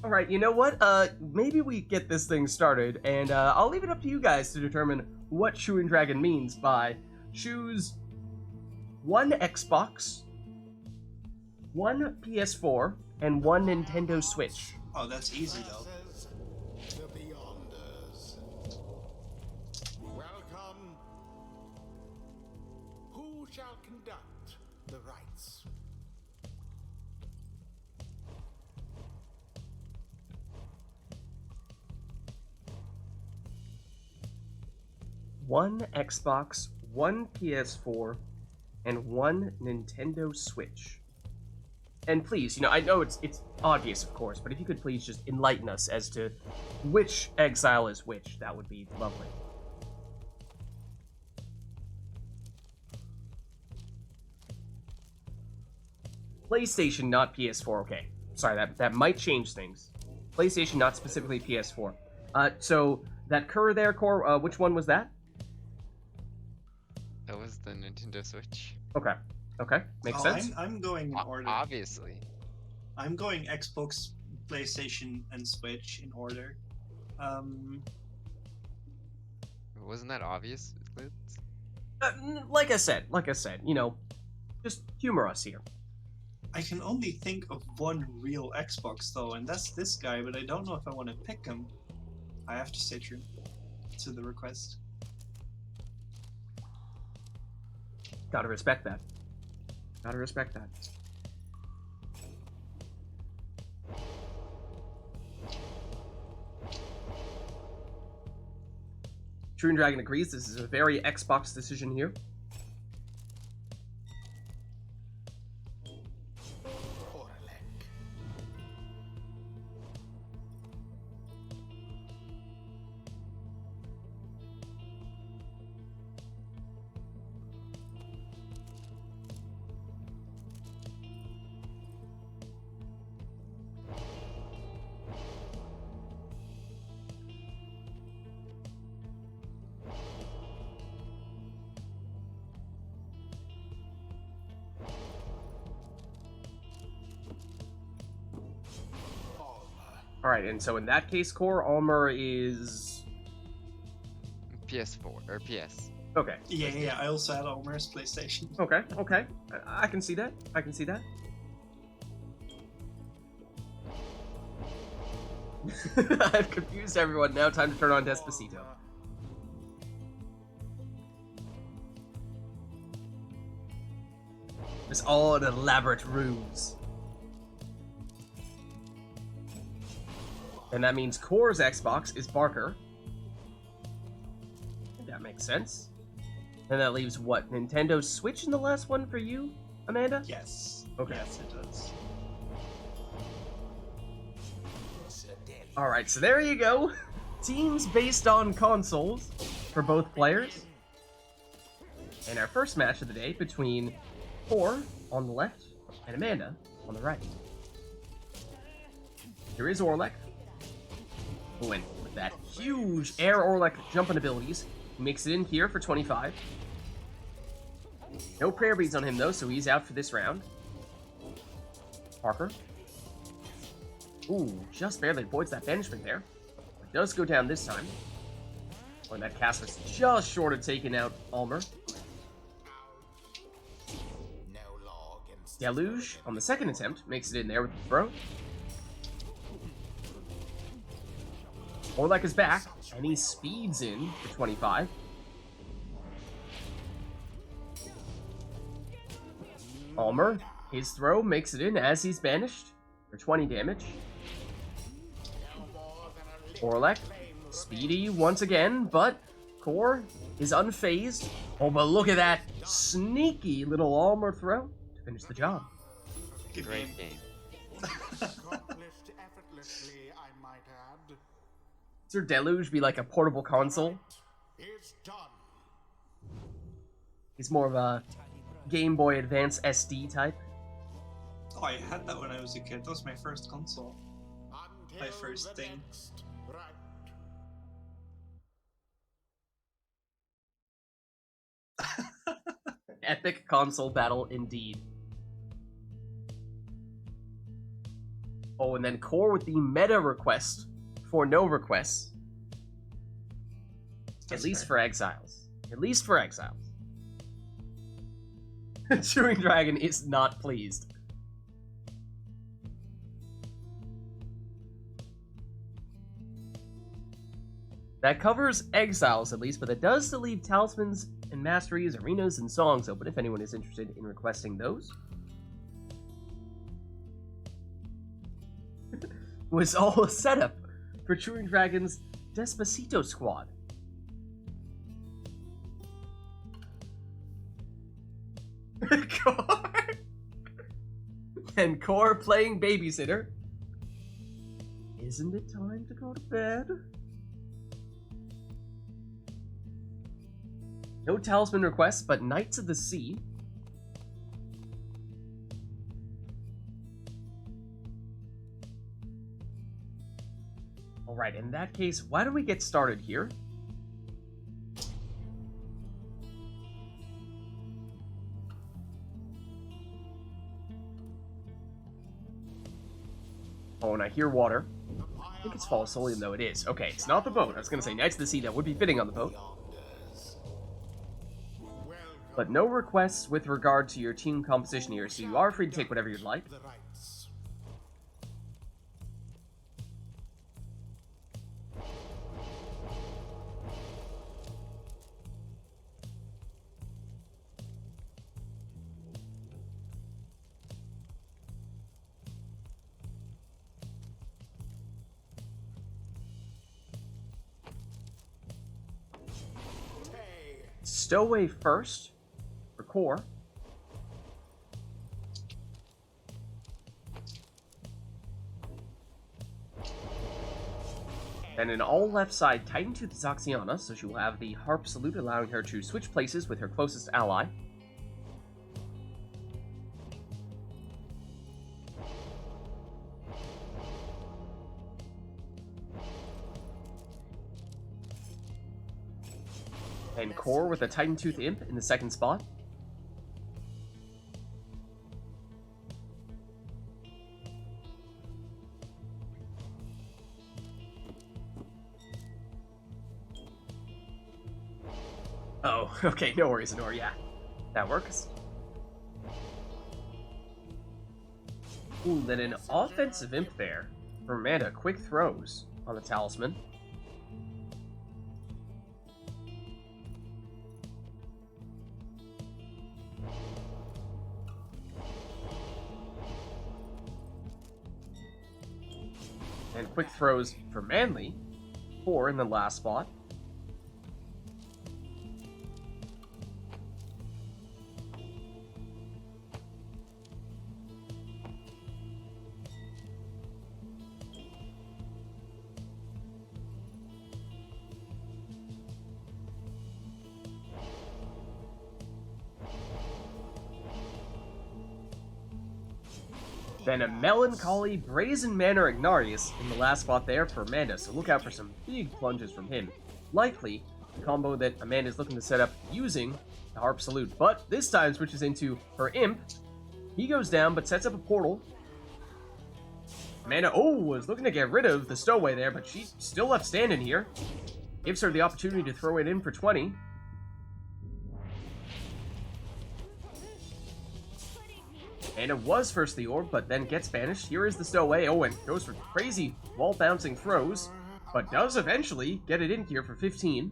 Alright, you know what? Maybe we get this thing started, and I'll leave it up to you guys to determine what Chewing Dragon means by choose one Xbox, one PS4, and one Nintendo Switch. Oh, that's easy though. The Beyonders. Welcome. Who shall conduct the rites? One Xbox, one PS4, and one Nintendo Switch. And please, I know it's obvious, of course, but if you could please just enlighten us as to which exile is which, that would be lovely. PlayStation, not PS4. Okay, sorry, that might change things. PlayStation, not specifically PS4. So that Kerr there, Core, which one was that? That was the Nintendo Switch. Okay, makes sense. I'm going in order. Obviously. I'm going Xbox, PlayStation, and Switch in order. Wasn't that obvious, Lids? Like I said, just humor us here. I can only think of one real Xbox though, and that's this guy, but I don't know if I want to pick him. I have to stay true to the request. Gotta respect that. Gotta respect that. True Dragon agrees this is a very Xbox decision here. Orlek. Alright, and so in that case, Core, Almer is... PS4 or PS. Okay. Yeah, I also had Almer's PlayStation. Okay. I can see that. I've confused everyone. Now time to turn on Despacito. It's all an elaborate ruse. And that means Core's Xbox is Barker. That makes sense. And that leaves what? Nintendo Switch in the last one for you, Amanda? Yes. Okay. Yes, it does. Alright, so there you go. Teams based on consoles for both players. And our first match of the day between Core on the left, of and Amanda on the right. Here is Orlek. Oh, and with that huge air Orlek jumping abilities, he makes it in here for 25. No prayer beads on him though, so he's out for this round. Parker. Ooh, just barely avoids that banishment there. It does go down this time. Oh, and that cast was just short of taking out Almer. Deluge, on the second attempt, makes it in there with the throw. Orlek is back, and he speeds in for 25. Almer, his throw makes it in as he's banished for 20 damage. Orlek, speedy once again, but Core is unfazed. Oh, but look at that sneaky little Almer throw to finish the job. Great game. Accomplished effortlessly, I might add. Does her Deluge be like a portable console? Is done. He's more of a Game Boy Advance SD type. Oh, I had that when I was a kid. That was my first console. My first thing. Epic console battle indeed. Oh, and then Core with the meta request for no requests. At least for Exiles. At least for Exiles. Chewing Dragon is not pleased. That covers Exiles at least, but that does still leave Talismans and Masteries, Arenas, and Songs open if anyone is interested in requesting those. Was all a setup for Chewing Dragon's Despacito squad. Core and Core playing babysitter. Isn't it time to go to bed? No talisman requests, but Knights of the Sea. Alright, in that case, why don't we get started here? Oh, and I hear water. I think it's Fall Solium, though it is. Okay, it's not the boat. I was gonna say Knights of the Sea, that would be fitting on the boat. But no requests with regard to your team composition here, so you are free to take whatever you'd like. Stowaway first for Core. Then an all left side Titan Tooth is Oxiana, so she will have the Harp Salute, allowing her to switch places with her closest ally. And Core with a Titan Tooth Imp in the second spot. Oh, okay, no worries, Anor, yeah. That works. Ooh, then an offensive Imp there for Amanda. Quick throws on the Talisman. And quick throws for Manly. 4 in the last spot. Then a melancholy brazen manner Ignarius in the last spot there for Amanda, so look out for some big plunges from him. Likely the combo that Amanda's looking to set up using the Harp Salute, but this time switches into her Imp. He goes down, but sets up a portal. Amanda, was looking to get rid of the stowaway there, but she's still left standing here. Gives her the opportunity to throw it in for 20. Amanda was first the orb, but then gets banished. Here is the stowaway. And goes for crazy wall-bouncing throws, but does eventually get it in here for 15.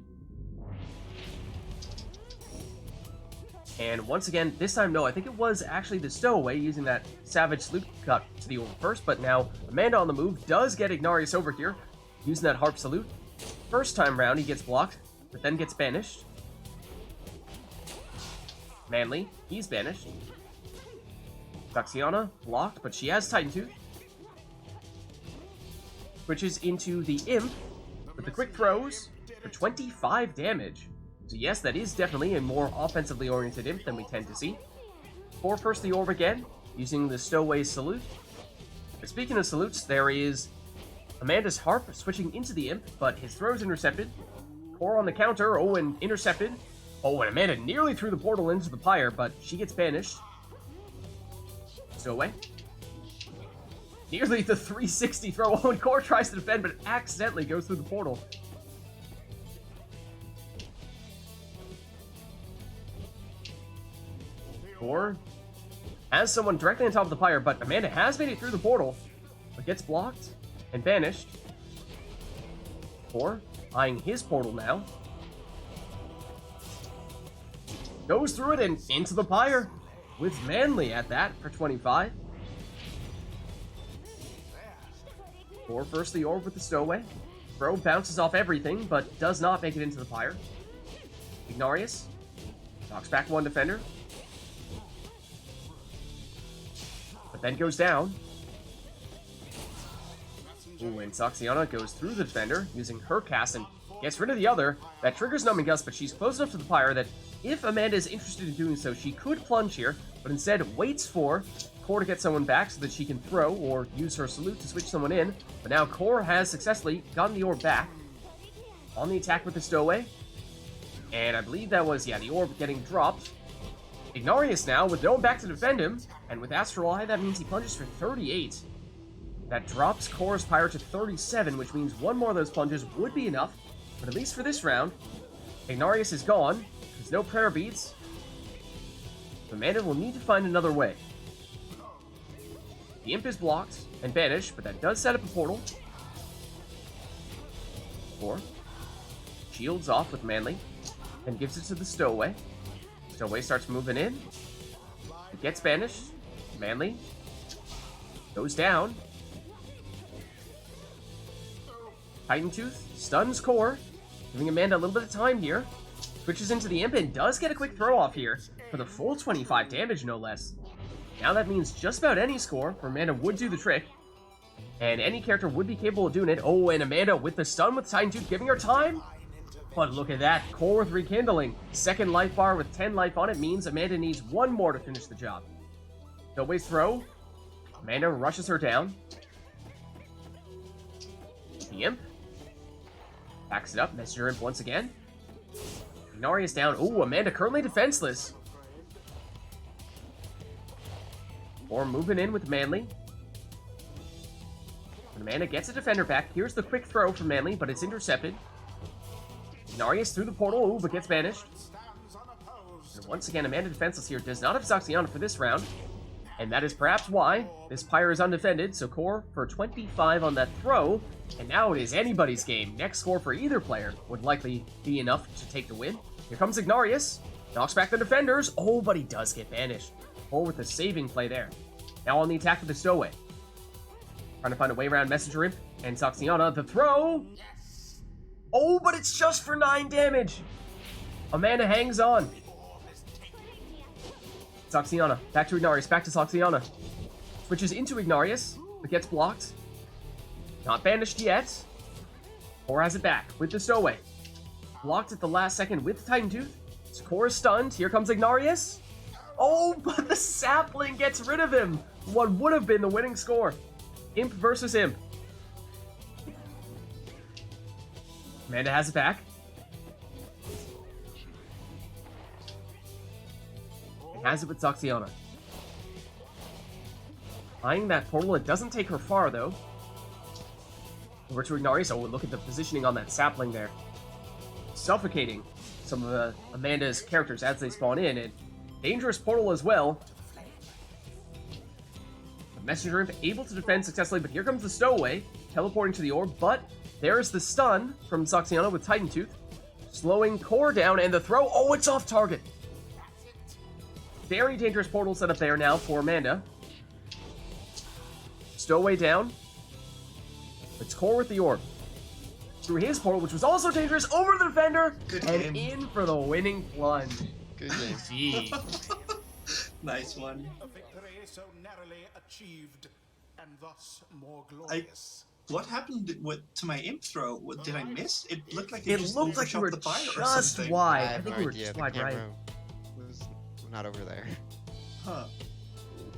And once again, this time, no, I think it was actually the stowaway using that Savage Salute cut to the orb first, but now Amanda on the move does get Ignarius over here, using that Harp Salute. First time round, he gets blocked, but then gets banished. Manly, he's banished. Daxiana, blocked, but she has Titan Tooth. Switches into the Imp with the quick throws for 25 damage. So yes, that is definitely a more offensively oriented Imp than we tend to see. First the orb again, using the Stowaway Salute. But speaking of salutes, there is Amanda's Harp switching into the Imp, but his throw's intercepted. Core on the counter, and intercepted. And Amanda nearly threw the portal into the Pyre, but she gets banished. Stowaway. Nearly the 360 throw. And Core tries to defend, but accidentally goes through the portal. Core has someone directly on top of the Pyre, but Amanda has made it through the portal, but gets blocked and banished. Core eyeing his portal now. Goes through it and into the Pyre, with Manly at that for 25. Core first the orb with the stowaway. Throw bounces off everything, but does not make it into the Pyre. Ignarius knocks back one defender, but then goes down. And Saxiana goes through the defender using her cast and gets rid of the other. That triggers Numbing Gust, but she's close enough to the Pyre that if Amanda is interested in doing so, she could plunge here, but instead waits for Core to get someone back so that she can throw or use her salute to switch someone in. But now Core has successfully gotten the orb back on the attack with the stowaway. And I believe that was, the orb getting dropped. Ignarius now with no one back to defend him, and with Astral Eye, that means he plunges for 38. That drops Core's Pyre to 37, which means one more of those plunges would be enough. But at least for this round, Ignarius is gone. There's no prayer beads. Amanda will need to find another way. The Imp is blocked and banished, but that does set up a portal. Core shields off with Manly and gives it to the stowaway. Stowaway starts moving in. It gets banished. Manly goes down. Titan Tooth stuns Core, giving Amanda a little bit of time here. Switches into the Imp and does get a quick throw off here for the full 25 damage, no less. Now that means just about any score for Amanda would do the trick, and any character would be capable of doing it. And Amanda with the stun with Titan Tooth, giving her time. But look at that, Core with Rekindling. Second life bar with 10 life on it means Amanda needs one more to finish the job. Stowaway's throw. Amanda rushes her down. The Imp backs it up. Messenger Imp once again. Ignarius down. Amanda currently defenseless. Or moving in with Manly. And Amanda gets a defender back. Here's the quick throw from Manly, but it's intercepted. Ignarius through the portal, but gets banished. And once again, Amanda defenseless here. Does not have Saxiana for this round. And that is perhaps why this Pyre is undefended. So Core for 25 on that throw. And now it is anybody's game. Next score for either player would likely be enough to take the win. Here comes Ignarius. Knocks back the defenders. But he does get banished. Core with the saving play there. Now on the attack with the stowaway. Trying to find a way around Messenger Imp and Saxiana. The throw. But it's just for 9 damage. Amanda hangs on. Saxiana. Back to Ignarius. Back to Saxiana. Switches into Ignarius, but gets blocked. Not banished yet. Core has it back with the stowaway. Blocked at the last second with the Titan Tooth. Core is stunned. Here comes Ignarius. Oh, but the sapling gets rid of him. What would have been the winning score. Imp versus Imp. Amanda has it back. And has it with Zoxiana. Eyeing that portal, it doesn't take her far, though. Over to Ignari, so we'll look at the positioning on that sapling there. Suffocating some of Amanda's characters as they spawn in, and dangerous portal as well. The Messenger Imp able to defend successfully, but here comes the Stowaway, teleporting to the orb, but there's the stun from Zoxiana with Titan Tooth, slowing Core down, and the throw, oh, it's off target. Very dangerous portal set up there now for Amanda. Stowaway down. It's Core with the orb. Through his portal, which was also dangerous, over the defender, Good and game. in for the winning plunge. Good game. Gee. Nice one. A victory so narrowly achieved, and thus more glorious. What happened to my imp throw? What, did I miss? It looked like It just looked like you overshot were the Pyre or just something. wide. I I have think no you were idea. just The wide right. camera was not over there. Huh.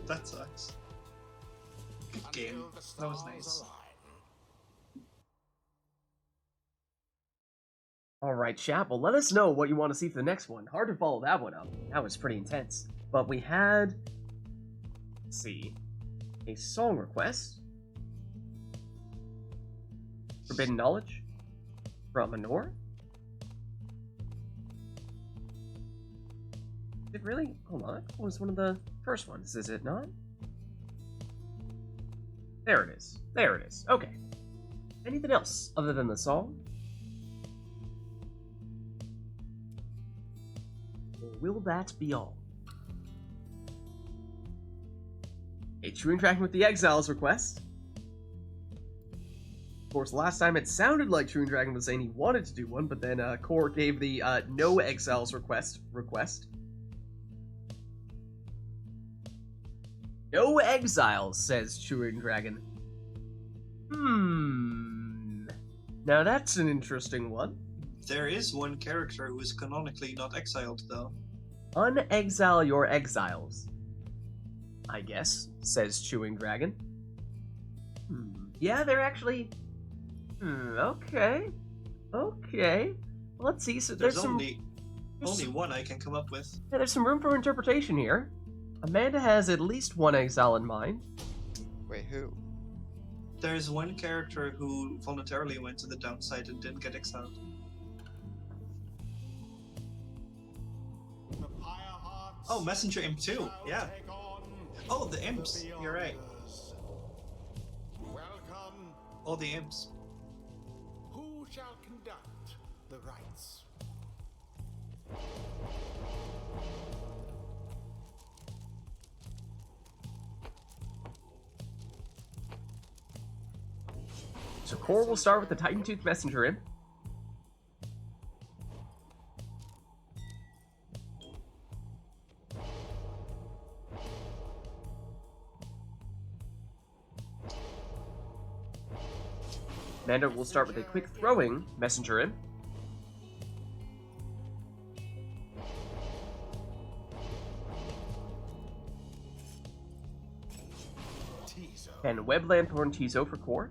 That sucks. Good game. That was nice. Alright, chat, well, let us know what you want to see for the next one. Hard to follow that one up. That was pretty intense. But we had, let's see, a song request. Forbidden Knowledge from Manor. Did it really? Hold on, that was one of the first ones, is it not? There it is. There it is. Okay. Anything else other than the song? Or will that be all? A Chewing Dragon with the Exiles request. Of course, last time it sounded like Chewing Dragon was saying he wanted to do one, but then Core gave the no Exiles request. No Exiles, says Chewing Dragon. Now that's an interesting one. There is one character who is canonically not exiled, though. Unexile your exiles, I guess, says Chewing Dragon. Yeah, they're actually... okay. Okay. Let's see, so There's there's some... only one I can come up with. Yeah, there's some room for interpretation here. Amanda has at least one exile in mind. Wait, who? There's one character who voluntarily went to the downside and didn't get exiled. The Pyre hearts Oh, Messenger Imp too. shall Yeah. take on Oh, the imps. You're right. Beyonders. Welcome. All the imps. Who shall conduct the rites? So Core will start with the Titan Tooth Messenger Imp. Amanda will start with a quick throwing Messenger Imp. Tizo. And Webland Thorn Tizo for Core.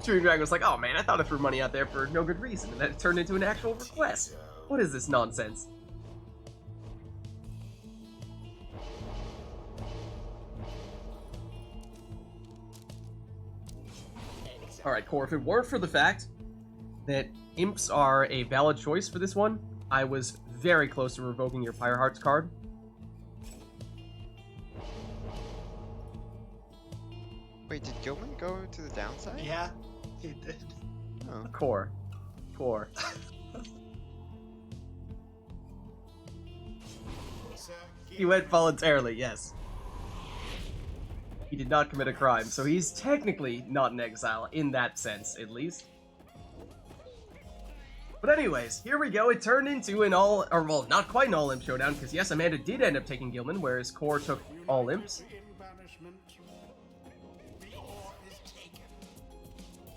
Chewing Dragon was like, oh man, I thought I threw money out there for no good reason, and then it turned into an actual request. What is this nonsense? Alright, Core, if it weren't for the fact that imps are a valid choice for this one, I was very close to revoking your Pyre Hearts card. Wait, did Gilman go to the downside? Yeah, he did. Oh. Core. He went voluntarily, yes. He did not commit a crime, so he's technically not in exile, in that sense, at least. But anyways, here we go. It turned into an all, or well, not quite an all-imp showdown, because yes, Amanda did end up taking Gilman, whereas Core took all imps. In banishment, the ore is taken.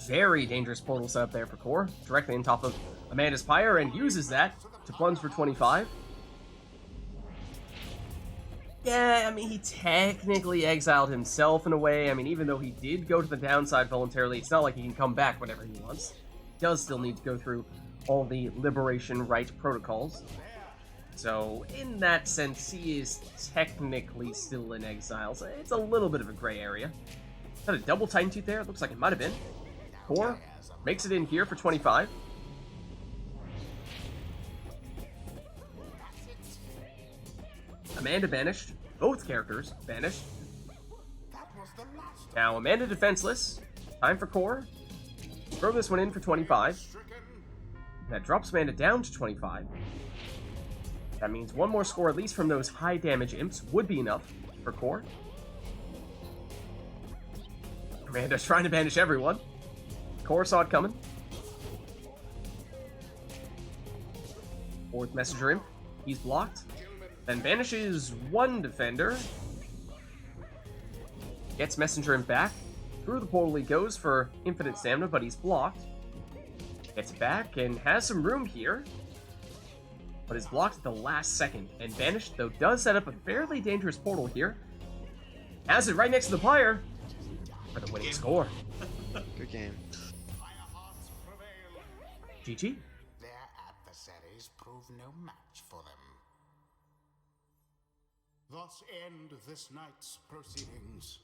Very dangerous portal set up there for Core, directly on top of Amanda's Pyre, and uses that to plunge for 25. Yeah, I mean, he technically exiled himself in a way. I mean, even though he did go to the downside voluntarily, it's not like he can come back whenever he wants. He does still need to go through all the Liberation Rite protocols. So, in that sense, he is technically still in exile. So it's a little bit of a gray area. Is that a double Titan Tooth there? It looks like it might have been. Core makes it in here for 25. Amanda banished. Both characters banished. Now, Amanda defenseless. Time for Core. Throw this one in for 25. That drops Amanda down to 25. That means one more score, at least from those high damage imps, would be enough for Core. Amanda's trying to banish everyone. Core saw it coming. Fourth Messenger Imp. He's blocked. Then banishes one defender. Gets Messenger Imp back. Through the portal he goes for infinite stamina, but he's blocked. Gets back and has some room here. But is blocked at the last second. And banished, though, does set up a fairly dangerous portal here. Has it right next to the Pyre for the winning score. Good game. GG. Their adversaries prove no match for them. Thus end this night's proceedings.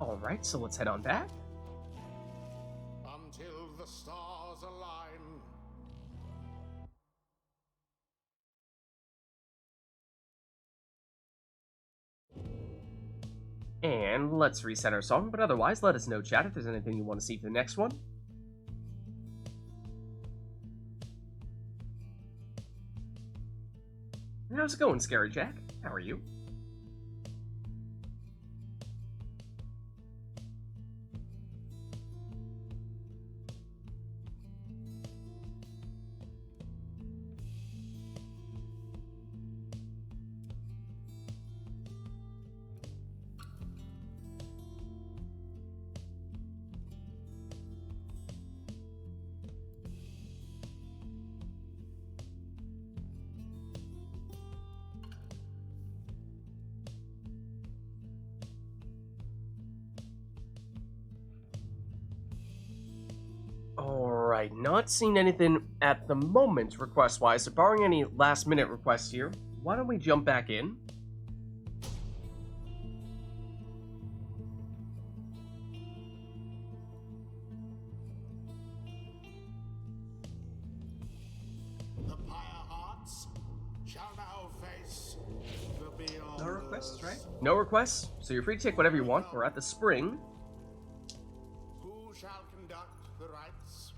Alright, so let's head on back. Until the stars align. And let's reset our song, but otherwise, let us know, chat, if there's anything you want to see for the next one. How's it going, Scary Jack? How are you? Alright, not seeing anything at the moment request-wise, so barring any last-minute requests here, why don't we jump back in? The Pyre Hearts shall now face the beyond. No requests, right? No requests, so you're free to take whatever you want. We're at the spring. Who shall conduct the rites?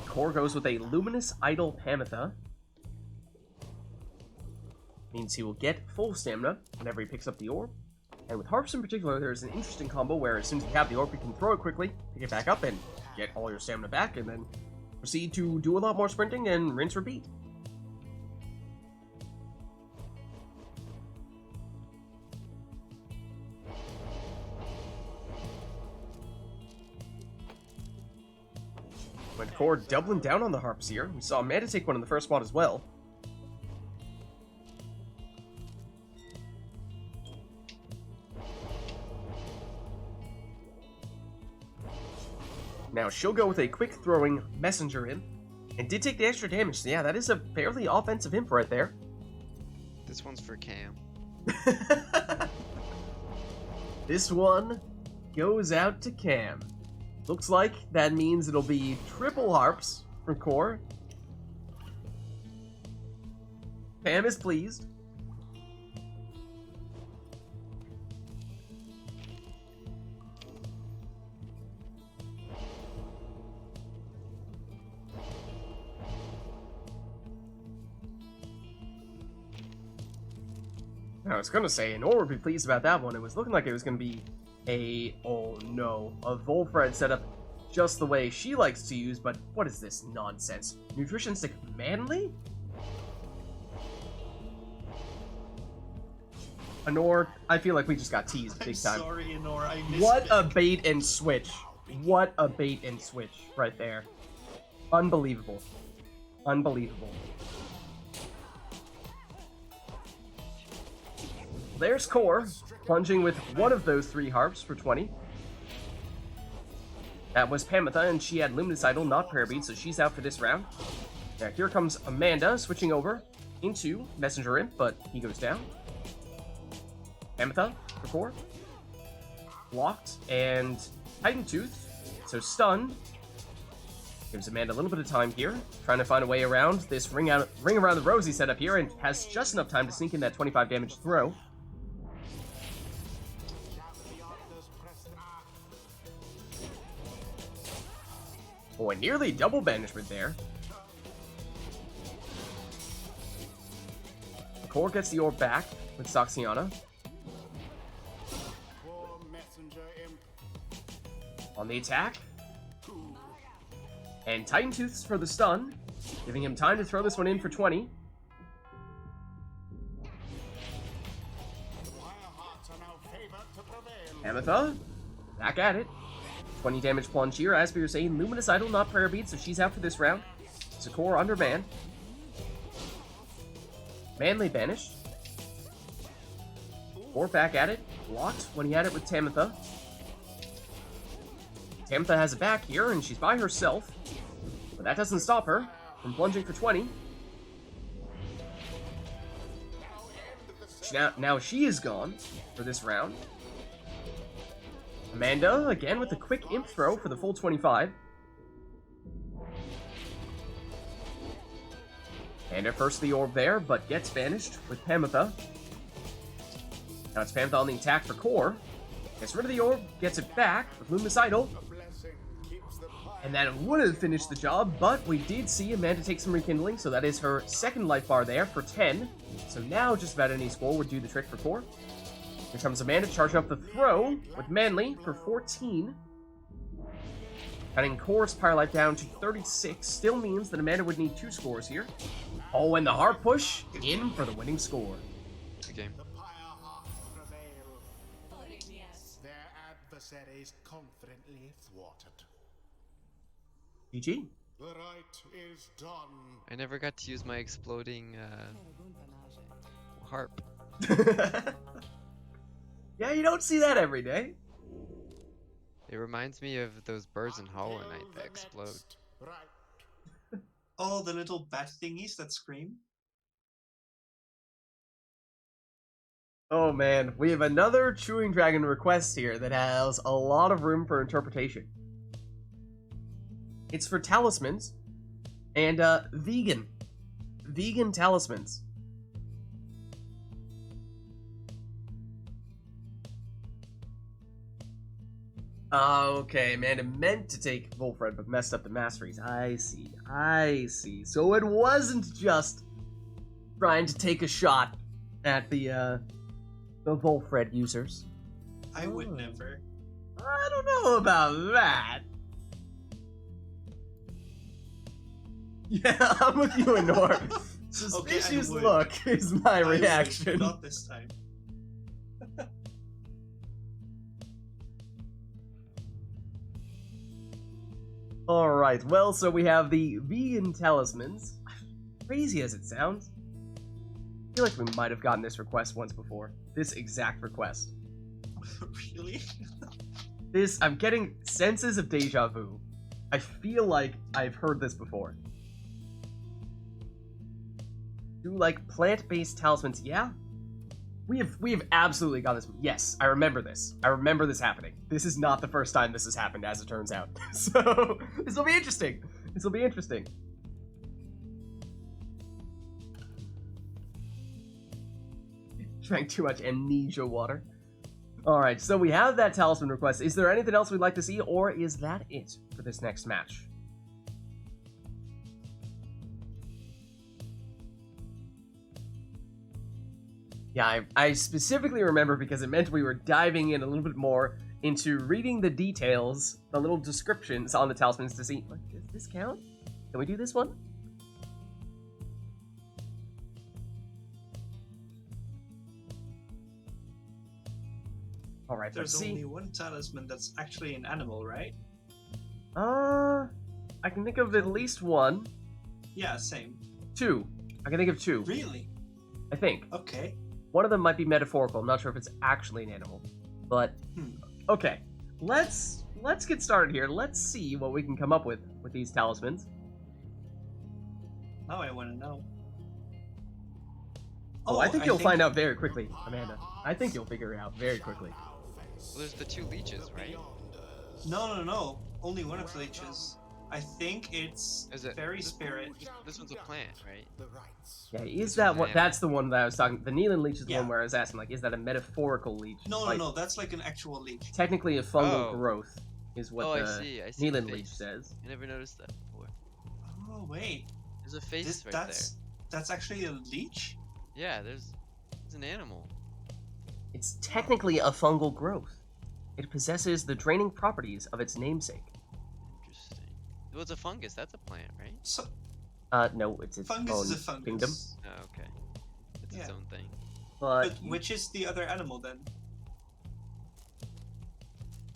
Core goes with a Luminous Idol Pamitha. Means he will get full stamina whenever he picks up the orb. And with Harps in particular, there's an interesting combo where as soon as you have the orb, you can throw it quickly, pick it back up, and get all your stamina back, and then proceed to do a lot more sprinting and rinse repeat. Went Core doubling down on the Harps here. We saw Amanda take one in the first spot as well. Now she'll go with a quick throwing Messenger Imp, and did take the extra damage, so yeah, that is a fairly offensive imp right there. This one's for Cam. This one goes out to Cam. Looks like that means it'll be triple Harps for Core. Cam is pleased. I was gonna say, Nor would be pleased about that one. It was looking like it was gonna be oh no, a Volfred setup just the way she likes to use, but what is this nonsense? Nutrition Stick Manly? Honor, I feel like we just got teased I'm big time. sorry, Enor. I missed What it. a bait and switch. What a bait and switch right there. Unbelievable. Unbelievable. There's Core, plunging with one of those 3 harps for 20. That was Pamitha, and she had Luminous Idol, not Prayer Bead, so she's out for this round. Now here comes Amanda, switching over into Messenger Imp, but he goes down. Pamitha for Core. Blocked, and Titan Tooth, so stunned. Gives Amanda a little bit of time here, trying to find a way around this ring around the rosy setup here, and has just enough time to sneak in that 25 damage throw. Boy, nearly double banishment there. Core gets the orb back with Soxiana. On the attack. And Titan Tooths for the stun, giving him time to throw this one in for 20. Ametha, back at it. 20 damage plunge here, as we were saying. Luminous Idol, not Prayer Bead, so she's out for this round. Sakura under ban. Manly banished. Or back at it. Blocked when he had it with Tamitha. Tamitha has it back here, and she's by herself. But that doesn't stop her from plunging for 20. Now she is gone for this round. Amanda, again with a quick imp throw for the full 25. And at first the orb there, but gets banished with Pamitha. Now it's Pamitha on the attack for Core. Gets rid of the orb, gets it back with Luminous Idol. And that would have finished the job, but we did see Amanda take some rekindling, so that is her second life bar there for 10. So now just about any score would do the trick for Core. Here comes Amanda charging up the throw with Manly for 14. Cutting Core's Pyre life down to 36 still means that Amanda would need 2 scores here. Oh, and the heart push in for the winning score. Good game. Their adversaries confidently thwarted. GG. The rite is done. I never got to use my exploding harp. Yeah, you don't see that every day. It reminds me of those birds in Hollow Knight that explode. Right. Oh, the little bat thingies that scream. Oh man, we have another Chewing Dragon request here that has a lot of room for interpretation. It's for Talismans and vegan Talismans. Okay, Amanda meant to take Volfred, but messed up the Masteries. I see. So it wasn't just trying to take a shot at the Volfred users. I would never. I don't know about that. Yeah, I'm with you, Enor. Suspicious would. look is my I would, reaction. not this time. Alright, well, so we have the vegan Talismans. Crazy as it sounds. I feel like we might have gotten this request once before. This exact request. Really? I'm getting senses of deja vu. I feel like I've heard this before. Do like plant-based talismans, yeah? We have absolutely got this. Yes, I remember this. I remember this happening. This is not the first time this has happened, as it turns out. So, this will be interesting. This will be interesting. Drank too much amnesia water. Alright, so we have that talisman request. Is there anything else we'd like to see, or is that it for this next match? Yeah, I specifically remember because it meant we were diving in a little bit more into reading the details, the little descriptions on the talismans to see, like, does this count? Can we do this one? All right, There's let's see. only one talisman that's actually an animal, right? I can think of at least one. Yeah, same. Two. I can think of two. Really? I think. Okay. One of them might be metaphorical. I'm not sure if it's actually an animal. But, okay. Let's get started here. Let's see what we can come up with these talismans. Now I want to know. Oh, I think you'll find out very quickly, Amanda. I think you'll figure it out very quickly. Well, there's the 2 leeches, right? No. Only one of the leeches. I think it's Is it Fairy Spirit. This one's a plant, right? Yeah, is that what? That's the one that I was talking. The Neelan leech is the Yeah. one where I was asking, like, is that a metaphorical leech? Like, No. That's like an actual leech. Technically, a fungal Oh. growth is what Oh, I the see. I see the Neelan leech face. says. I never noticed that before. Oh wait, There's a face this, right that's actually a leech. there. Yeah, there's an animal. It's technically a fungal growth. It possesses the draining properties of its namesake. Interesting. Well, it's a fungus. That's a plant, right? So No, it's its fungus own is a fungus. kingdom. Oh, okay. It's its Yeah. own thing. But But which is the other animal then?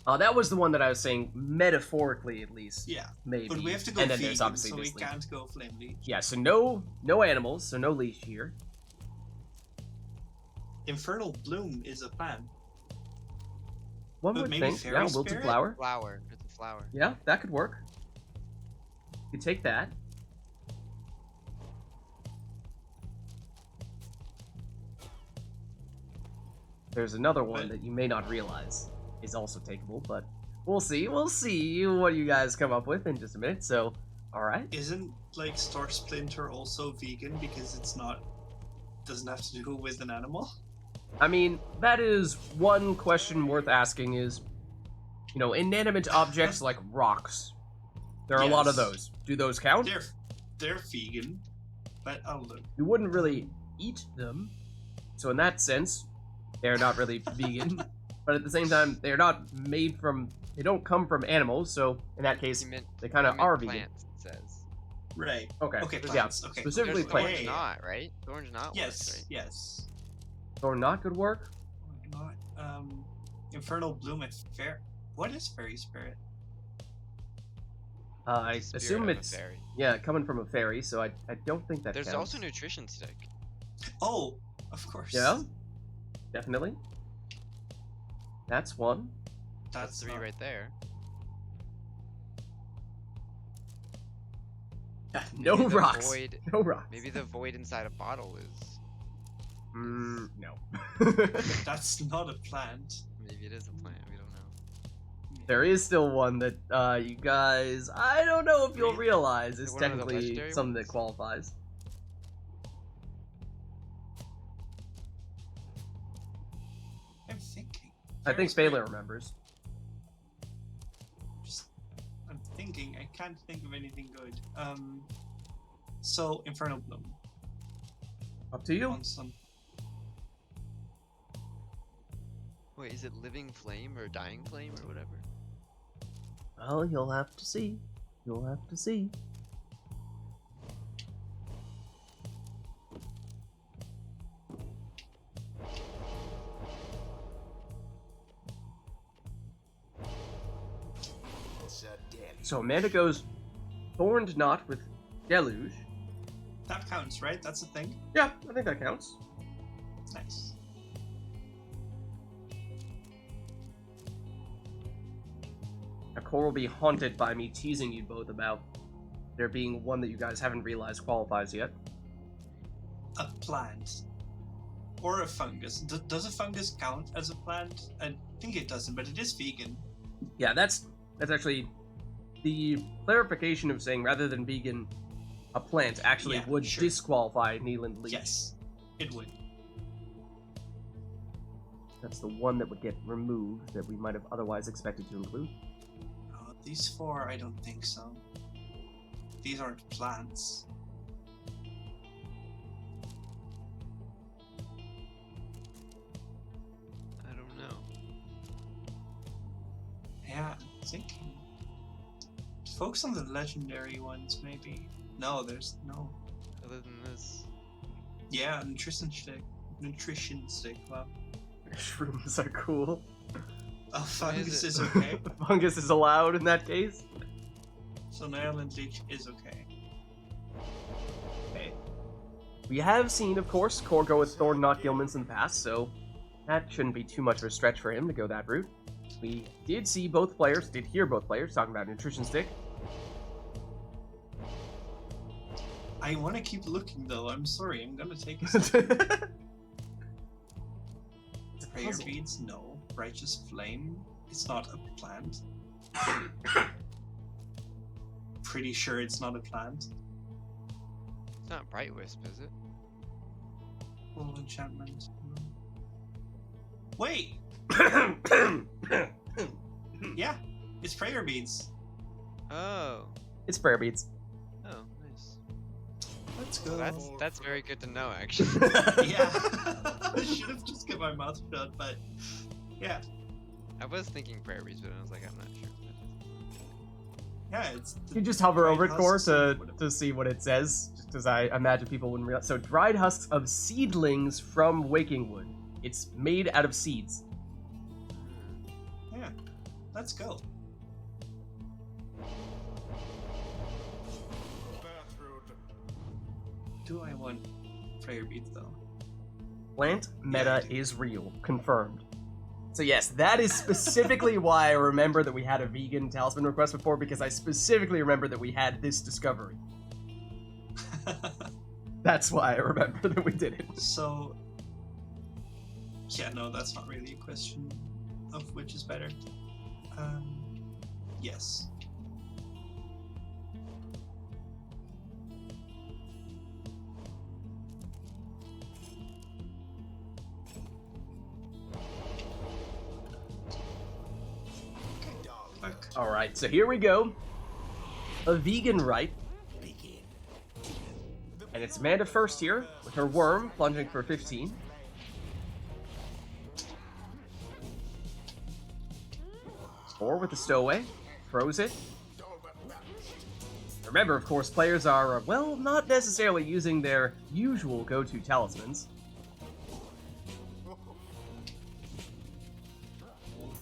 that was the one that I was saying, metaphorically at least. Yeah. Maybe. But we have to go and then vegan, there's obviously so we this leech. can't go flame leech. Yeah, so no animals, so no leash here. Infernal Bloom is a plant. One But would maybe think, fairy yeah, wilted spirit? flower. Flower. It's a flower. Yeah, that could work. You could take that. There's another one that you may not realize is also takeable, but we'll see. We'll see what you guys come up with in just a minute. So, all right. Isn't like Star Splinter also vegan because it's not doesn't have to do with an animal? I mean, that is one question worth asking is, inanimate objects like rocks. There are a lot of Yes. those. Do those count? They're vegan, but I'll look. You wouldn't really eat them. So in that sense, they're not really vegan. But at the same time, they're not made from... They don't come from animals, so in that case, You meant, they kind you of meant are vegan. plants, it says. Right. Okay. Okay, Yeah, plants. Okay. specifically There's plants. Thorn's Yeah. knot, right? Thorn's knot Yes. works, right? Yes. Or not good work? Not Infernal Bloom and Fair. What is Fairy Spirit? I Spirit assume of a it's... fairy. Yeah, coming from a fairy, so I don't think that There's counts. also nutrition stick. Oh, of course. Yeah? Definitely. That's one. That's 3 not- right there. No Maybe the rocks. void- No rocks. Maybe the void inside a bottle is. No. That's not a plant. Maybe it is a plant. We don't know. There is still one that you guys, I don't know if you'll Really? realize is One of the technically legendary something that ones? qualifies. I'm thinking. I think Fairy Spaylor Spirit. remembers. I'm thinking. I can't think of anything good. So Infernal Bloom Up to you. on some. Wait, is it living flame or dying flame or whatever? Well, you'll have to see. You'll have to see. So Amanda goes Thorned Knot with Deluge. That counts, right? That's a thing. Yeah, I think that counts. Nice. Now, Core will be haunted by me teasing you both about there being one that you guys haven't realized qualifies yet. A plant. Or a fungus. Does a fungus count as a plant? I think it doesn't, but it is vegan. Yeah, that's actually the clarification of saying rather than vegan, a plant actually Yeah, would sure. disqualify Neeland Leech. Yes, it would. That's the one that would get removed that we might have otherwise expected to include. These 4, I don't think so. These aren't plants. I don't know. Yeah, I'm thinking. Focus on the legendary ones, maybe. No, there's no. Other than this. Yeah, nutrition stick. Nutrition stick. Wow. Shrooms are cool. Oh, fungus it? is okay. Fungus is allowed in that case. So Ireland Leech is okay. Okay. We have seen, of course, Core go with Thorn, not Gilman's in the past, so that shouldn't be too much of a stretch for him to go that route. We did see both players, did hear both players talking about Nutrition Stick. I want to keep looking though. I'm sorry. I'm gonna take it. Prayer puzzle. beads? No. Righteous flame? It's not a plant. Pretty sure it's not a plant. It's not Bright Wisp, is it? Full enchantment. Wait! Yeah, it's prayer beads. Oh. It's prayer beads. Oh, nice. Let's go. Well, that's very good to know, actually. Yeah. I should have just kept my mouth shut, but yeah. I was thinking Prayer Beads, but I was like, I'm not sure. Yeah, it's. You just hover over it, dried Core, husks to, of whatever. to see what it says, just because I imagine people wouldn't realize. So, dried husks of seedlings from Waking Wood. It's made out of seeds. Yeah, let's go. Do I want prayer beads though? Plant meta is real. Confirmed. So yes, that is specifically why I remember that we had a vegan talisman request before, because I specifically remember that we had this discovery. That's why I remember that we did it. So, yeah, no, that's not really a question of which is better. Yes. Look. Alright, so here we go. A vegan rite. And it's Amanda first here, with her worm, plunging for 15. Or with the stowaway, throws it. Remember, of course, players are, well, not necessarily using their usual go-to talismans.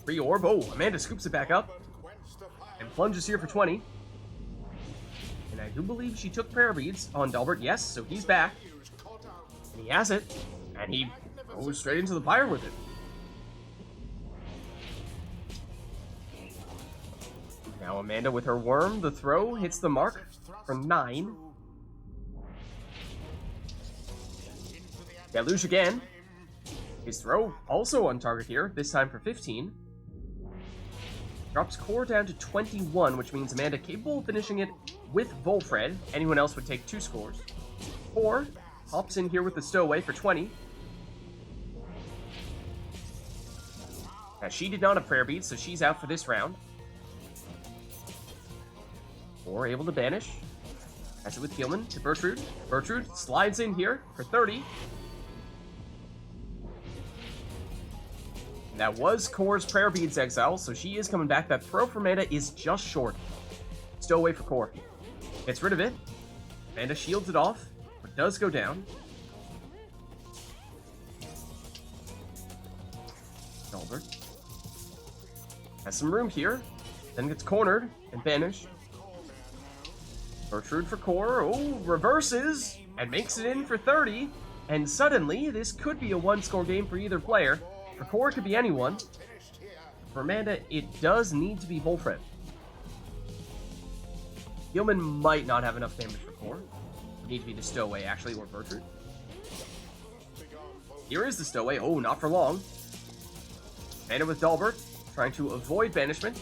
Free orb, oh, Amanda scoops it back up. And plunges here for 20. And I do believe she took prayer beads on Delbert, yes, so he's back. And he has it, and he goes straight into the pyre with it. Now Amanda with her worm, the throw hits the mark for 9. Deluge again. His throw also on target here, this time for 15. Drops Core down to 21, which means Amanda capable of finishing it with Volfred. Anyone else would take 2 scores. 4 hops in here with the stowaway for 20. Now she did not have prayer beads, so she's out for this round. 4 able to banish. Has it with Gilman to Bertrude. Bertrude slides in here for 30. That was Core's prayer beads exile, so she is coming back. That throw for Amanda is just short. Stowaway for Core. Gets rid of it. Amanda shields it off, but does go down. Delbert has some room here, then gets cornered and banished. Bertrude for Core, oh, reverses, and makes it in for 30. And suddenly, this could be a one-score game for either player. For Core, it could be anyone. For Amanda, it does need to be Volfred. Gilman might not have enough damage for Core. It need to be the stowaway, actually, or Bertrude. Here is the stowaway. Oh, not for long. Amanda with Dalbert, trying to avoid banishment.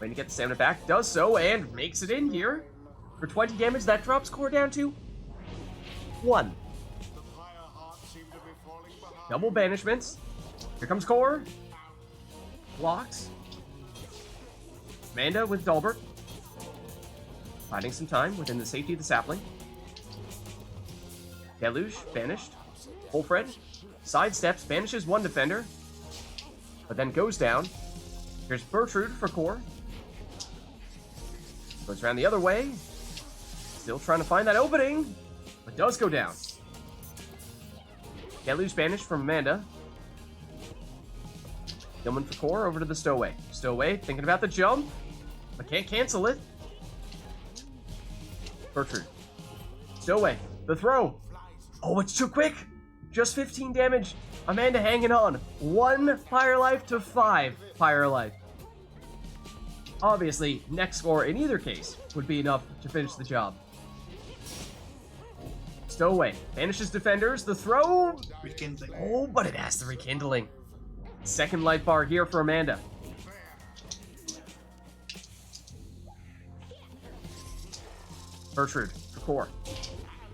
Waiting to get the stamina back. Does so, and makes it in here. For 20 damage, that drops Core down to 1. Double banishments. Here comes Core. Blocks. Amanda with Dalbert. Finding some time within the safety of the sapling. Deluge, banished. Volfred, sidesteps, banishes one defender, but then goes down. Here's Bertrude for Core. Goes around the other way. Still trying to find that opening, but does go down. Deluge banished from Amanda. Gilman for core, over to the stowaway. Stowaway, thinking about the jump, but can't cancel it. Bertrude. Stowaway, the throw. Oh, it's too quick. Just 15 damage. Amanda hanging on. 1 Pyre life to 5 Pyre life. Obviously, next score in either case would be enough to finish the job. Stowaway banishes defenders. The throw. Rekindling. Oh, but it has the rekindling. Second life bar here for Amanda. Bertrude for core.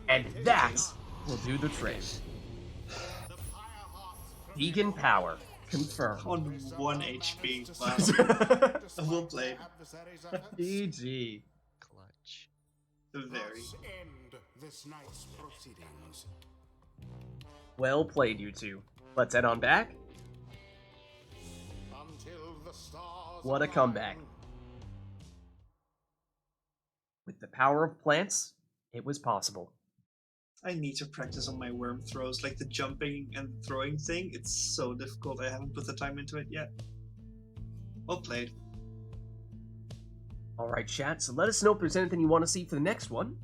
And that will do the trick. Deacon power confirmed. On 1 HP. Wow. Well played. GG. Clutch. Very. Thus end this night's proceedings. Well played, you two. Let's head on back. Until the stars What a align. comeback. With the power of plants, it was possible. I need to practice on my worm throws, like the jumping and throwing thing. It's so difficult. I haven't put the time into it yet. Well played. Alright, chat, so let us know if there's anything you want to see for the next one.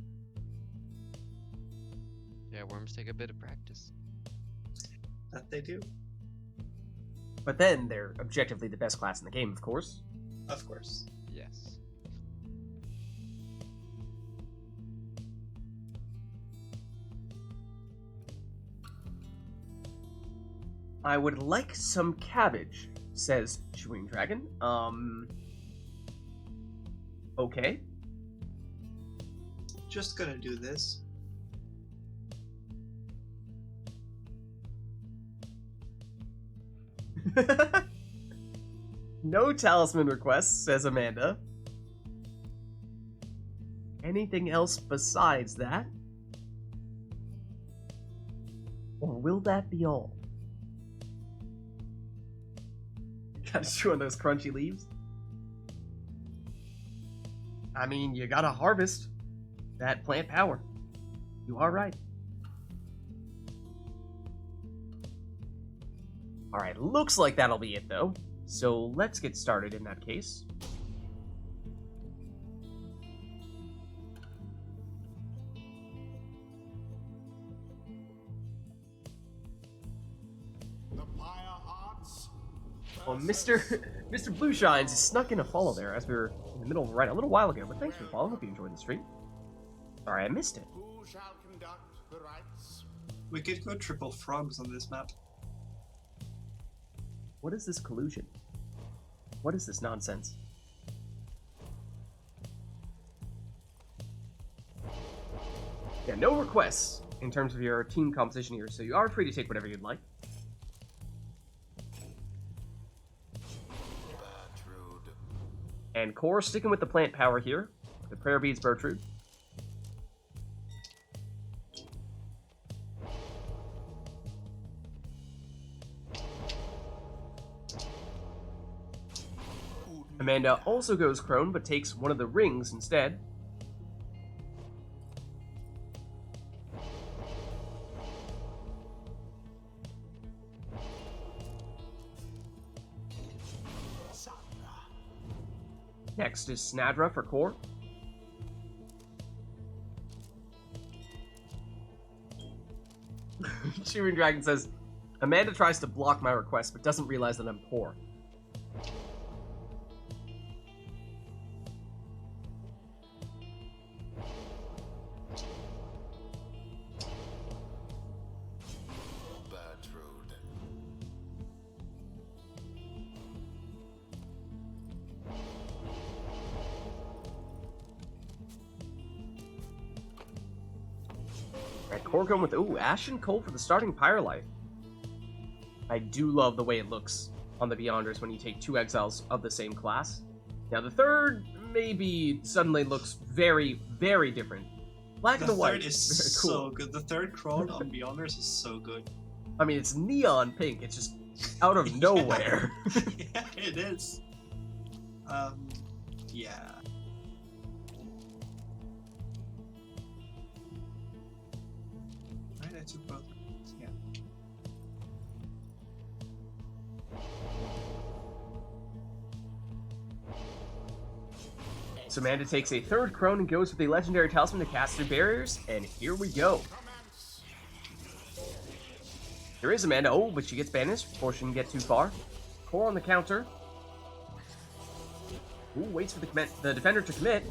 Yeah, worms take a bit of practice. That they do. But then, they're objectively the best class in the game, of course. Of course. Yes. I would like some cabbage, says Chewing Dragon. Okay. Just gonna do this. No talisman requests, says Amanda. Anything else besides that? Or will that be all? Gotta chew on those crunchy leaves. I mean, you gotta harvest that plant power. You are right. Alright, looks like that'll be it though. So let's get started in that case. The Pyre hearts. Well, Mr. Blue Shines is snuck in a follow there as we were in the middle of a little while ago, but thanks for the follow. Hope you enjoyed the stream. Sorry, I missed it. Who shall conduct the rites? We could go triple frogs on this map. What is this collusion? What is this nonsense? Yeah, no requests in terms of your team composition here, so you are free to take whatever you'd like. And Core sticking with the plant power here. The prayer beads Bertrude. Amanda also goes Crone, but takes one of the rings instead. Next is Snadra for core. Chewing Dragon says, Amanda tries to block my request, but doesn't realize that I'm poor. Core going with, ooh, Ash and Coal for the starting Pyre life. I do love the way it looks on the Beyonders when you take 2 exiles of the same class. Now the third maybe suddenly looks very, very different. Black and the white. The third is very cool. so good. The third Crone on Beyonders is so good. I mean, it's neon pink. It's just out of nowhere. Yeah, it is. Yeah. Right, I took both. Yeah. So Amanda takes a third Crone and goes with a Legendary Talisman to cast through barriers, and here we go. There is Amanda. Oh, but she gets banished before she can get too far. Core on the counter. Ooh, waits for the defender to commit,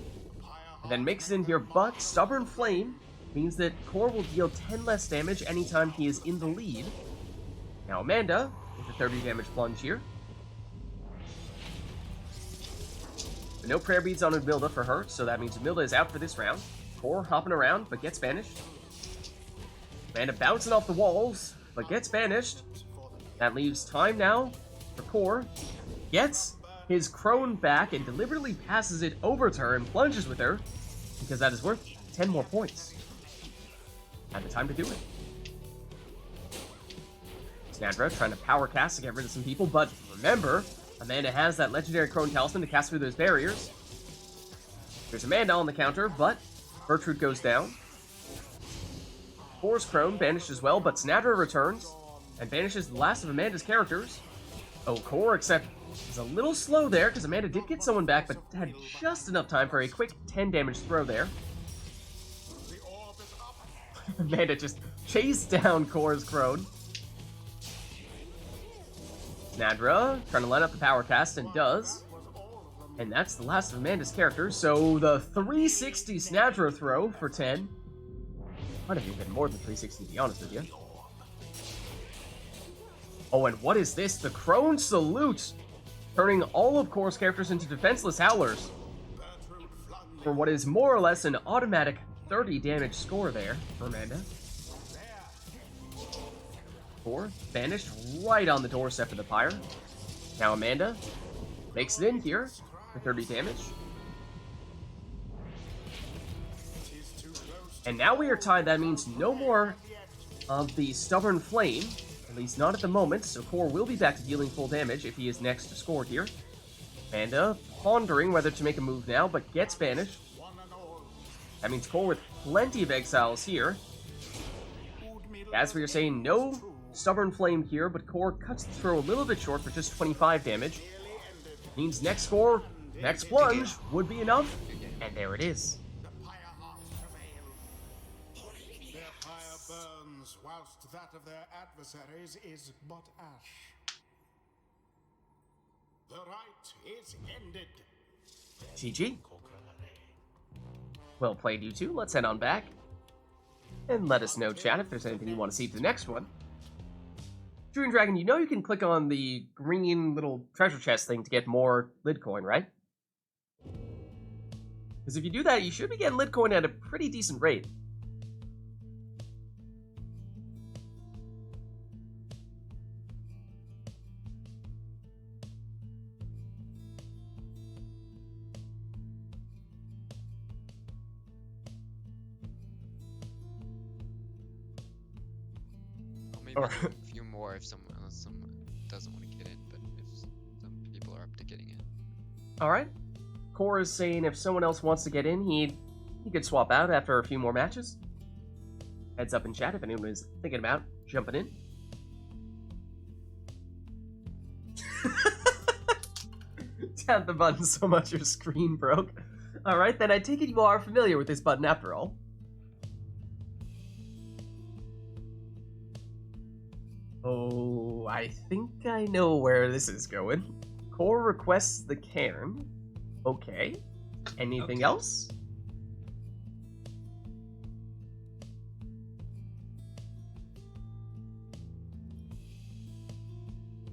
and then makes it in here, but Stubborn Flame means that Core will deal 10 less damage anytime he is in the lead. Now Amanda, with a 30 damage plunge here. But no prayer beads on Umilda for her, so that means Umilda is out for this round. Core hopping around, but gets banished. Amanda bouncing off the walls, but gets banished. That leaves time now for Core. Gets his Crone back and deliberately passes it over to her and plunges with her, because that is worth 10 more points. And the time to do it. Snadra trying to power cast to get rid of some people, but remember, Amanda has that legendary Crone Talisman to cast through those barriers. There's Amanda on the counter, but Gertrude goes down. Core's Crone banished as well, but Snadra returns and banishes the last of Amanda's characters. Oh, Core, except is a little slow there, because Amanda did get someone back, but had just enough time for a quick 10 damage throw there. Amanda just chased down Core's Crone. Snadra trying to line up the power cast, and does. And that's the last of Amanda's characters, so the 360 Snadra throw for 10. Might have even been more than 360, to be honest with you. Oh, and what is this? The Crone Salute! Turning all of Core's characters into defenseless Howlers. For what is more or less an automatic 30 damage score there for Amanda. Core banished right on the doorstep of the Pyre. Now Amanda makes it in here for 30 damage. And now we are tied. That means no more of the Stubborn Flame. At least not at the moment, so Core will be back to dealing full damage if he is next to score here. Amanda pondering whether to make a move now, but gets banished. That means Core with plenty of exiles here. As we were saying, no Stubborn Flame here, but Core cuts the throw a little bit short for just 25 damage. Means next score, next plunge would be enough, and there it is. Whilst that of their adversaries is but ash. The rite is ended. GG. Well played, you two. Let's head on back. And let us know, chat, if there's anything you want to see for the next one. Dream Dragon, you know you can click on the green little treasure chest thing to get more lid coin, right? Because if you do that, you should be getting lid coin at a pretty decent rate. Maybe a few more if someone doesn't want to get in, but if some people are up to getting in. Alright. Core is saying if someone else wants to get in, he could swap out after a few more matches. Heads up in chat if anyone is thinking about jumping in. Tap the button so much your screen broke. Alright, then I take it you are familiar with this button after all. Oh, I think I know where this is going. Core requests the cairn. Okay. Anything else?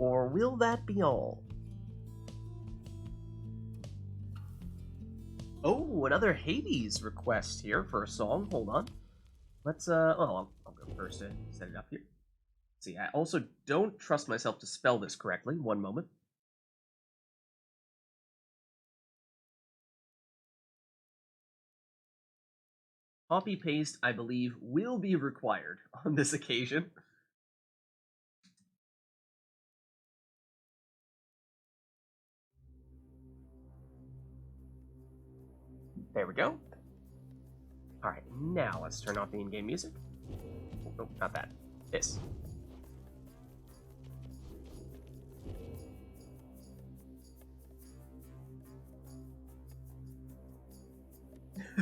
Or will that be all? Oh, another Hades request here for a song. Hold on. Let's, I'll go first to set it up here. See, I also don't trust myself to spell this correctly. One moment. Copy paste, I believe, will be required on this occasion. There we go. Alright, now let's turn off the in-game music. Oh, no, not that. This.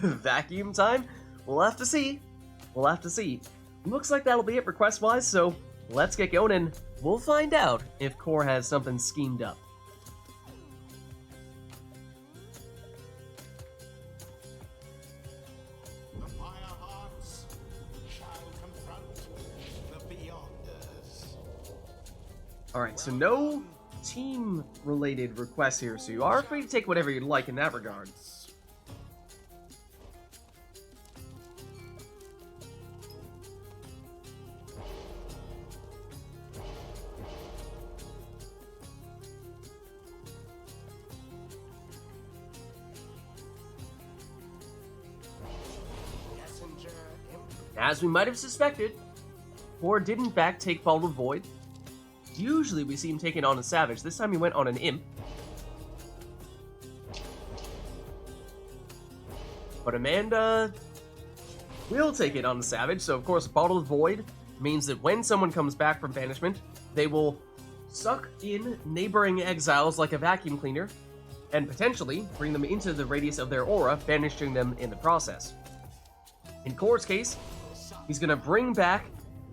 Vacuum time? We'll have to see. We'll have to see. Looks like that'll be it request-wise, so let's get going and we'll find out if Core has something schemed up. The Firehearts shall confront the Beyonders. Alright, so no team-related requests here, so you are free to take whatever you'd like in that regard. Messenger Imp. As we might have suspected, Core did in fact take Bottled Void. Usually we see him take it on a Savage. This time he went on an Imp. But Amanda will take it on the Savage, so of course Bottled Void means that when someone comes back from banishment, they will suck in neighboring exiles like a vacuum cleaner, and potentially bring them into the radius of their aura, banishing them in the process. In Core's case, he's going to bring back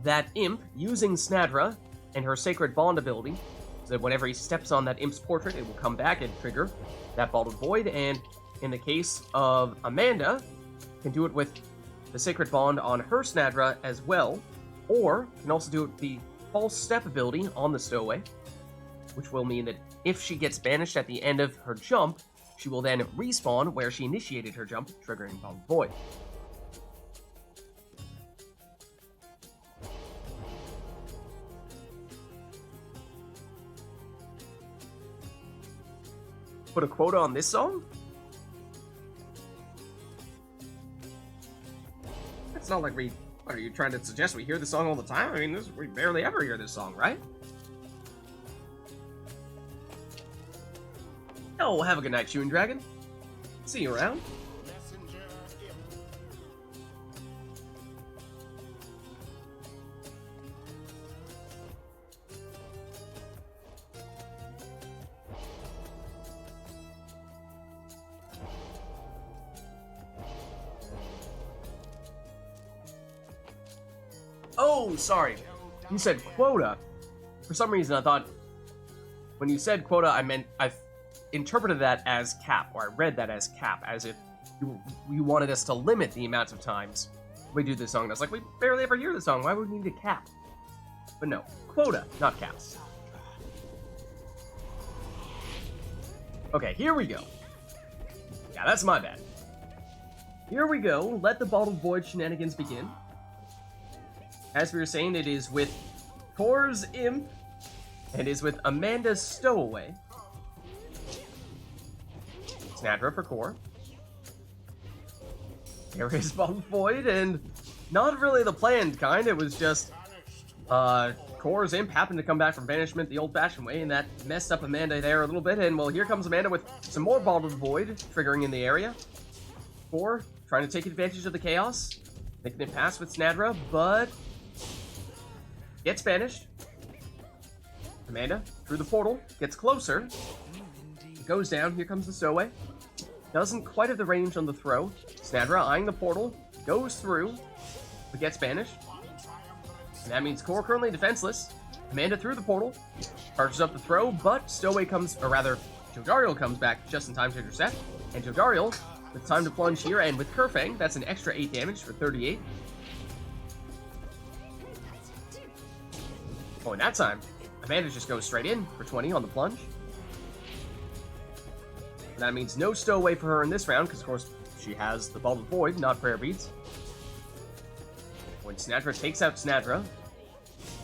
that Imp using Snadra and her Sacred Bond ability, so that whenever he steps on that Imp's portrait, it will come back and trigger that Bottled Void, and in the case of Amanda, can do it with the Sacred Bond on her Snadra as well, or can also do it with the False Step ability on the Stowaway, which will mean that if she gets banished at the end of her jump, she will then respawn where she initiated her jump, triggering Bottled Void. Put a quota on this song? It's not like we... What, are you trying to suggest we hear the song all the time? I mean, we barely ever hear this song, right? Oh, have a good night, Chewing Dragon. See you around. Messenger Imp. Oh, sorry. You said quota. For some reason, I thought... When you said quota, I interpreted that as cap, or I read that as cap, as if you wanted us to limit the amount of times we do this song. And I was like, we barely ever hear the song. Why would we need a cap? But no, quota, not cap. Okay, here we go. Yeah, that's my bad. Here we go. Let the Bottled Void shenanigans begin. As we were saying, it is with Core's Imp, and is with Amanda's Stowaway. Snadra for Core. There is Bottled Void, and not really the planned kind. It was just Core's Imp happened to come back from banishment the old-fashioned way, and that messed up Amanda there a little bit. And well, here comes Amanda with some more Bottled Void triggering in the area. Core trying to take advantage of the chaos, making it pass with Snadra, but gets banished. Amanda, through the portal, gets closer. Goes down, here comes the Stowaway. Doesn't quite have the range on the throw. Snadra eyeing the portal, goes through, but gets banished. And that means Core currently defenseless. Amanda through the portal, charges up the throw, but Stowaway comes, or rather, Jodariel comes back just in time to intercept. And Jodariel, with time to plunge here, and with Kerfang, that's an extra 8 damage for 38. Oh, and that time, Amanda just goes straight in for 20 on the plunge. And that means no Stowaway for her in this round, because of course she has the Bottled Void, not Prayer Beads. When Snadra takes out Snadra,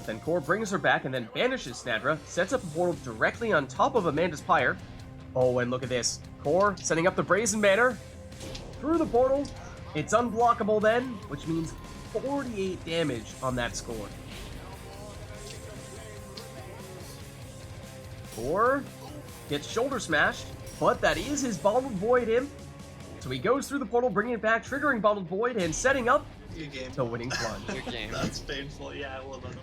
then Core brings her back and then banishes Snadra, sets up a portal directly on top of Amanda's Pyre. Oh, and look at this. Core setting up the Brazen Banner through the portal. It's unblockable then, which means 48 damage on that score. Core gets shoulder smashed, but that is his Bottled Void Imp. So he goes through the portal, bringing it back, triggering Bottled Void, and setting up Good game. the winning plunge. Good game. That's painful. Yeah, well done.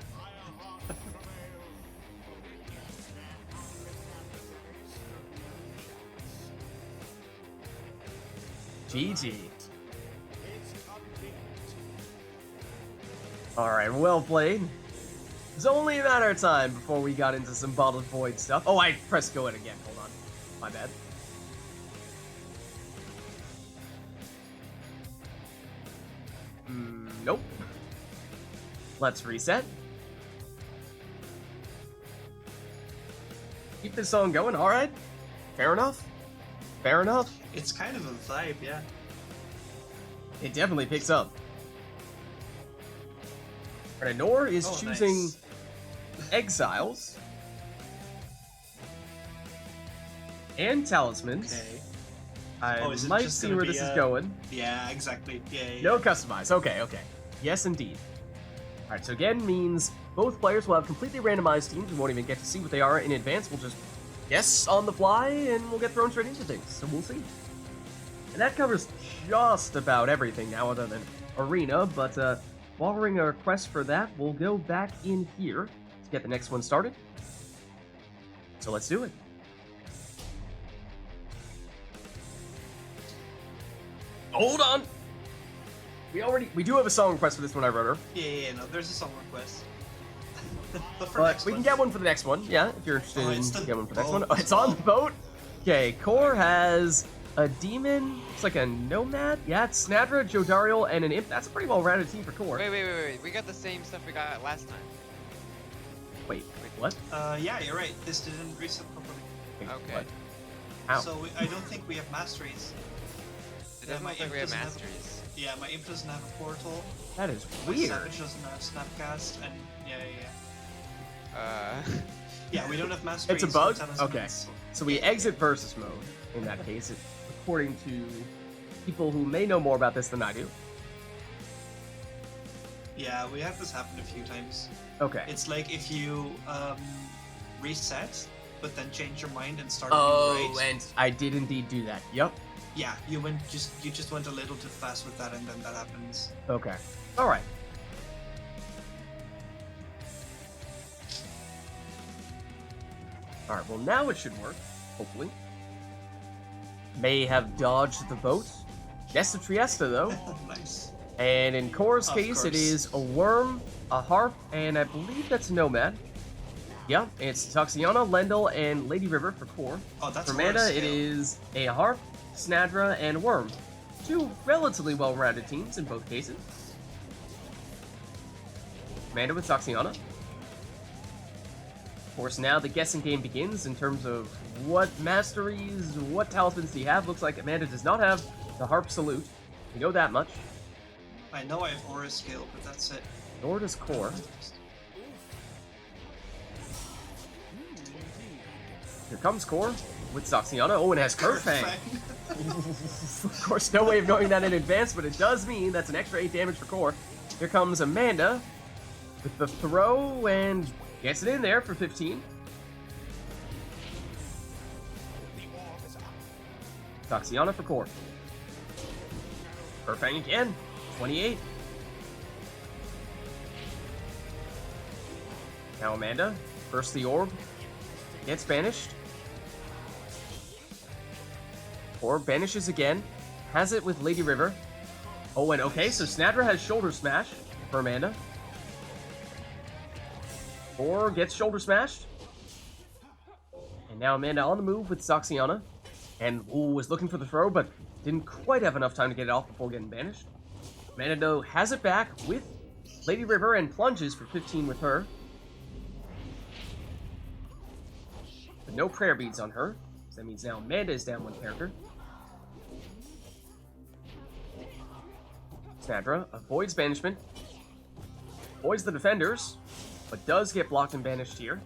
GG. Alright, well played. It's only a matter of time before we got into some Bottled Void stuff. Oh, I pressed go in again. Hold on. My bad. Nope. Let's reset. Keep this song going, alright. Fair enough. Fair enough. It's kind of a vibe, yeah. It definitely picks up. Alright, Nor is choosing nice. Exiles. And Talismans. Okay. I is it might just see gonna where be this is a- going. Yeah, exactly. Yeah. No customize. Okay, okay. Yes, indeed. Alright, so again means both players will have completely randomized teams. We won't even get to see what they are in advance. We'll just guess on the fly, and we'll get thrown straight into things. So we'll see. And that covers just about everything now other than Arena, but while we're in a request for that, we'll go back in here to get the next one started. So let's do it. Hold on! We do have a song request for this one, I wrote her. Yeah, no, there's a song request. But for But next we can one- get one for the next one, yeah, if you're interested Oh, in it's the getting one for the next one. boat Oh, as it's on well. the boat? Okay, Core has a demon, it's like a nomad. Yeah, it's Snadra, Jodariel, and an imp. That's a pretty well-rounded team for Core. Wait. We got the same stuff we got last time. Wait, what? Yeah, you're right. This didn't reset properly. Wait, Okay. what? How? So I don't think we have masteries. It doesn't my look like imp we have doesn't have- masteries. Yeah, my imp doesn't have a portal. That is My weird. savage doesn't have snapcast, and yeah. Uh, Yeah, we don't have masteries. It's a bug? or talismans. Okay. So we exit versus mode in that case, according to people who may know more about this than I do. Yeah, we had this happen a few times. Okay. It's like if you reset, but then change your mind and start. Oh, right. and I did indeed do that. Yep. Yeah, you just went a little too fast with that, and then that happens. Okay. All right. All right. Well, now it should work. Hopefully. May have dodged the boat. Yes, a Triesta though. Nice. And in Core's Of case, it course. is a worm, a harp, and I believe that's a nomad. Yeah, it's Toxiana, Lendl, and Lady River for Core. Oh, that's For mana, horse, it yeah. is a harp, Snadra, and worm. Two relatively well-rounded teams in both cases. Commander with Toxiana. Of course, now the guessing game begins in terms of what masteries, what talismans do you have. Looks like Amanda does not have the harp salute. We know that much. I know I have aura skill, but that's it. Nor does Core. Here comes Core with Toxiana. Oh, and it has Curve Fang. Of course, no way of knowing that in advance, but it does mean that's an extra 8 damage for Core. Here comes Amanda with the throw and gets it in there for 15. Toxiana for Core. Curve Fang again. 28. Now Amanda. First the orb. Gets banished. Orb banishes again. Has it with Lady River. Oh, and okay, so Snadra has Shoulder Smash for Amanda. Or gets Shoulder Smashed. And now Amanda on the move with Toxiana. And, ooh, was looking for the throw, but didn't quite have enough time to get it off before getting banished. Amanda, though, has it back with Lady River and plunges for 15 with her. But no prayer beads on her. So that means now Amanda is down one character. Snadra avoids banishment. Avoids the defenders. But does get blocked and banished here.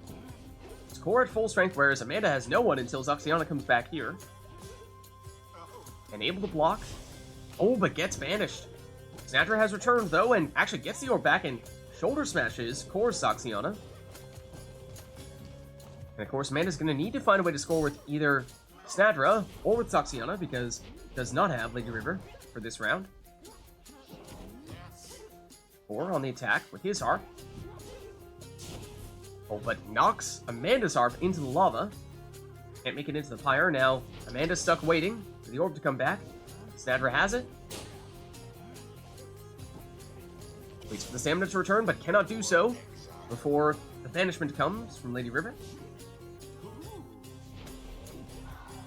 It's Core at full strength, whereas Amanda has no one until Toxiana comes back here. And able to block. Oh, but gets banished. Snadra has returned, though, and actually gets the orb back and shoulder smashes Core's Toxiana. And of course, Amanda's going to need to find a way to score with either Snadra or with Toxiana, because it does not have Lady River for this round. Or on the attack with his harp. Oh, but knocks Amanda's harp into the lava. Can't make it into the pyre. Now, Amanda's stuck waiting for the orb to come back. Snadra has it. Waits for the stamina to return, but cannot do so before the banishment comes from Lady River.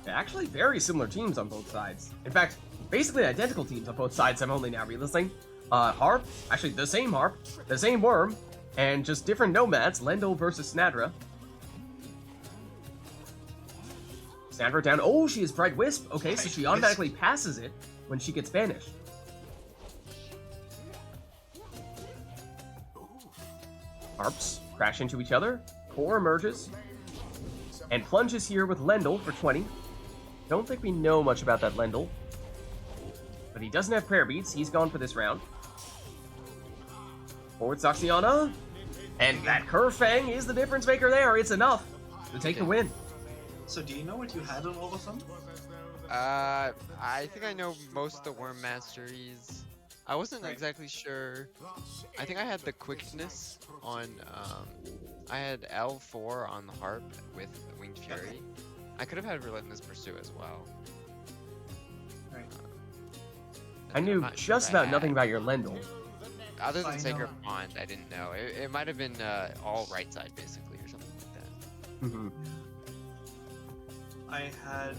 Actually, very similar teams on both sides. In fact, basically identical teams on both sides, I'm only now realizing. Harp, actually the same Harp, the same Worm, and just different nomads, Lendl versus Snadra. Snadra down. Oh, she is Bright Wisp. Okay, so she automatically passes it when she gets banished. Harps crash into each other. Core emerges. And plunges here with Lendl for 20. Don't think we know much about that Lendl. But he doesn't have prayer beats. He's gone for this round. Forward Saxiana. And that Curve Fang is the difference maker there. It's enough to take the win. So do you know what you had on all of them? I think I know most of the Worm Masteries. I wasn't exactly sure. I think I had the quickness on, I had L4 on the Harp with Winged Fury. I could have had Relentless Pursuit as well. Right. I knew just about nothing about your Lendl. Other than I Sacred know. Bond, I didn't know. It might have been all right side basically or something like that. Mm-hmm. I had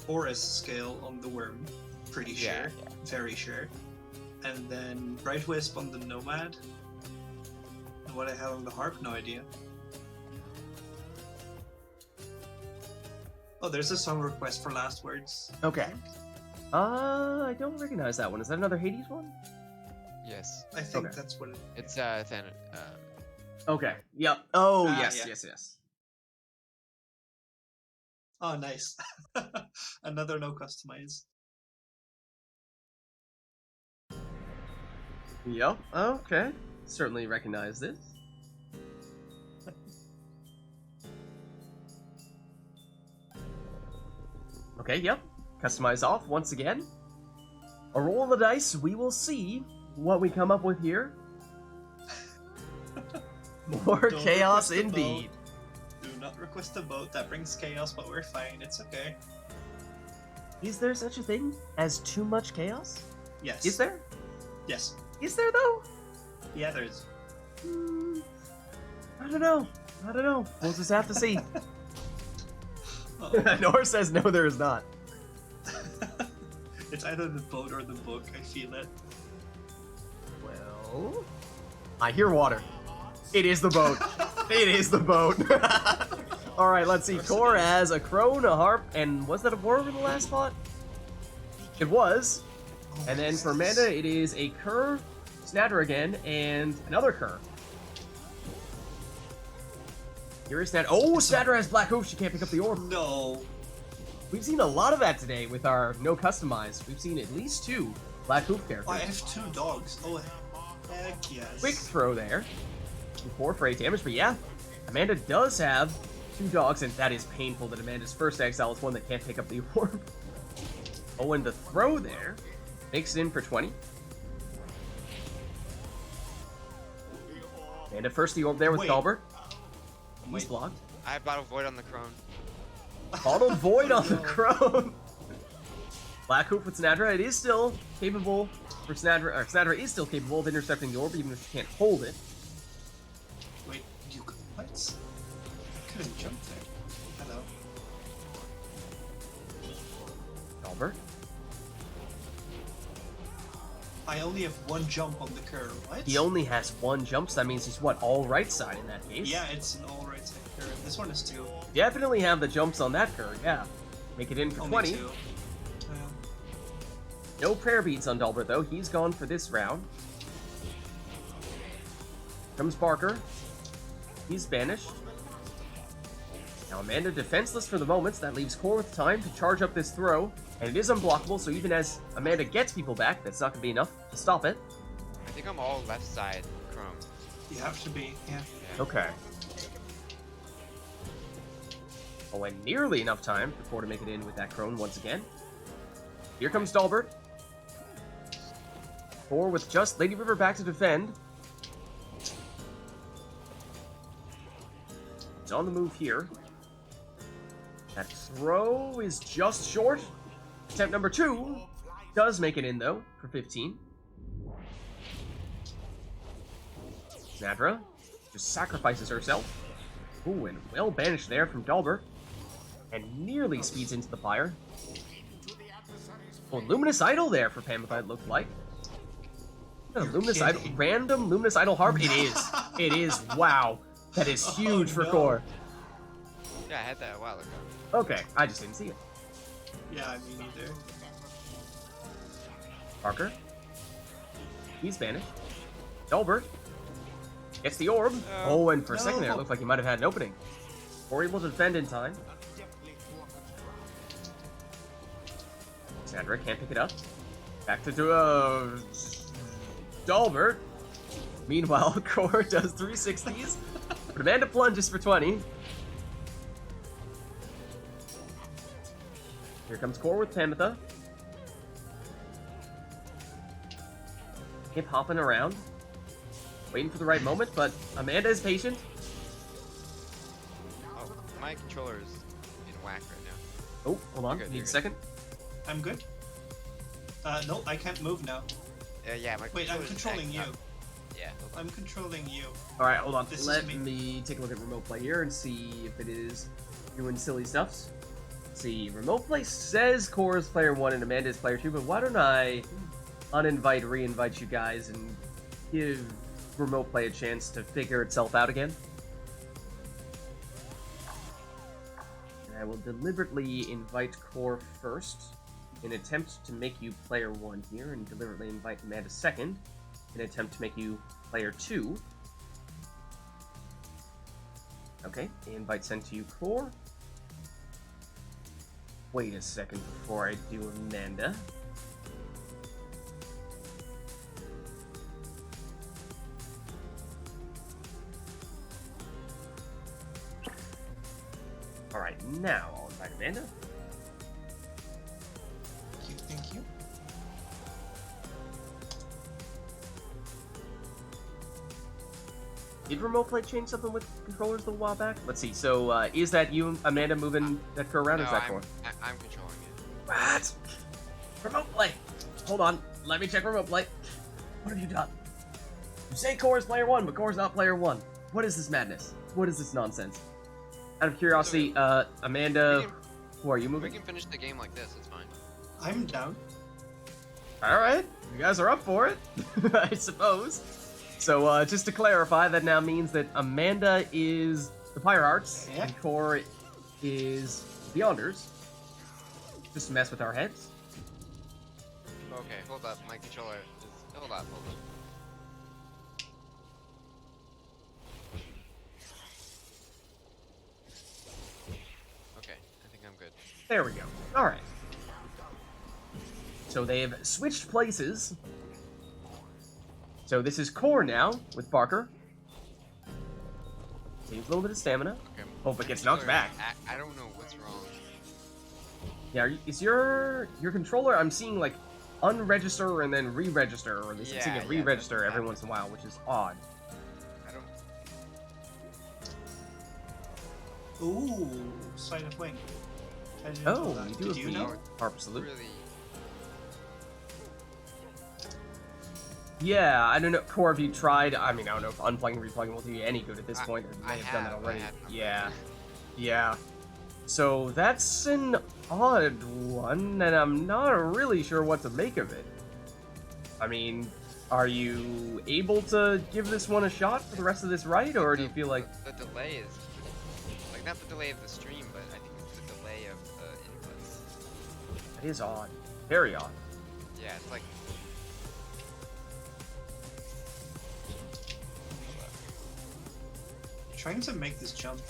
Horus scale on the Worm, pretty sure, Yeah. very sure. And then Bright Wisp on the Nomad. And what I had on the Harp, no idea. Oh, there's a song request for Last Words. Okay. I don't recognize that one. Is that another Hades one? Yes. I think Okay. that's what it It's Okay. Yep. Oh, Ah, yes, yeah. yes. Oh, nice. Another no customize. Yep. Okay. Certainly recognize this. Okay, yep. Customize off once again. A roll of the dice. We will see what we come up with here. More Don't chaos request a indeed. Do not request a vote. That brings chaos, but we're fine. It's okay. Is there such a thing as too much chaos? Yes. Is there? Yes. Is there though? Yeah, there's. I don't know. We'll just have to see. Uh-oh. Nor says no, there is not. It's either the boat or the book. I feel it. Well, I hear water. It is the boat. It is the boat. All right, let's see. Core has a crone, a harp, and was that a worm in the last spot? It was. And then for Amanda, it is a cur, Snadder again, and another cur. Here is Snadder. Oh, Snadder has black hoof. She can't pick up the orb. No. We've seen a lot of that today with our no customize. We've seen at least 2 black hoof Oh, characters. I have 2 dogs. Oh, heck yes. Quick throw there. 4 for 8 damage, but yeah, Amanda does have 2 dogs, and that is painful that Amanda's first exile is one that can't pick up the orb. Oh, and the throw there makes it in for 20. Amanda first the orb there with Wait. Galbert. He's Wait. blocked. I have Bottle Void on the Crone. Bottled Void on the No. Crone. Black Hoop with Snadra. It is still capable for Snadra, or Snadra is still capable of intercepting the orb, even if she can't hold it. Wait, you could. What? I couldn't jump there. Hello. Galbert. I only have 1 jump on the curve. What? He only has 1 jump, so that means he's what, all right side in that case? Yeah, it's an all right side curve. This one is 2. Definitely have the jumps on that curve, yeah. Make it in for Only 20. 2. No prayer beads on Dalbert, though. He's gone for this round. Comes Barker. He's banished. Now Amanda defenseless for the moment, so that leaves Core with time to charge up this throw. And it is unblockable, so even as Amanda gets people back, that's not going to be enough to stop it. I think I'm all left side Chrome. You have to be, yeah. Okay. Oh, and nearly enough time for Core to make it in with that Crone once again. Here comes Dalbert. Core with just Lady River back to defend. It's on the move here. That throw is just short. Attempt number 2 does make it in, though, for 15. Nadra just sacrifices herself. Ooh, and well banished there from Dalbert. And nearly speeds into the Pyre. Oh, Luminous Idol there for Pampa, it looked like. Luminous Idol, random Luminous Idol Harp? It is. It is. Wow. That is huge for core. Yeah, I had that a while ago. Okay, I just didn't see it. Yeah, me neither. Parker. He's banished. Dalbert gets the orb. Oh, and for a second there, it looked like he might have had an opening. Or able to defend in time. Sandra can't pick it up. Back to Dalbert. Meanwhile, Core does 360s. But Amanda plunges for 20. Here comes Core with Tamitha. Hip hopping around. Waiting for the right moment, but Amanda is patient. Oh, my controller is in whack right now. Oh, hold on. You're good, Need you're a second. I'm good. No, I can't move now. Yeah, my Wait, I'm controller's controlling you. acting up. Yeah, hold on. I'm controlling you. Alright, hold on. This is Let me. me take a look at remote play here and see if it is doing silly stuffs. Let's see, remote play says Core is player 1 and Amanda is player 2, but why don't I uninvite, re-invite you guys and give remote play a chance to figure itself out again? And I will deliberately invite Core first in an attempt to make you player 1 here, and deliberately invite Amanda second in an attempt to make you player 2. Okay, invite sent to you, Core. Wait a second before I do Amanda. Alright, now I'll invite Amanda. Thank you. Did remote play change something with controllers a little while back? Let's see. So, is that you, Amanda, moving that Core around? Or No, is that I'm, Core? I'm controlling it. What? Remote play. Hold on. Let me check remote play. What have you done? You say Core is player 1, but Core's not player 1. What is this madness? What is this nonsense? Out of curiosity, Amanda, who are you We moving? can finish the game like this, it's fine. I'm down. Alright, you guys are up for it, I suppose. So, just to clarify, that now means that Amanda is the Pyre Arts, Yeah. and Core is Beyonders. Just to mess with our heads. Okay, hold up, my controller is... Hold up. Okay, I think I'm good. There we go. Alright. So they've switched places. So this is Core now, with Barker. Saves a little bit of stamina. Okay, Hope it my gets knocked controller- back. I don't know what's wrong. Yeah, is your controller, I'm seeing like unregister and then re-register, or at least I'm seeing it Yeah, re-register that- every once in a while, which is odd. I don't... Ooh, Sign of Wing. I didn't Oh, know that. you do Did have you the know? Harp Salute. Really... Yeah, I don't know. Core, have you tried? I mean, I don't know if unplugging and replugging will do you any good at this point. I may have done that already. Yeah. Yeah. So that's an odd one, and I'm not really sure what to make of it. I mean, are you able to give this one a shot for the rest of this ride, or do you feel like... The delay is... Like, not the delay of the stream, but I think it's the delay of the inputs. That is odd. Very odd. Yeah, it's like... Trying to make this jump.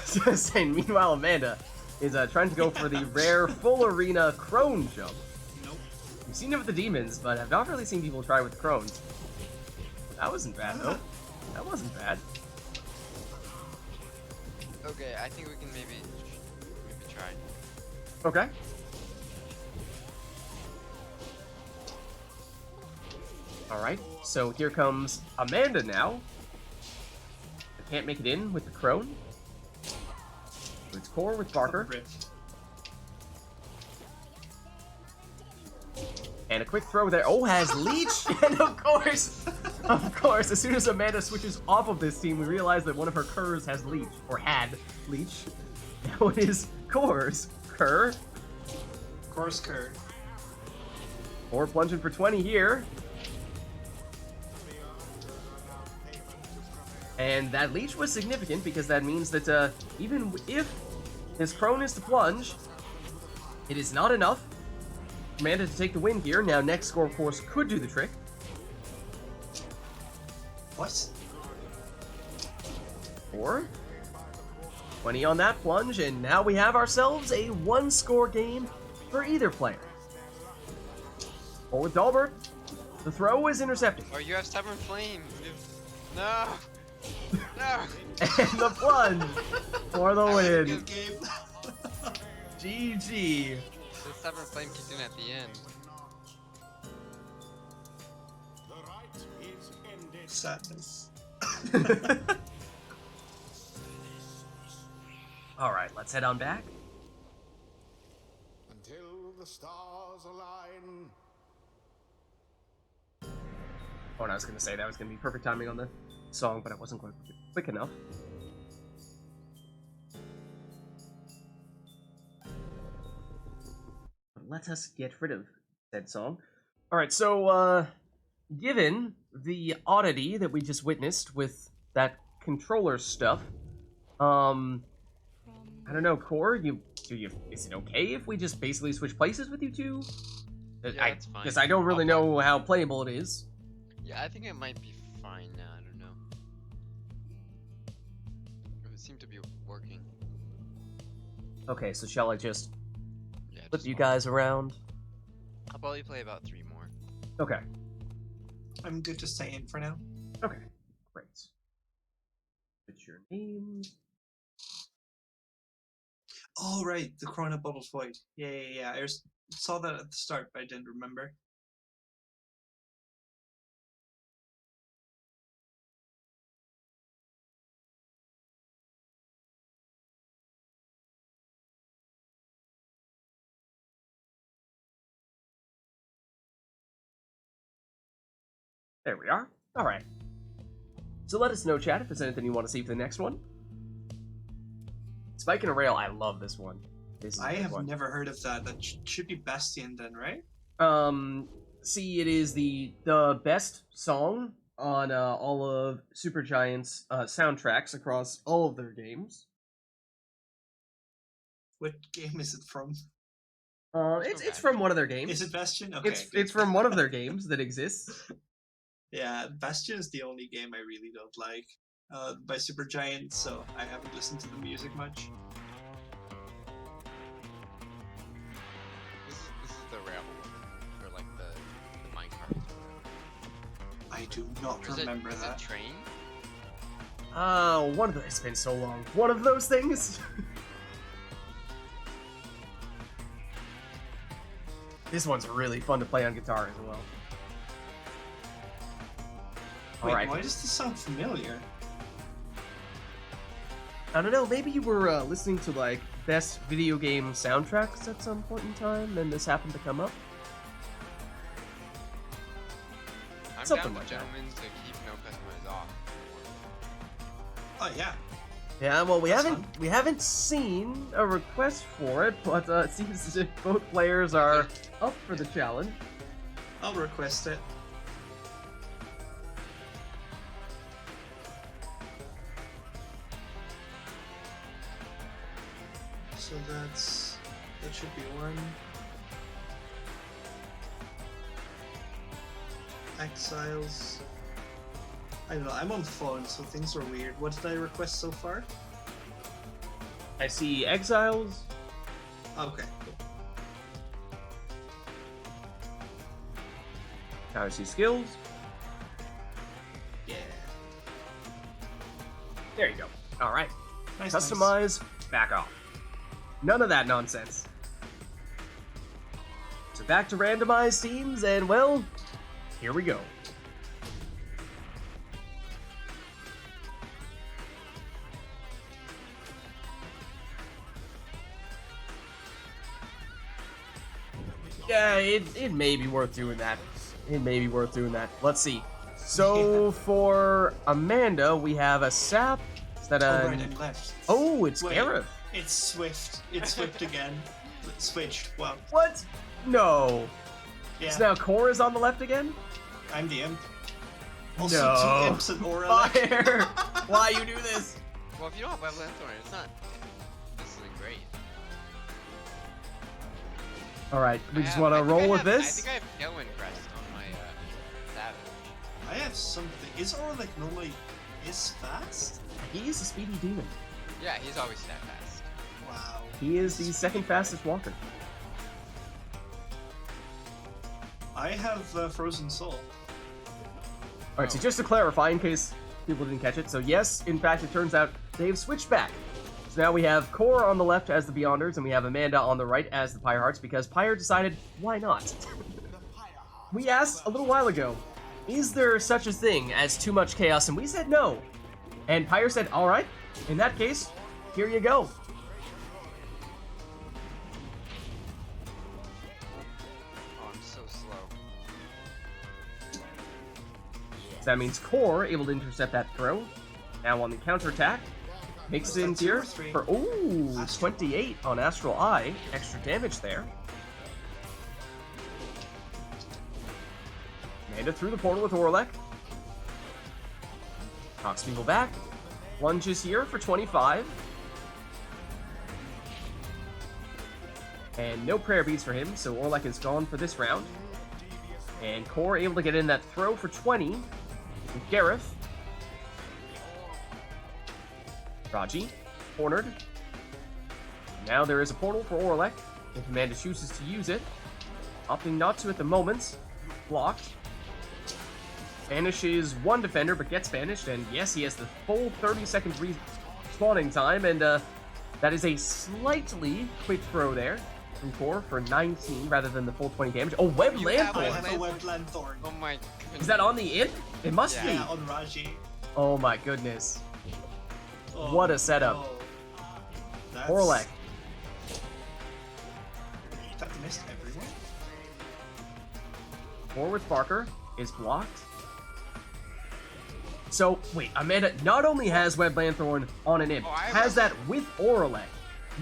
Saying, meanwhile, Amanda is trying to go for the rare full arena crone jump. Nope. We've seen it with the demons, but have not really seen people try with crones. That wasn't bad, though. That wasn't bad. Okay, I think we can maybe try. Okay. Alright, so here comes Amanda now. I can't make it in with the crone. So it's Core with Barker. Rip. And a quick throw there. Oh, has Leech! And of course, Of course, as soon as Amanda switches off of this team, we realize that one of her curs has leech, or had leech. Now it is Core's cur. Course cur. Or plunging for 20 here. And that leech was significant because that means that even if his crone is to plunge, it is not enough. Amanda to take the win here. Now next score, of course, could do the trick. What? Or 20 on that plunge, and now we have ourselves a one-score game for either player. Forward Dalbert, the throw is intercepted. Oh, you have Stubborn Flame. No. No. And the plunge for the win. Good game. GG. The Stubborn Flame kicked in at the end. Sadness. All right, let's head on back. Until the stars align. Oh, and I was going to say that was going to be perfect timing on the song, but it wasn't quite quick enough. But let us get rid of said song. All right, so given the oddity that we just witnessed with that controller stuff, I don't know, Core, is it okay if we just basically switch places with you two? Yeah, that's fine. Because I don't really know how playable it is. Yeah, I think it might be fine now. I don't know. It seemed to be working. Okay, so shall I just Yeah. flip just you hold guys around? on. I'll probably play about 3 more. Okay. I'm good to stay in for now. Okay, great. Put your name. Oh, right, the Corona Bubbles Void. Yeah. I saw that at the start, but I didn't remember. There we are. All right. So let us know, chat, if there's anything you want to see for the next one. Spike and a Rail, I love this one. This is a I good have one. never heard of that. That should be Bastion then, right? See, it is the best song on all of Supergiant's soundtracks across all of their games. What game is it from? It's from one of their games. Is it Bastion? Okay. It's from one of their games that exists. Yeah, Bastion is the only game I really don't like by Supergiant, so I haven't listened to the music much. This is the rail for like the minecart. I do not remember is that. it train? One of the, it's been so long. One of those things. This one's really fun to play on guitar as well. Wait, Alright. why does this sound familiar? I don't know, maybe you were listening to like best video game soundtracks at some point in time and this happened to come up? I'm Something down like to that. gentlemen to keep no customize off. Oh yeah. Yeah, well we That's haven't seen a request for it, but it seems as if both players are up for the challenge. I'll request it. So that should be one. Exiles. I don't know, I'm on phone, so things are weird. What did I request so far? I see Exiles. Okay, cool. I see Skills. Yeah. There you go. Alright. Nice. Customize, back off. None of that nonsense. So back to randomized teams, and well, here we go. Yeah, it may be worth doing that. It may be worth doing that. Let's see. So for Amanda, we have a sap. Is that Oh, a? right, and left. Oh, it's Wait. Gareth. It's Swift. It's Swift again. Switched. Well, What? No. yeah. So now Core is on the left again? I'm the imp. Also, No. 2 imps and aura. Fire! Why you do this? Well, if you don't have Webland Thorn, it's not necessarily great. Alright, we just I want to think roll I with have- I this? think I have Tailwind Crest on my Savage. I have something. Is Orlick normally is fast? He is a speedy demon. Yeah, he's always that fast. Wow. He is the second fastest walker. I have Frozen Soul. Alright, so just to clarify, in case people didn't catch it, so yes, in fact, it turns out they've switched back. So now we have Core on the left as the Beyonders, and we have Amanda on the right as the Pyre Hearts, because Pyre decided, why not? We asked a little while ago, is there such a thing as too much chaos? And we said no. And Pyre said, alright, in that case, here you go. Oh, I'm so slow. So that means Core able to intercept that throw. Now on the counterattack. Makes it in Was that 2 here or 3? for, ooh, Astral 28 on Astral Eye. Extra damage there. Amanda through the portal with Orlek. Knocks people back. Lunges here for 25. And no prayer beads for him, so Orlek is gone for this round. And Core able to get in that throw for 20 with Gareth. Raji, cornered. Now there is a portal for Orlek, if Amanda chooses to use it. Opting not to at the moment. Blocked. Banishes one defender, but gets banished, and yes, he has the full 30-second respawning time, and that is a slightly quick throw there from Core for 19 rather than the full 20 damage. Oh, Web You have I Landform! have a Web Lanthorn. Oh my goodness. Is that on the imp? It must Yeah. be. Yeah, on Raji. Oh my goodness. Oh, What a setup. no. That's... Orlek. That missed everyone? Core with Barker is blocked. So, wait, Amanda not only has Web Lanthorn on an imp, Oh, I have has that with Orlek,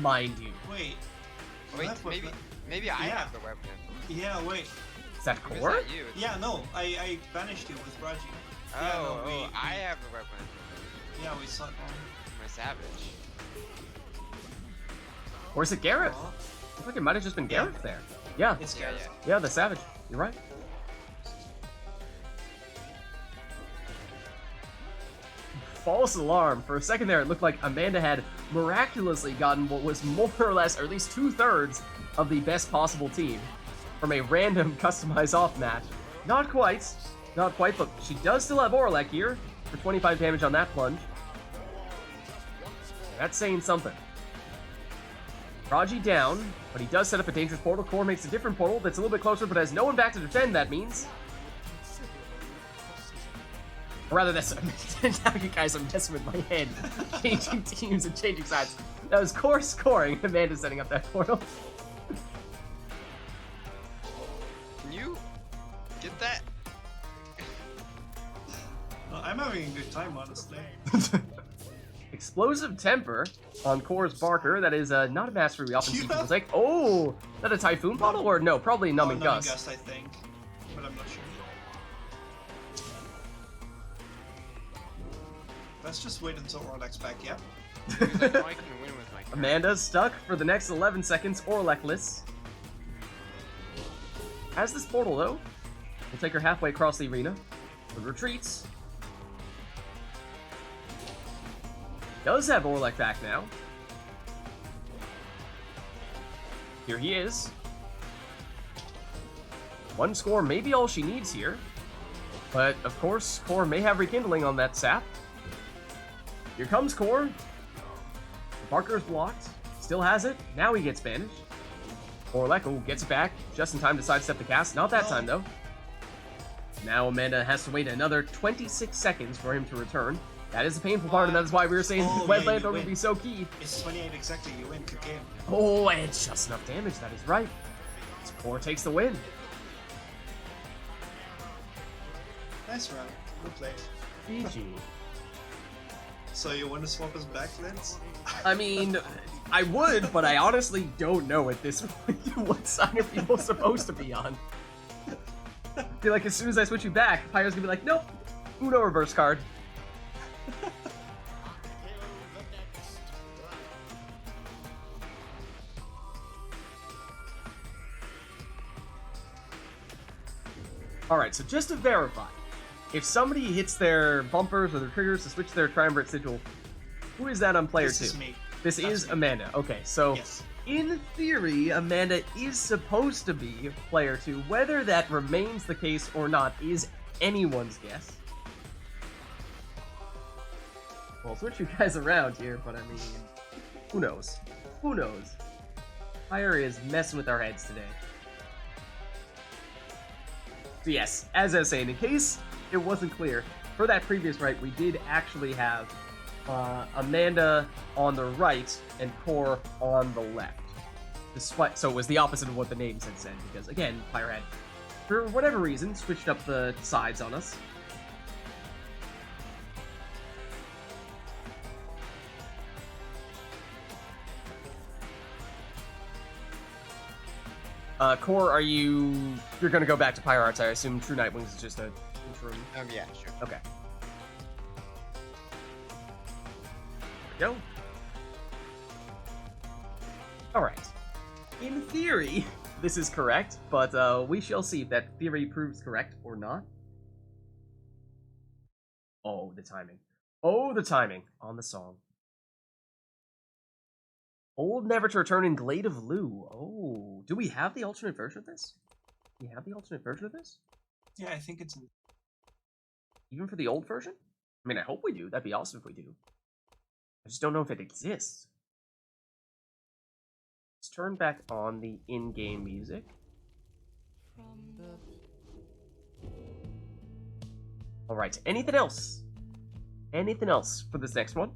mind you. Wait. Wait, That Web maybe I Yeah. have the Webland. Yeah, wait. Is that Or is Core? that you? Yeah, no. I banished you with Raji. Oh, Yeah, no, we- I have the Webland. Yeah, we saw it on. My Savage. Or is it Gareth? Oh, I think it might have just been Gareth there. Yeah, it's Yeah, Gareth. yeah. yeah, the Savage. You're right. False alarm. For a second there, it looked like Amanda had miraculously gotten what was more or less, or at least 2/3 of the best possible team from a random customized off match. Not quite, but she does still have Orlek here for 25 damage on that plunge. That's saying something. Raji down, but he does set up a dangerous portal. Core makes a different portal that's a little bit closer, but has no one back to defend, that means. Or rather, that's now you guys are messing with my head. Changing teams and changing sides. That was Core scoring. Amanda setting up that portal. Can you get that? Well, I'm having a good time, honestly. Explosive Temper on Core's Barker. That is not a mastery we often see You people have- take. Oh, is that a Typhoon bottle? Or no, probably Numbing Numbing Gust. Gust, I think. But I'm not sure. Let's just wait until Orlek's back, yeah? Because I know I can win with my current. Amanda's stuck for the next 11 seconds, Orlekless. Has this portal, though. We'll take her halfway across the arena. But retreats. Does have Orlek back now. Here he is. One score may be all she needs here. But, of course, Core may have Rekindling on that sap. Here comes Core. Barker's blocked. Still has it. Now he gets banished. Orlek gets it back just in time to sidestep the cast. Not that time, though. Now Amanda has to wait another 26 seconds for him to return. That is the painful part, and that is why we were saying Oh, Web yeah, you Lanthorn would win. be so key. It's 28 exactly, you win, good game. Oh, and it's just enough damage. That is right. So Core takes the win. Nice round. We'll play. GG. So you want to swap us back, Lids? I mean, I would, but I honestly don't know at this point what side are people supposed to be on. I feel like as soon as I switch you back, Pyre's gonna be like, nope, Uno reverse card. Alright, so just to verify, if somebody hits their bumpers or their triggers to switch their triumvirate sigil, who is that on player 2? This is me. This That's is me. Amanda. Okay, so Yes. in theory, Amanda is supposed to be player 2. Whether that remains the case or not is anyone's guess. Well, I'll switch you guys around here, but I mean, who knows? Who knows? Pyre is messing with our heads today. So yes, as I was saying, in case it wasn't clear, for that previous right, we did actually have Amanda on the right and Core on the left. Despite, so it was the opposite of what the names had said, because again, Pyre had, for whatever reason, switched up the sides on us. Core, you're gonna go back to Pyre Arts, I assume True Night Wings is just a interim. Yeah, sure. Okay. There we go. Alright. In theory, this is correct, but we shall see if that theory proves correct or not. Oh, the timing. Oh, the timing on the song. Old Never to Return in Glade of Lou. Oh, do we have the alternate version of this? Do we have the alternate version of this? Yeah, I think it's. Even for the old version? I mean, I hope we do. That'd be awesome if we do. I just don't know if it exists. Let's turn back on the in-game music. Alright, anything else? Anything else for this next one?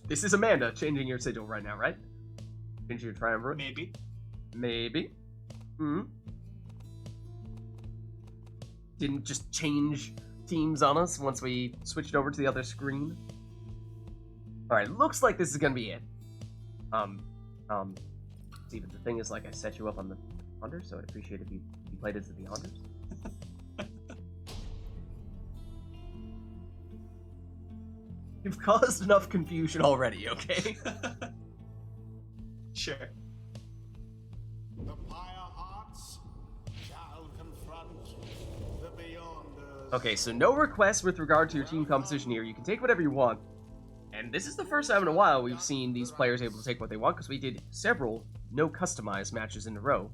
This is Amanda changing your sigil right now, right? Changing your triumvirate? Maybe. Maybe. Didn't just change teams on us once we switched over to the other screen. Alright, looks like this is gonna be it. See, but the thing is, like, I set you up on the Hunter, so I'd appreciate if you played as the Hunters. You've caused enough confusion already, okay? Sure. The Pyre Arts shall confront the Beyonders. Okay, so no requests with regard to your team composition here. You can take whatever you want. And this is the first time in a while we've seen these players able to take what they want, because we did several no customized matches in a row.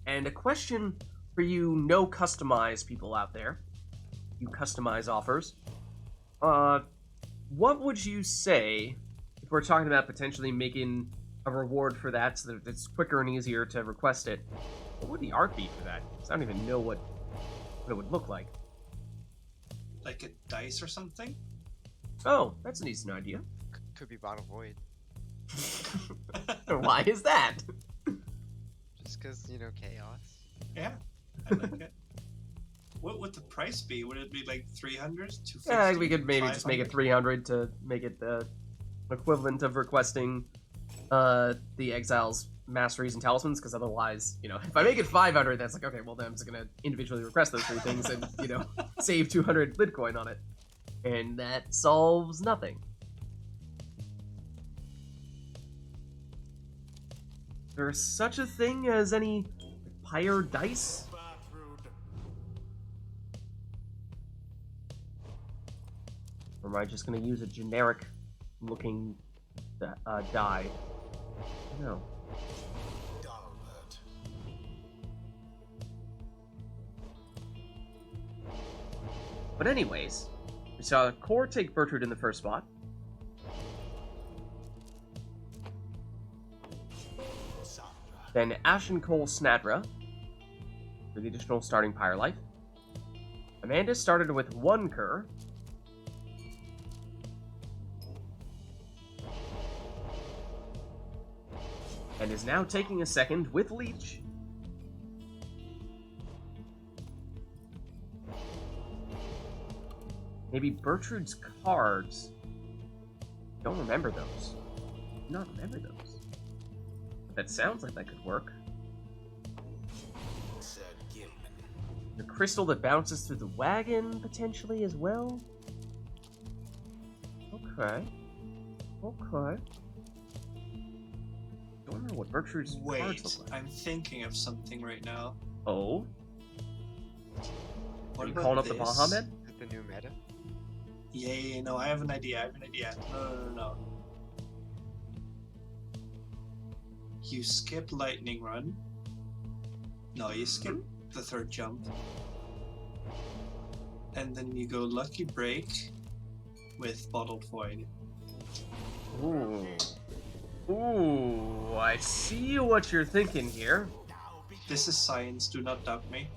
And a question for you no customize people out there, you customize offers. What would you say if we're talking about potentially making a reward for that so that it's quicker and easier to request it? What would the art be for that? 'Cause I don't even know what it would look like. Like a dice or something? Oh, that's a decent idea. Could be Bottle Void. Why is that? Just because, you know, chaos. Yeah, I like it. What would the price be? Would it be like 300, 250? Yeah, we could maybe just make it 500? 300 to make it the equivalent of requesting the Exiles Masteries and Talismans, because otherwise, you know, if I make it 500, that's like, okay, well then I'm just gonna individually request those three things and, you know, save 200 Lidcoin on it. And that solves nothing. There's such a thing as any Pyre dice? Or am I just gonna use a generic looking die? No. But anyways, we saw Core take Bertrude in the first spot. Then Ashen Coal Snadra for the additional starting Pyre life. Amanda started with 1 cur. And is now taking a second with Leech. Maybe Bertrude's cards. Don't remember those. Do not remember those. But that sounds like that could work. The crystal that bounces through the wagon, potentially, as well. Okay. Okay. Don't remember what Bertrude's cards Wait, look like. I'm thinking of something right now. Oh? What Are you about calling up the this? Bahamut? Is it the new meta? Yeah, no, I have an idea. No. You skip Lightning Run. No, you skip the 3rd jump. And then you go Lucky Break with Bottled Void. Ooh. Ooh, I see what you're thinking here. This is science, do not doubt me.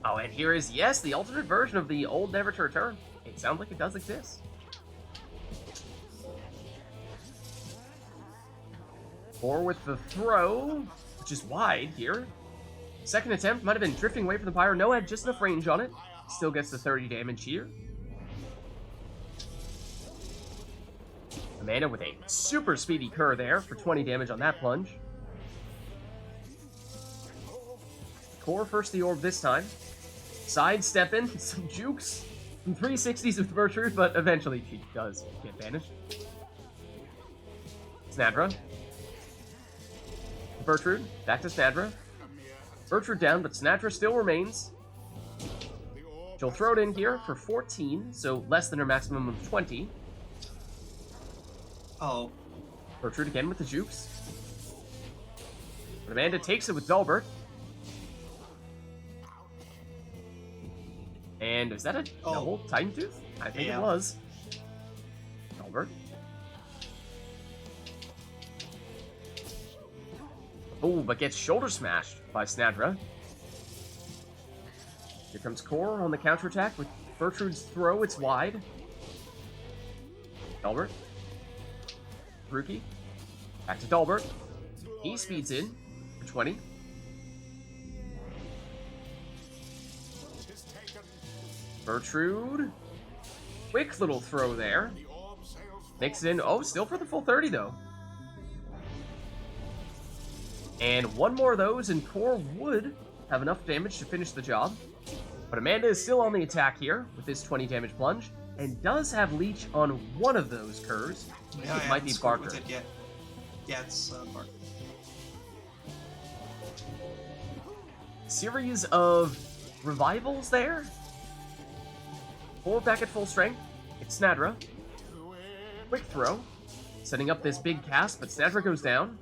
Oh, and here is, yes, the alternate version of the old Never to Return. It sounds like it does exist. Or with the throw, which is wide here. Second attempt might have been drifting away from the Pyre. No, had just enough range on it. Still gets the 30 damage here. Amanda with a super speedy cur there for 20 damage on that plunge. Core first the orb this time. Sidestepping, some jukes, some 360s with Bertrude, but eventually she does get banished. Snadra. Bertrude, back to Snadra. Bertrude down, but Snadra still remains. She'll throw it in here for 14, so less than her maximum of 20. Oh, Bertrude again with the jukes. But Amanda takes it with Dalbert. And is that a double Titan Tooth? I think it was. Dalbert. Oh, but gets shoulder smashed by Snadra. Here comes Core on the counterattack with Bertrude's throw. It's wide. Dalbert. Rookie. Back to Dalbert. He speeds in for 20. Bertrude. Quick little throw there. Makes it in. Oh, still for the full 30 though. And one more of those, and Core would have enough damage to finish the job. But Amanda is still on the attack here with this 20 damage plunge, and does have Leech on one of those curs. yeah, It might be Barker. With it yet. Yeah, it's Barker. Series of revivals there. Core back at full strength. It's Snadra. Quick throw. Setting up this big cast, but Snadra goes down.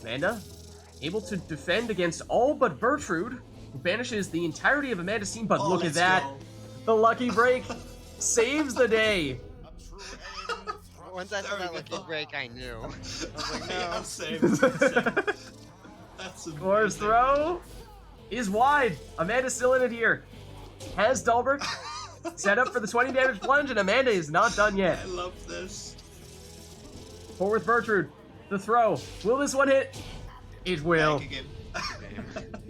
Amanda able to defend against all but Bertrude, who banishes the entirety of Amanda's team, but look at that. Go. The lucky break saves the day. Once I saw that lucky break, I knew. I was like, no. Yeah, same. That's amazing. Core's throw is wide. Amanda's still in it here. Has Dalbert set up for the 20 damage plunge, and Amanda is not done yet. I love this. Forward with Bertrude. The throw. Will this one hit? It will. Back again.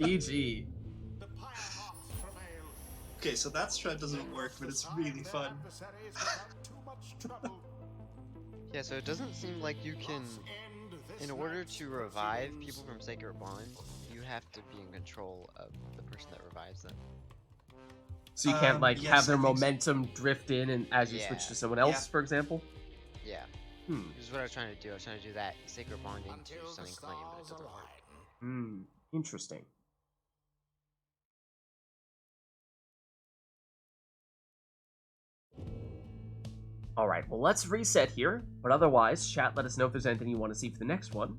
GG. Okay, so that strat doesn't work, but it's really fun. Yeah, so it doesn't seem like you can, in order to revive people from Sacred Bond, you have to be in control of the person that revives them. So you can't like yes, have their I think so. momentum drift in and as you Yeah. switch to someone else, Yeah. for example. Yeah, this is what I was trying to do. I was trying to do that Sacred Bonding to Sunny Claim, but it doesn't work. Interesting. Alright, well let's reset here, but otherwise, chat, let us know if there's anything you want to see for the next one.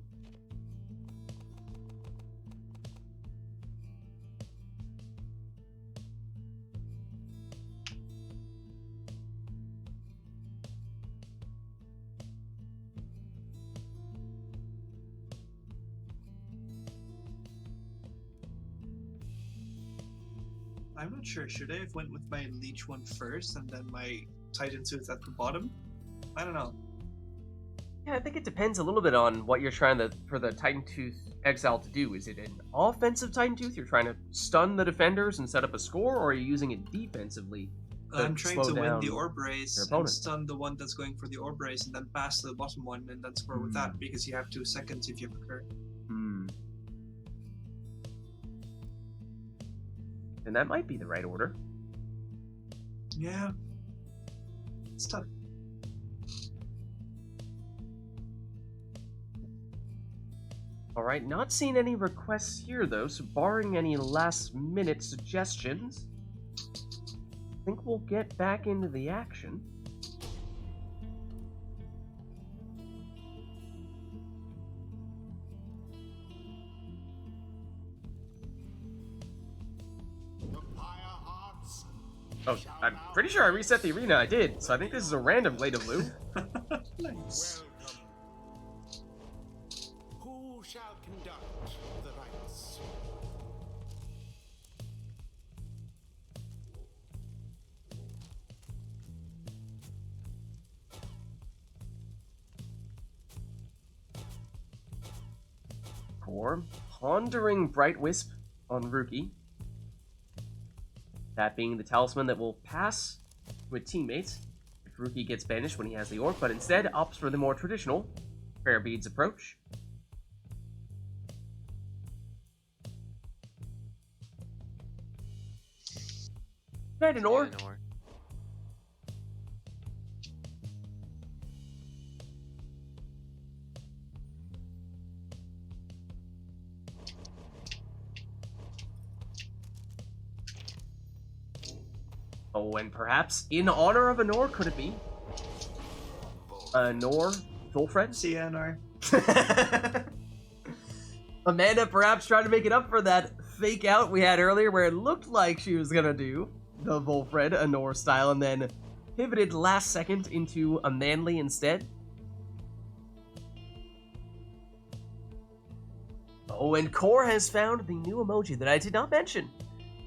I'm not sure. Should I have went with my Leech one first and then my Titan Tooth at the bottom? I don't know. Yeah, I think it depends a little bit on what you're trying for the Titan Tooth Exile to do. Is it an offensive Titan Tooth? You're trying to stun the defenders and set up a score, or are you using it defensively? I'm trying to win the orb your race and opponent? stun the one that's going for the orb race and then pass to the bottom one and then score with that because you have 2 seconds if you prefer. And that might be the right order. Yeah. It's tough. Alright, not seeing any requests here though, so barring any last minute suggestions, I think we'll get back into the action. Oh, I'm pretty sure I reset the arena. I did, so I think this is a random Glade of Blue. Nice. Who shall conduct the rites? Core, pondering Bright Wisp on Rookie. That being the talisman that will pass with teammates if Rookie gets banished when he has the orb, but instead opts for the more traditional Fair Beads approach. Night and Or. Oh, and perhaps in honor of Anor, could it be? Anor Thulfred? CNR. Amanda perhaps trying to make it up for that fake out we had earlier where it looked like she was gonna do the Volfred Anor style and then pivoted last second into a Manly instead. Oh, and Core has found the new emoji that I did not mention.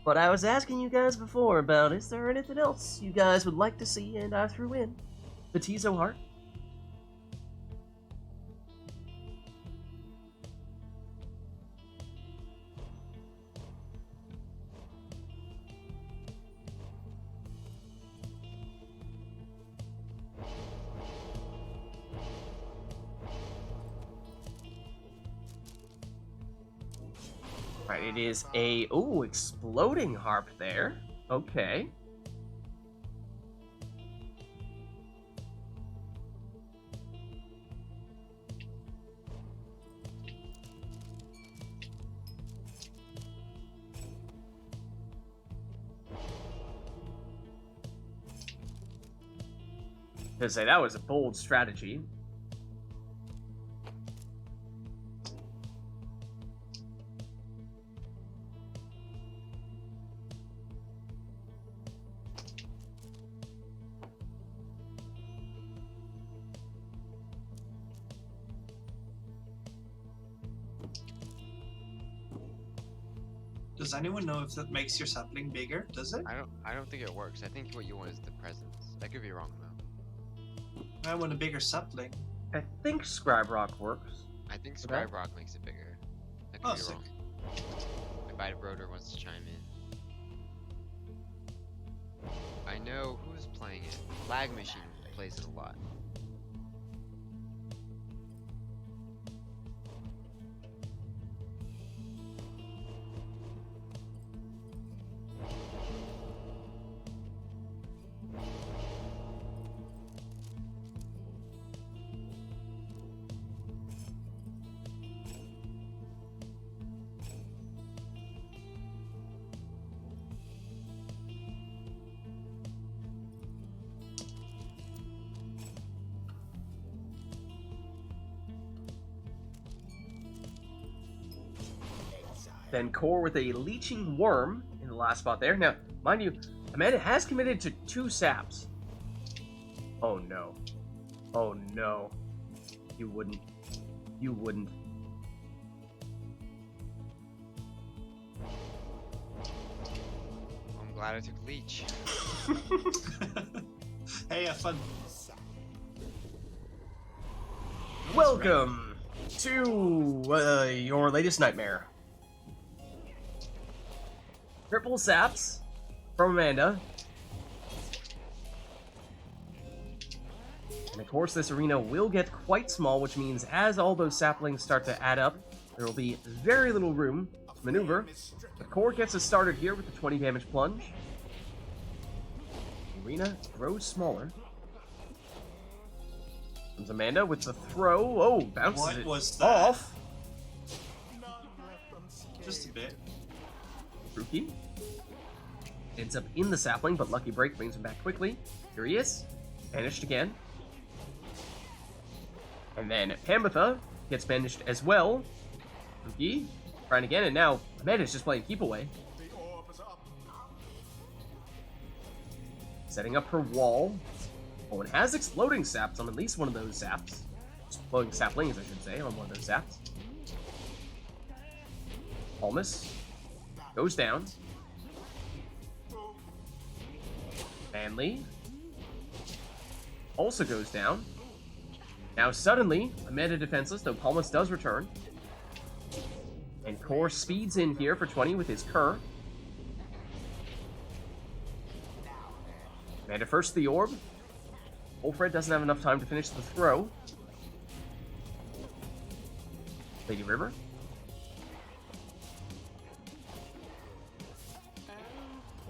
But I was asking you guys before about is there anything else you guys would like to see, and I threw in the Tizo heart. Right, it is a, ooh, exploding harp there. Okay. To say that was a bold strategy. Does anyone know if that makes your sapling bigger? Does it? I don't think it works. I think what you want is the presence. I could be wrong though. I want a bigger sapling. I think Scribe Rock works. I think Okay. Scribe Rock makes it bigger. I could Oh, be sick. wrong. My Bite Broder wants to chime in. I know who's playing it. Lag Machine plays it a lot. Then Core with a Leeching Worm in the last spot there. Now, mind you, Amanda has committed to 2 saps. Oh no. Oh no. You wouldn't. You wouldn't. glad I took leech. Hey, have fun. Welcome to your latest nightmare. Triple saps from Amanda. And of course, this arena will get quite small, which means as all those saplings start to add up, there will be very little room to maneuver. The core gets us started here with the 20 damage plunge. The arena grows smaller. Comes Amanda with the throw. Oh, bounces What it was that? off. Just a bit. Rookie ends up in the sapling, but Lucky Break brings him back quickly. Here he is. Banished again. And then Pamitha gets banished as well. Rookie trying again, and now Amanda's just playing keep away. Setting up her wall. Oh, and has exploding saps on at least one of those saps. Exploding saplings, I should say, on one of those saps. Almas goes down. Manly also goes down. Now suddenly, Amanda defenseless, though Palmas does return. And Core speeds in here for 20 with his Cur. Amanda first the orb. Wolfred doesn't have enough time to finish the throw. Lady River.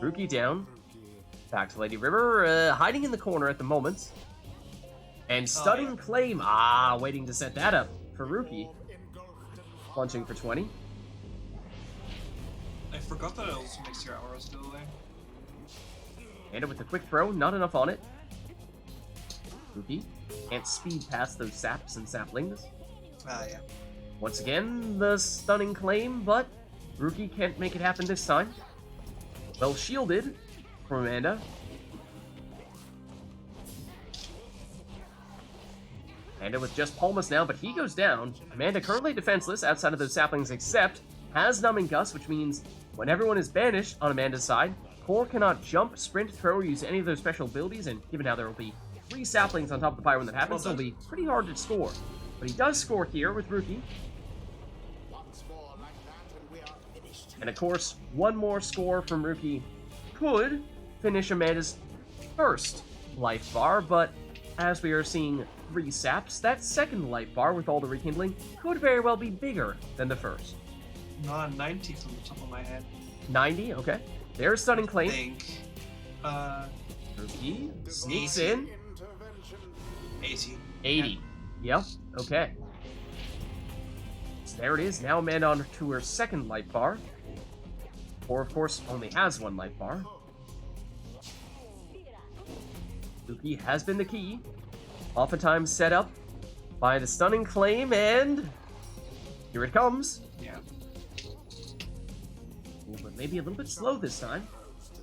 Rookie down. Back to Lady River, hiding in the corner at the moment. And Stunning Claim, waiting to set that up for Rookie. Plunging for 20. I forgot that it also makes your auras go away. And with the quick throw, not enough on it. Rookie can't speed past those saps and saplings. Yeah. Once again, the Stunning Claim, but Rookie can't make it happen this time. Well shielded from Amanda. Amanda with just Palmas now, but he goes down. Amanda currently defenseless outside of those saplings, except has Numbing Gust, which means when everyone is banished on Amanda's side, Core cannot jump, sprint, throw, or use any of those special abilities, and given how there will be 3 saplings on top of the Pyre when that happens, it'll be pretty hard to score. But he does score here with Rookie. And of course, one more score from Rookie could finish Amanda's first life bar, but as we are seeing 3 saps, that second life bar with all the rekindling could very well be bigger than the first. No, 90 from the top of my head. 90, okay. There's Stunning I Claim. think. Rookie sneaks 80. in. 80. 80. Yep, okay. So there it is. Now Amanda on to her second life bar. Or, of course, only has 1 life bar. Rookie has been the key. Oftentimes set up by the Stunning Claim, and here it comes. Yeah. Ooh, but maybe a little bit slow this time.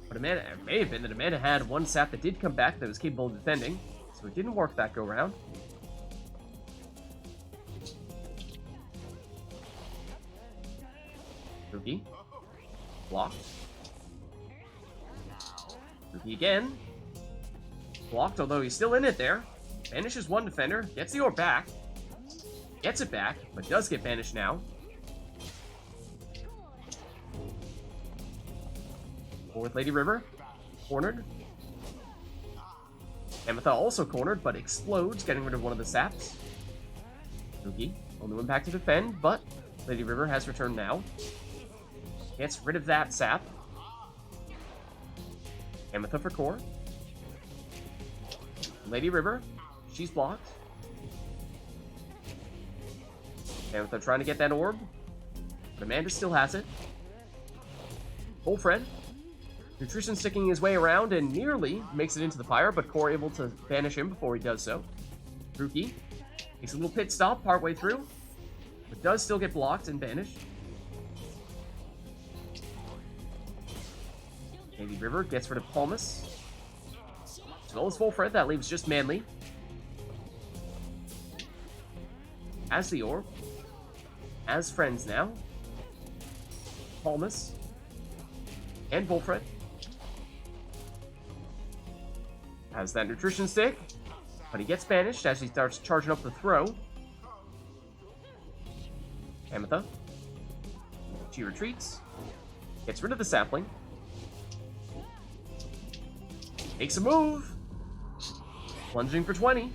But Amanda, it may have been that Amanda had 1 sap that did come back that was capable of defending, so it didn't work that go round. Rookie. Blocked. Rookie again. Blocked, although he's still in it there. Banishes 1 defender, gets the orb back. Gets it back, but does get banished now. With Lady River. Cornered. Ametha also cornered, but explodes, getting rid of 1 of the saps. Rookie, only 1 back to defend, but Lady River has returned now. Gets rid of that sap. Ametha for core. Lady River, she's blocked. Ametha trying to get that orb, but Amanda still has it. Wolfred, Nutrition sticking his way around and nearly makes it into the Pyre, but Core able to banish him before he does so. Rookie makes a little pit stop partway through, but does still get blocked and banished. Lady River gets rid of Palmas. As well as Wolfred, that leaves just Manly. As the orb. As friends now. Palmas. And Wolfred. Has that nutrition stick, but he gets banished as he starts charging up the throw. Ametha. She retreats. Gets rid of the sapling. Makes a move. Plunging for 20.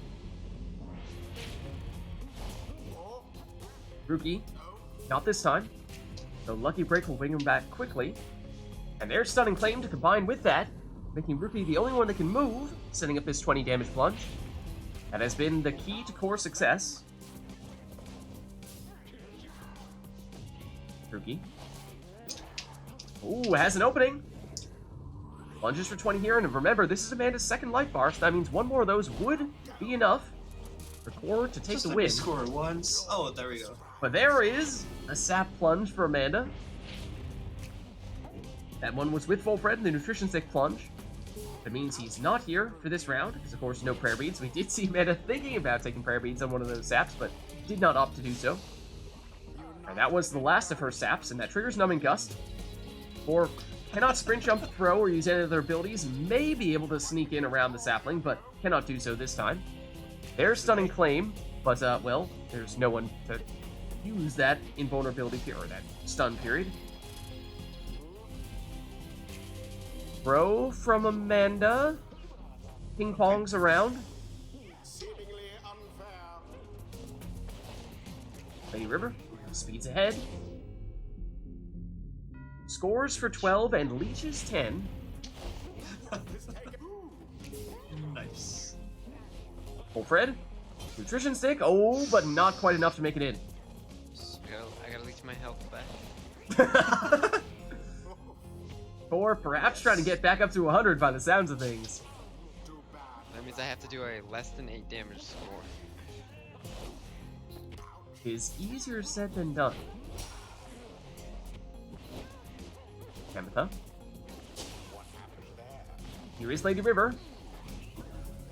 Rookie. Not this time. The Lucky Break will bring him back quickly. And there's Stunning Claim to combine with that, making Rookie the only one that can move, setting up his 20 damage plunge. That has been the key to core success. Rookie. Ooh, has an opening. Plunges for 20 here, and remember, this is Amanda's second life bar, so that means one more of those would be enough for Core to take Just the let win. me score once. Oh, there we go. But there is a sap plunge for Amanda. That one was with Fulfred, the nutrition stick plunge. That means he's not here for this round, because of course no prayer beads. We did see Amanda thinking about taking prayer beads on one of those saps, but did not opt to do so. And that was the last of her saps, and that triggers Numbing Gust. Or cannot sprint, jump, throw, or use any of their abilities. May be able to sneak in around the sapling, but cannot do so this time. There's Stunning Claim, but, well, there's no one to use that invulnerability period, or that stun period. Throw from Amanda. Ping pongs around. Seemingly unfair. Lady River speeds ahead. Scores for 12 and leeches 10. Nice. Fulfred. Nutrition stick. Oh, but not quite enough to make it in. I gotta leech my health back. Or perhaps trying to get back up to 100 by the sounds of things. That means I have to do a less than 8 damage score. Is easier said than done. Ametha. Here is Lady River.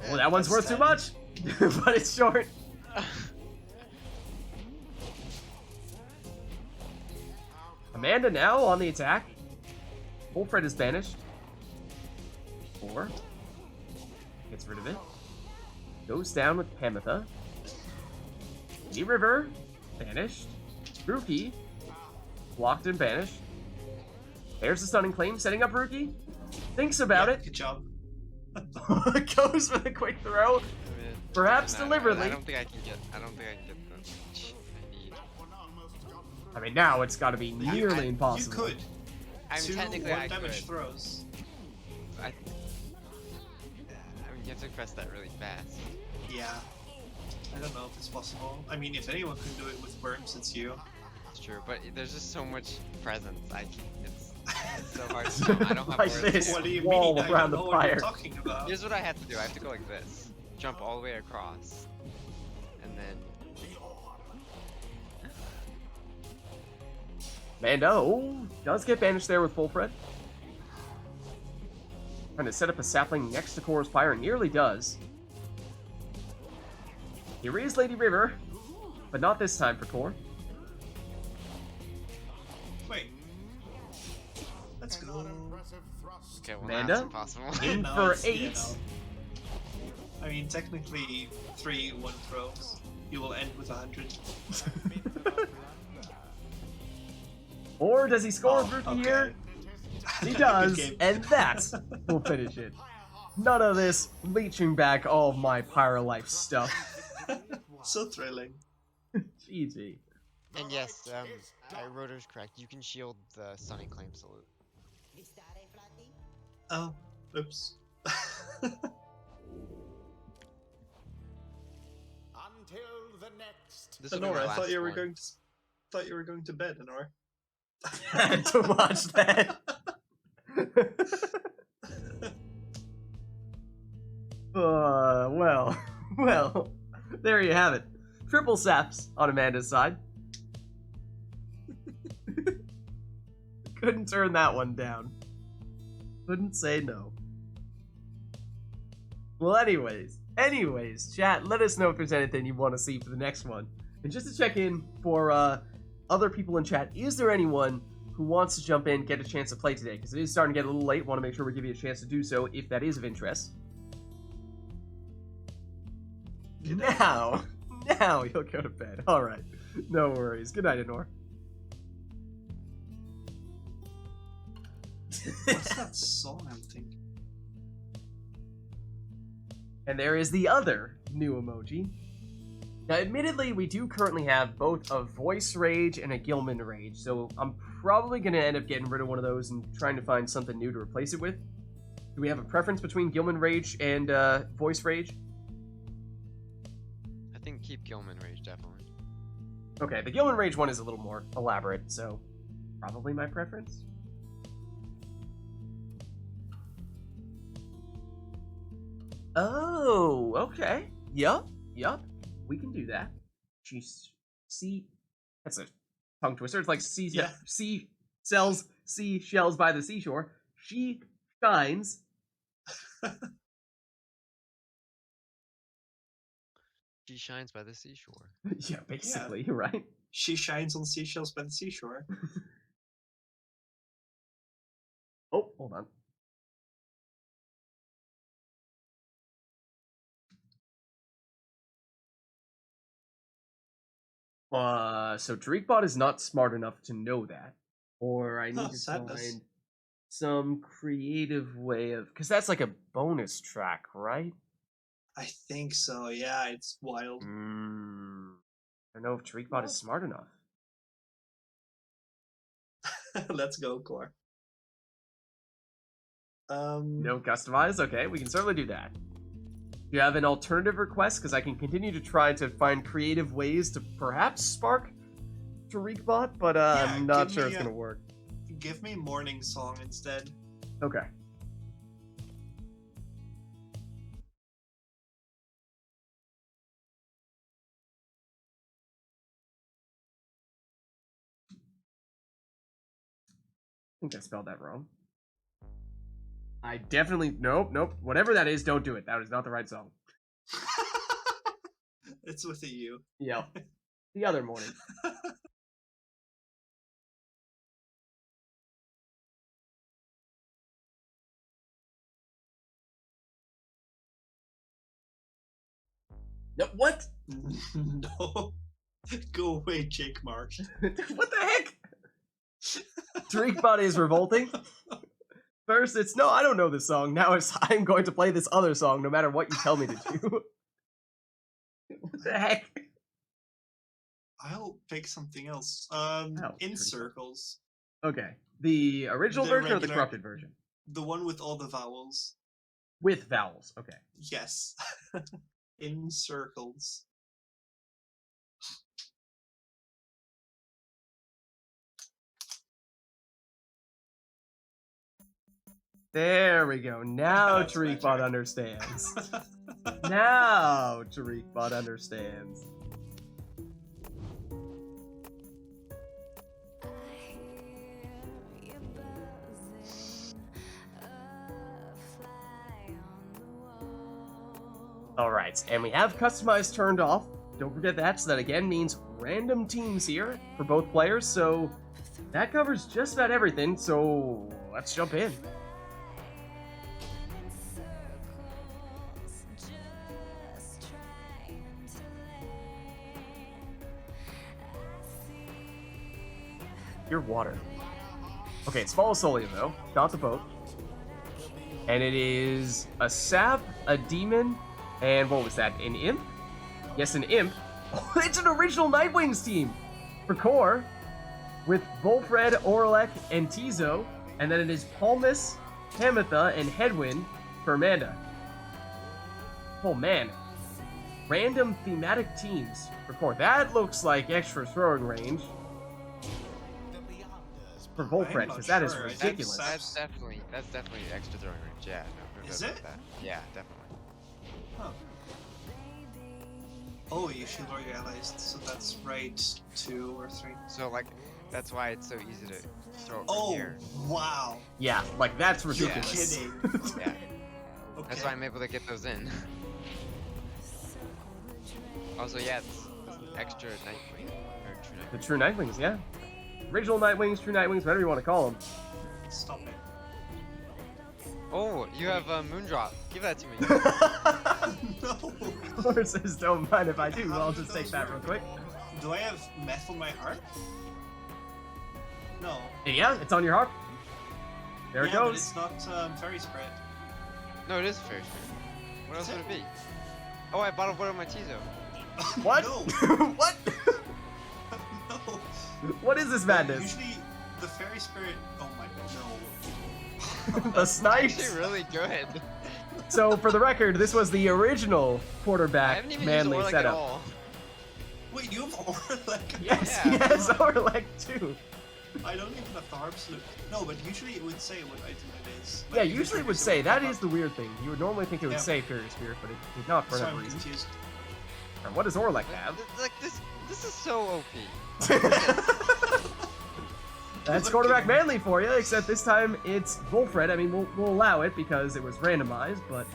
Oh, that one's worth too much, but it's short. Amanda now on the attack. Fulfred is banished. 4. Gets rid of it. Goes down with Ametha. Lady River. Banished. Rookie. Blocked and banished. There's the Stunning Claim, setting up Rookie. Thinks about it. Good job. Goes for the quick throw. Perhaps deliberately. I don't think I can get the leech I need. I mean, now it's got to be nearly impossible. You could. I mean, Two technically I one-damage could. throws. I mean, you have to press that really fast. Yeah. I don't know if it's possible. I mean, if anyone can do it with worms, it's you. It's true, but there's just so much presence. It's so hard to know. I don't have Like words. this. What do you Wall mean? I around don't the know what fire. you're talking about. Here's what I have to do. I have to go like this. Jump all the way across. And then... Amanda, oh, does get banished there with Fulfred. Trying to set up a sapling next to Core's Pyre, and nearly does. Here is Lady River, but not this time for Core. Wait. Let's go. Okay, well, Amanda? that's impossible. In No, for it's- 8. yeah, no. I mean, technically, 3 1 throws. You will end with 100. Or does he score with Oh, Rookie okay. here? He Good does, game. and that will finish it. None of this leeching back all of my Pyre life stuff. So thrilling. GG. And yes, Rotor's correct. You can shield the Stunning Claim salute. Oh, oops. Until the next. This will be my Honora, I last thought you were one. going to bed, Honora. Had to watch that. Well, there you have it. Triple saps on Amanda's side. Couldn't turn that one down. Couldn't say no. Well, anyways, chat, let us know if there's anything you want to see for the next one. And just to check in for other people in chat, is there anyone who wants to jump in, get a chance to play today? Because it is starting to get a little late. Want to make sure we give you a chance to do so if that is of interest. Good night. Now you'll go to bed. All right. No worries. Good night, Anor. What's that song I'm thinking? And there is the other new emoji. Now, admittedly, we do currently have both a voice rage and a Gilman rage, so I'm probably going to end up getting rid of one of those and trying to find something new to replace it with. Do we have a preference between Gilman rage and voice rage? I think keep Gilman Rage, definitely. Okay, the Gilman rage one is a little more elaborate, so probably my preference. Oh, okay. Yup. We can do that. She's that's a tongue twister. It's like sea shells by the seashore. She shines. She shines by the seashore. Yeah, basically, right? She shines on seashells by the seashore. Oh, hold on. So Dreekbot is not smart enough to know that. Or I need to sadness. find some creative way of... Because that's like a bonus track, right? I think so, yeah, it's wild. I don't know if Dreekbot is smart enough. Let's go, Core. No customize? Okay, we can certainly do that. Do you have an alternative request? Because I can continue to try to find creative ways to perhaps spark Dreekbot, but I'm not sure it's going to work. Give me Morning Song instead. Okay. I think I spelled that wrong. I definitely... Nope. Whatever that is, don't do it. That is not the right song. It's with a U. Yep. The other morning. No, what? No. Go away, Jake Marsh. What the heck? Dreekbot is revolting. First, it's no, I don't know this song. Now it's I'm going to play this other song no matter what you tell me to do. What the heck? I'll pick something else. In Circles. Okay. The original The version or the regular- corrupted version? The one with all the vowels. With vowels. Okay. Yes. In Circles. There we go. Now That's Dreekbot better. understands. Now Dreekbot understands. Alright, and we have customize turned off. Don't forget that, so that again means random teams here for both players, so that covers just about everything, so let's jump in. Your water. Okay, it's Follow Solium though, not the boat. And it is a sap, a demon, and what was that, an imp? Yes, an imp. Oh, it's an original Nightwings team for core, with Volfred, Orlek, and Tizo, and then it is Palmus, Hamatha, and Headwind for Amanda. Oh man. Random thematic teams for core. That looks like extra throwing range for Volfred, I'm not because that is sure. I think ridiculous. Sap's- That's definitely extra throwing range. Yeah, no Is doubt about it? that. Yeah, definitely. Huh. Oh, you shield all your allies, so that's right 2 or 3. So like, that's why it's so easy to throw it from Oh, here. wow. Yeah, like that's You're ridiculous. kidding. Yeah, Okay. that's why I'm able to get those in. Also, yeah, it's extra Nightwing or True The Nightwing. true Nightwings, yeah. Original Nightwings, true Nightwings, whatever you want to call them. Stop it. Oh, you have a Moondrop. Give that to me. No. Horses don't mind if I do. I'll just take that real quick. Do I have meth on my harp? No. Yeah, it's on your harp. There it Yeah, but goes. it's not fairy spread. No, it is fair. What else Is would it? it be? Oh, I bottled water on my Tizo. What? No. What? No. What is this madness? Usually, the fairy spirit. Oh my no. The snipes. Actually, really good. So, for the record, this was the original I quarterback haven't even manly used Orlick at setup. all. Wait, you have Orlick? Yes, Yeah. yes, or like two. I don't even have the harp salute. No, but usually it would say what item it is. Yeah, Like, if usually it it's would say. Orlick, That is the weird thing. You would normally think it would Yeah. say Fairy Spirit, but it did not for So whatever I'm reason. confused. And what does Orlick have? Like this is so OP. That's quarterback manly for you, except this time it's Wolfred. I mean, we'll allow it because it was randomized, but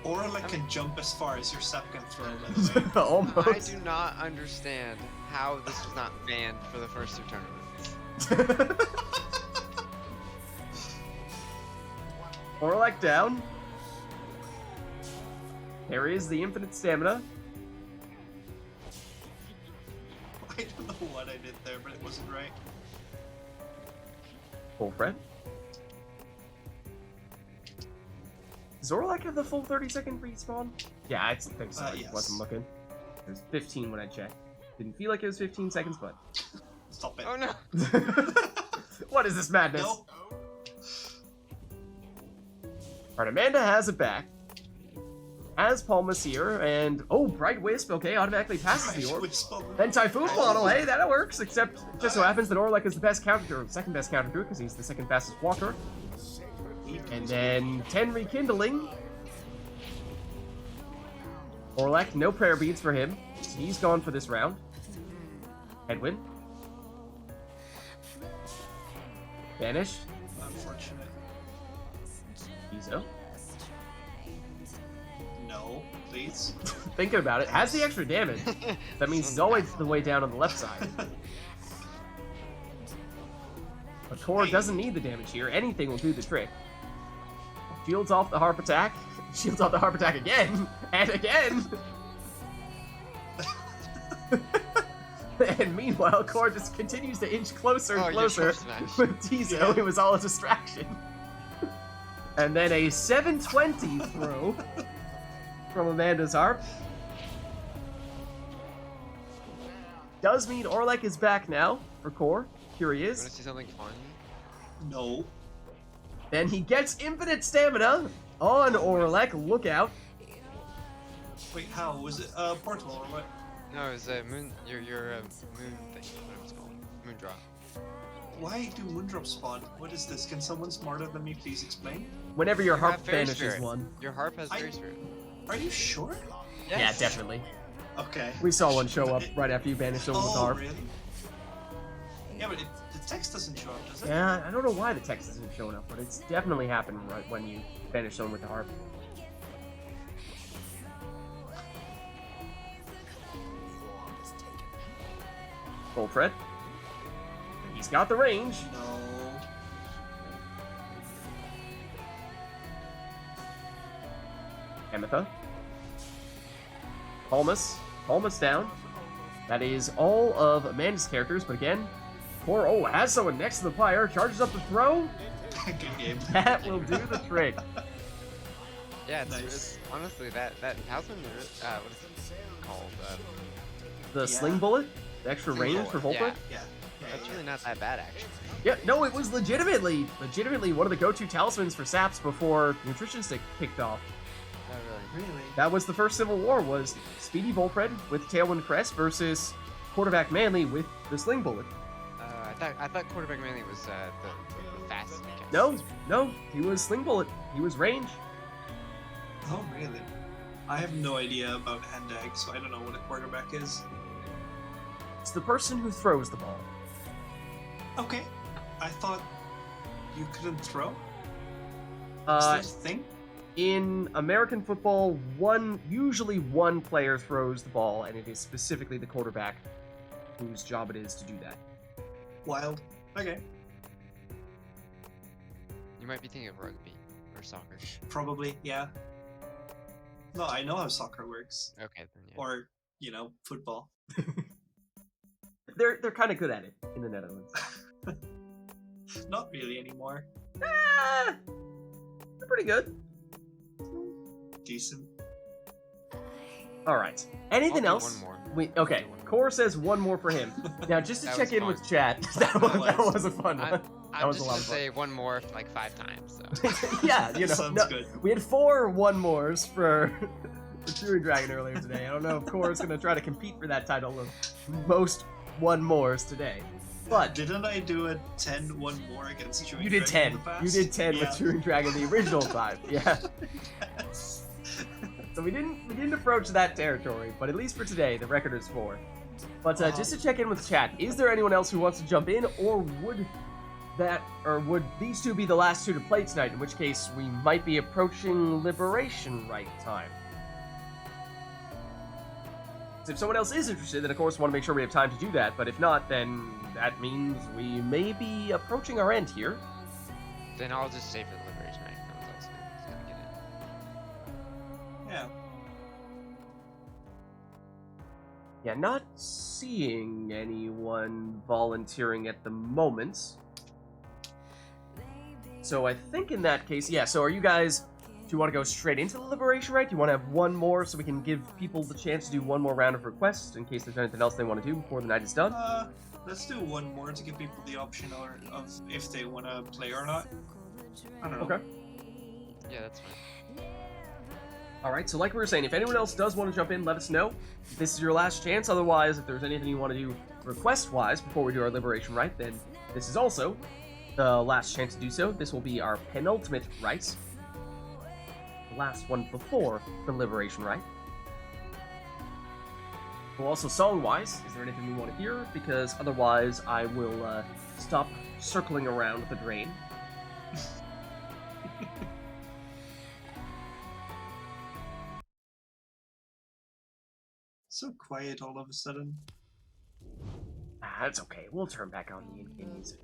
Orlick can jump as far as your sap can throw, by the way. I almost. do not understand how this was not banned for the first two tournaments. Orlick down. There is the infinite stamina. I don't know what I did there, but it wasn't right. Wolfred. Does Orlick have the full 30-second respawn? Yeah, I think so. I Yes. wasn't looking. It was 15 when I checked. Didn't feel like it was 15 seconds, but... Stop it. Oh no! What is this madness? No. Alright, Amanda has it back. Has Palmas here, and... Oh, Bright Wisp, okay, automatically passes the orb. Then Typhoon Bottle, hey, that works, except it just so happens that Orlick is the best counter, or second best counter to it, because he's the second fastest walker. And then 10 Rekindling. Orlick, no prayer beads for him. So he's gone for this round. Edwin. Vanish. Unfortunate. Izo. No, please. Thinking about it, has the extra damage. That means he's always the way down on the left side. But Tor doesn't need the damage here. Anything will do the trick. Shields off the harp attack. Shields off the harp attack again. And again. And meanwhile, Core just continues to inch closer and Oh, you closer short smash. with Tizo. It was all a distraction. And then a 720 throw from Amanda's harp. Does mean Orlick is back now for Core. Here he You is. wanna see something fun? No. Then he gets infinite stamina on Orlick. Look out. Wait, how? Was it portal or what? No, it was a moon. Your moon thing. Whatever it's called. Moon drop. Why do Moondrop spawn? What is this? Can someone smarter than me please explain? Whenever your You harp have Fairy banishes Spirit. one. Your harp has I- Fairy Spirit. Are you sure? Yeah, Yes. definitely. Okay. We saw one show up right after you banished someone with Oh, harp. really? Yeah, but the text doesn't show up, does it? Yeah, I don't know why the text isn't showing up, but it's definitely happened right when you banish someone with the harp. Wolfred. He's got the range. No. Ametha. Palmas down. That is all of Amanda's characters, but again, Core, has someone next to the Pyre, charges up the throw. Good game. That will do the trick. Yeah, it's, Nice. it's honestly that Talisman. What is it called? The sling bullet, the extra Sling range for bullet, Volpe. Yeah. That's really not that bad actually. Yeah, no, it was legitimately one of the go-to talismans for Saps before Nutrition Stick kicked off. Not really. Really? That was the first Civil War, was Speedy Volpred with Tailwind Crest versus Quarterback Manly with the Sling Bullet. I thought quarterback mainly was the fastest. No, he was Sling Bullet. He was range. Oh, really? I have no idea about hand ag, so I don't know what a quarterback is. It's the person who throws the ball. Okay. I thought you couldn't throw? Is Uh, that a thing? in American football, usually one player throws the ball, and it is specifically the quarterback whose job it is to do that. Wild. Okay. You might be thinking of rugby or soccer. Probably, yeah. No, I know how soccer works. Okay, then yeah. Or, you know, football. They're kind of good at it in the Netherlands. Not really anymore. Ah, they're pretty good. Decent. All right. Anything I'll do else? one more. Okay. I'll do one more. Core says one more for him. Now, just to That check was in fun. with chat, that was a fun one. I'm was a just lot gonna of fun. say one more like 5 times. So. Yeah, you know, Sounds no, good. we had 4 one-mores for the Turing Dragon earlier today. I don't know if Core is going to try to compete for that title of most one-mores today. But Didn't I do a 10 one more against Turing you did Dragon 10. in the past? You did 10 with Yeah. Turing Dragon the original time. Yeah. Yes. So we didn't approach that territory, but at least for today, the record is 4. But just to check in with chat, is there anyone else who wants to jump in, or would these two be the last 2 to play tonight? In which case, we might be approaching Liberation Rite time. So if someone else is interested, then of course we want to make sure we have time to do that. But if not, then that means we may be approaching our end here. Then I'll just stay for the Liberation Rite. No one's else gonna get it. Yeah. Yeah, not seeing anyone volunteering at the moment. So I think in that case, yeah, so are you guys, do you want to go straight into the Liberation Rite? Do you want to have one more so we can give people the chance to do one more round of requests in case there's anything else they want to do before the night is done? Let's do one more to give people the option of if they want to play or not. I don't know. Okay. Yeah, that's fine. Alright, so like we were saying, if anyone else does want to jump in, let us know. This is your last chance. Otherwise, if there's anything you want to do request-wise before we do our Liberation Rite, then this is also the last chance to do so. This will be our penultimate rite. The last one before the Liberation Rite. Well, also song-wise, is there anything we want to hear? Because otherwise, I will stop circling around the drain. So quiet all of a sudden. Ah, that's okay. We'll turn back on the in-game music.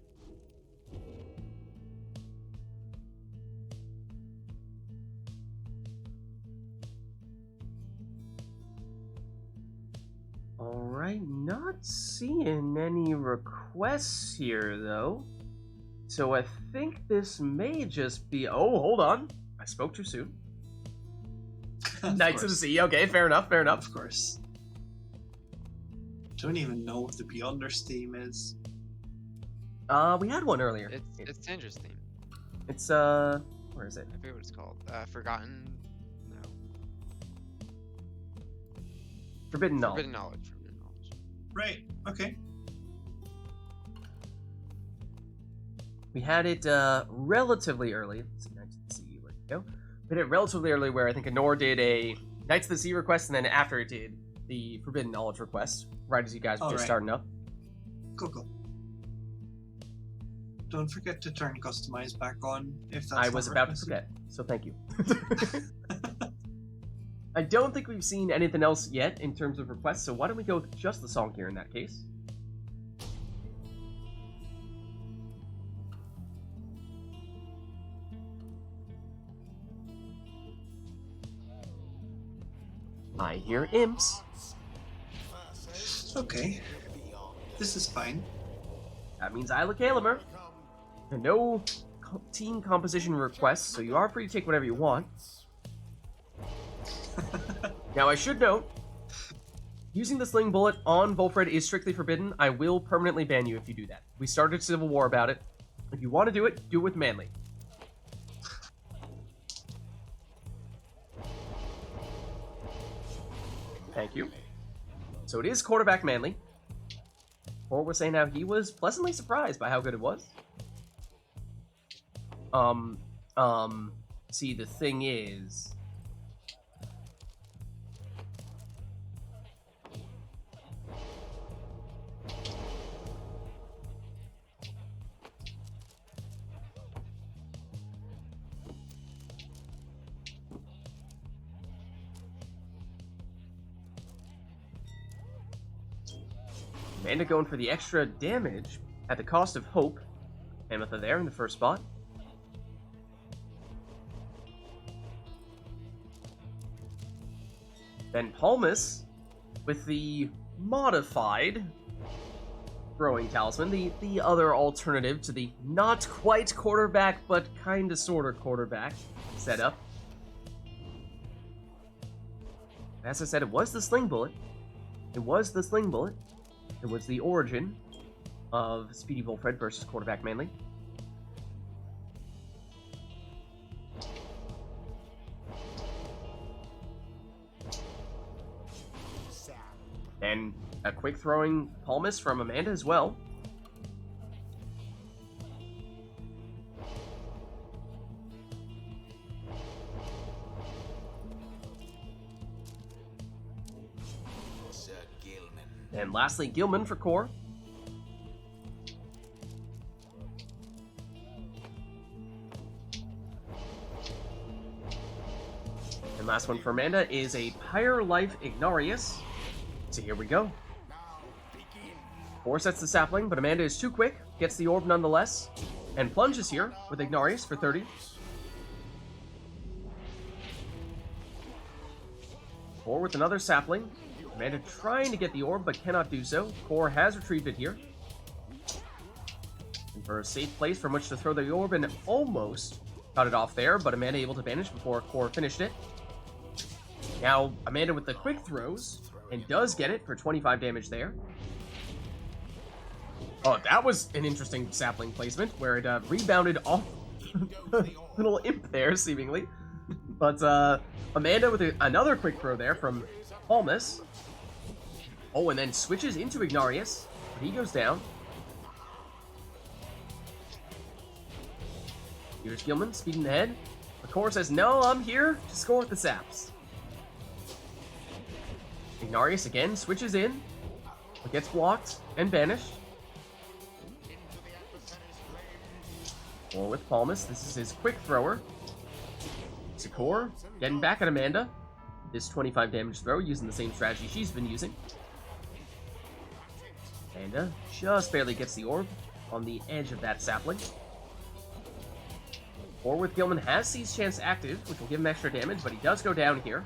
Alright, not seeing any requests here, though. So I think this may just be... Oh, hold on. I spoke too soon. Knights of the Sea. Okay, fair enough, fair enough. Of course. Don't even know what the Beyonders theme is. We had one earlier. It's Sandra's theme. It's, where is it? I forget what it's called. Forgotten. No. Forbidden Knowledge. Forbidden Knowledge. Forbidden Knowledge. Right, okay. We had it relatively early. Let's see, Knights of the Sea, where'd it go? We had it relatively early where I think Anor did a Knights of the Sea request, and then after it did the Forbidden Knowledge request, right as you guys were just Alright. starting up. Cool. Don't forget to turn customize back on if that's I not was about to requested. forget, so thank you. I don't think we've seen anything else yet in terms of requests, so why don't we go with just the song here in that case? I hear imps. Okay. This is fine. That means Isla Kalimer. There are no team composition requests, so you are free to take whatever you want. Now, I should note, using the sling bullet on Volfred is strictly forbidden. I will permanently ban you if you do that. We started Civil War about it. If you want to do it with Manly. Thank you. So it is quarterback Manly. Or was saying how he was pleasantly surprised by how good it was. See, the thing is... Amanda going for the extra damage at the cost of hope. Ametha there in the first spot. Then Palmas, with the modified throwing talisman, the other alternative to the not quite quarterback, but kinda sorta quarterback setup. As I said, it was the sling bullet. It was the sling bullet. It was the origin of Speedy Volfred versus quarterback Manly. And a quick throwing Palmas from Amanda as well. And lastly, Gilman for core. And last one for Amanda is a Pyre Life Ignarius. So here we go. 4 sets the sapling, but Amanda is too quick, gets the orb nonetheless, and plunges here with Ignarius for 30. 4 with another sapling. Amanda trying to get the orb, but cannot do so. Core has retrieved it here. And for a safe place from which to throw the orb, and almost got it off there, but Amanda able to vanish before Core finished it. Now, Amanda with the quick throws, and does get it for 25 damage there. Oh, that was an interesting sapling placement, where it rebounded off the little imp there, seemingly. But Amanda with another quick throw there from Palmas. Oh, and then switches into Ignarius, but he goes down. Here's Gilman, speeding ahead. The core says, no, I'm here to score with the saps. Ignarius again switches in, but gets blocked and banished. Or with Palmas, this is his quick thrower. Sakor getting back at Amanda. This 25 damage throw using the same strategy she's been using. Amanda just barely gets the orb on the edge of that sapling. Or with Gilman has Seize Chance active, which will give him extra damage, but he does go down here.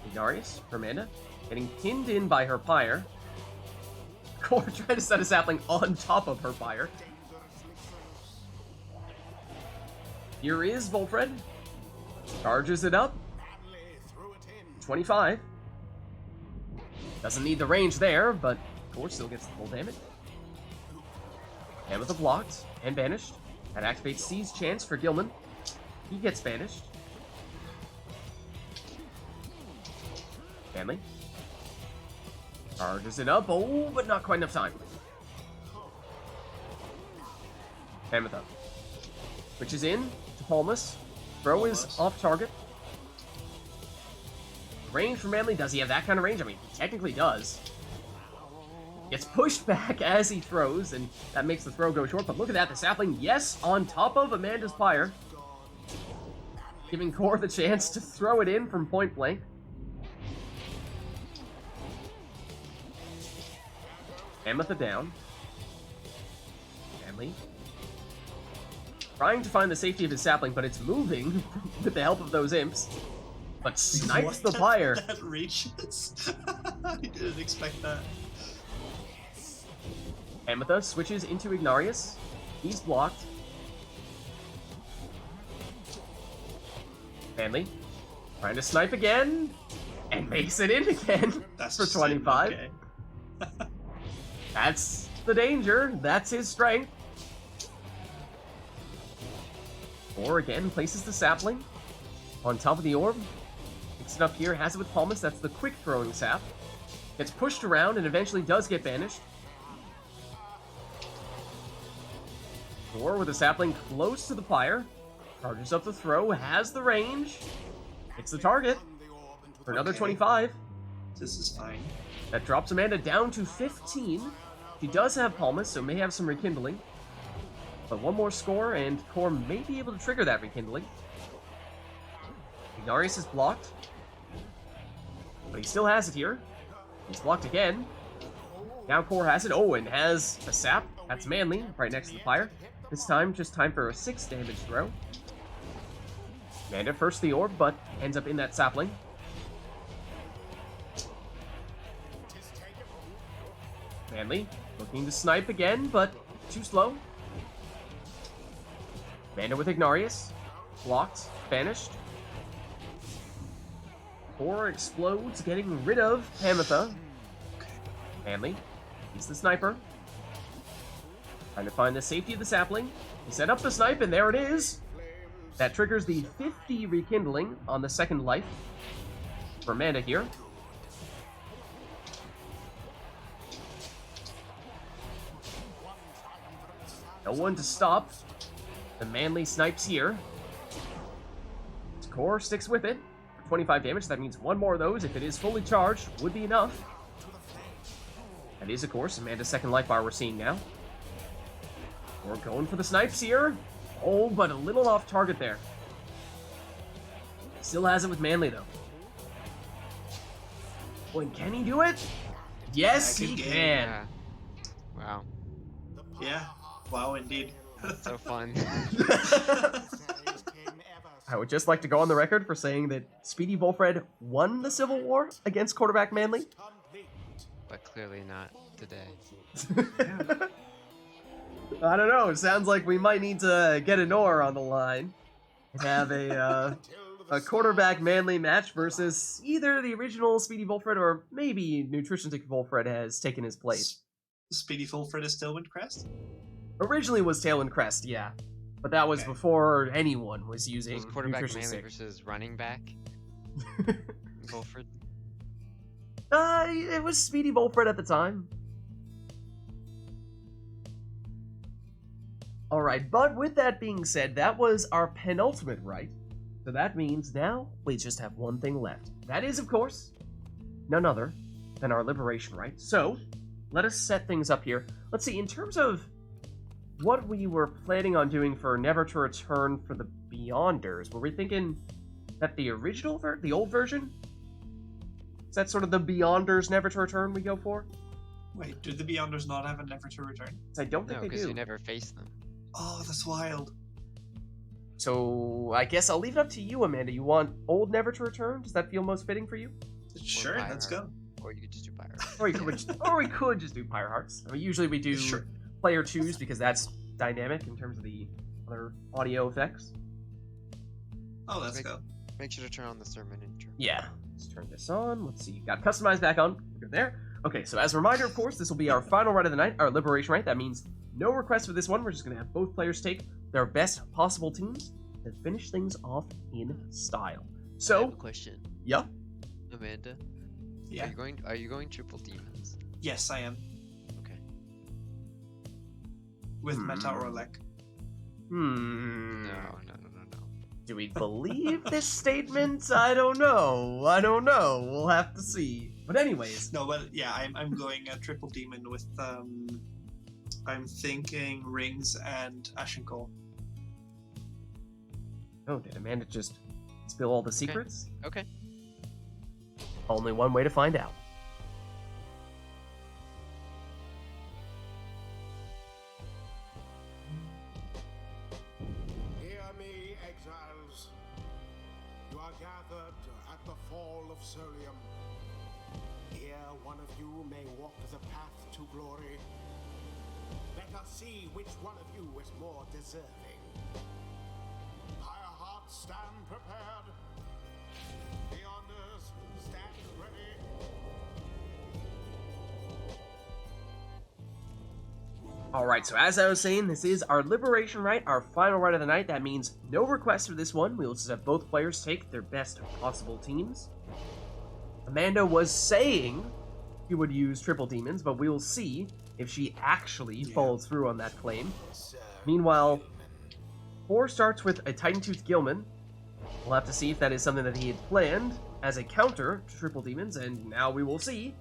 Ignarius for Amanda, getting pinned in by her Pyre. Core trying to set a sapling on top of her Pyre. Here is Volfred. Charges it up. 25. Doesn't need the range there, but Core still gets the full damage. And with a blocked and banished. That activates Seize Chance for Gilman. He gets banished. Manly. Charges it up. Oh, but not quite enough time. Mammoth. Switches in to Palmas. Throw is off target. Range for Manly. Does he have that kind of range? I mean, he technically does. Gets pushed back as he throws, and that makes the throw go short. But look at that. The sapling, yes, on top of Amanda's Pyre. Giving Core the chance to throw it in from point blank. Mammoth down. Manly. Trying to find the safety of his sapling, but it's moving with the help of those imps. But snipes the Pyre. That reaches. I didn't expect that. Ametha switches into Ignarius. He's blocked. Manly. Trying to snipe again. And makes it in again. That's for 25. Okay. That's the danger. That's his strength. Or again, places the sapling on top of the orb. Picks it up here, has it with Palmas. That's the quick throwing sap. Gets pushed around and eventually does get banished. Or with a sapling close to the Pyre. Charges up the throw, has the range. Hits the target for another 25. This is fine. That drops Amanda down to 15. She does have Palmas, so may have some rekindling. But one more score, and Core may be able to trigger that rekindling. Ignarius is blocked. But he still has it here. He's blocked again. Now Core has it. Oh, and has a sap. That's Manly, right next to the Pyre. This time, just time for a 6 damage throw. Amanda first the orb, but ends up in that sapling. Manly looking to snipe again, but too slow. Amanda with Ignarius. Blocked. Banished. Core explodes, getting rid of Hamatha. Manly. He's the sniper. Trying to find the safety of the sapling. He set up the snipe, and there it is. That triggers the 50 rekindling on the second life for Amanda here. No one to stop the Manly snipes here. Core sticks with it for 25 damage. That means one more of those, if it is fully charged, would be enough. That is, of course, Amanda's second life bar we're seeing now. We're going for the snipes here. Oh, but a little off target there. Still has it with Manly, though. Boy, can he do it? Yes, he can. Yeah. Wow. Yeah. Wow, indeed. So fun. I would just like to go on the record for saying that Speedy Wolfred won the Civil War against quarterback Manly. But clearly not today. I don't know. It sounds like we might need to get a Nor on the line and have a quarterback Manly match versus either the original Speedy Wolfred or maybe Nutritiontic Wolfred has taken his place. Speedy Fulford is Tailwind Crest? Originally was Tailwind Crest, yeah. But that was before anyone was using Was quarterback Nutrition Manly Stick. versus running back? Wilfred? It was Speedy Wolfred at the time. Alright, but with that being said, that was our penultimate right. So that means now we just have one thing left. That is, of course, none other than our liberation right. So, let us set things up here. Let's see, in terms of what we were planning on doing for Never to Return for the Beyonders, were we thinking that the original, the old version? Is that sort of the Beyonders Never to Return we go for? Wait, do the Beyonders not have a Never to Return? I don't think No, they because do. you never face them. Oh, that's wild. So, I guess I'll leave it up to you, Amanda. You want old Never to Return? Does that feel most fitting for you? Sure, Pyre. let's go. Or you could just do Pyre. Or we could just do Pyre Hearts. I mean, usually we do Sure. player twos because that's dynamic in terms of the other audio effects. Oh, let's go. Make sure to turn on the sermon intro. Yeah. Let's turn this on. Let's see. Got customized back on. We're there. Okay, so as a reminder, of course, this will be our final right of the night, our liberation right. That means no requests for this one. We're just going to have both players take their best possible teams and finish things off in style. I have So, a question. yeah. Amanda, Yeah. are you going triple demons? Yes, I am. Okay. With Meta or Lek. No. Do we believe this statement? I don't know. We'll have to see. But anyways, No, well, yeah, I'm going a triple demon with, I'm thinking Rings and Ashen Call. oh, did Amanda just spill all the secrets? Okay. Only one way to find out. Hear me, exiles. You are gathered at the fall of Solium. Here, one of you may walk the path to glory. Let us see which one of you is more deserving. Pyre hearts, stand prepared. Beyonders, stand ready. Alright, so as I was saying, this is our liberation right, our final right of the night. That means no requests for this one. We will just have both players take their best possible teams. Amanda was saying she would use triple demons, but we will see if she actually follows through on that claim. Meanwhile, 4 starts with a Titan Tooth Gilman. We'll have to see if that is something that he had planned as a counter to triple demons, and now we will see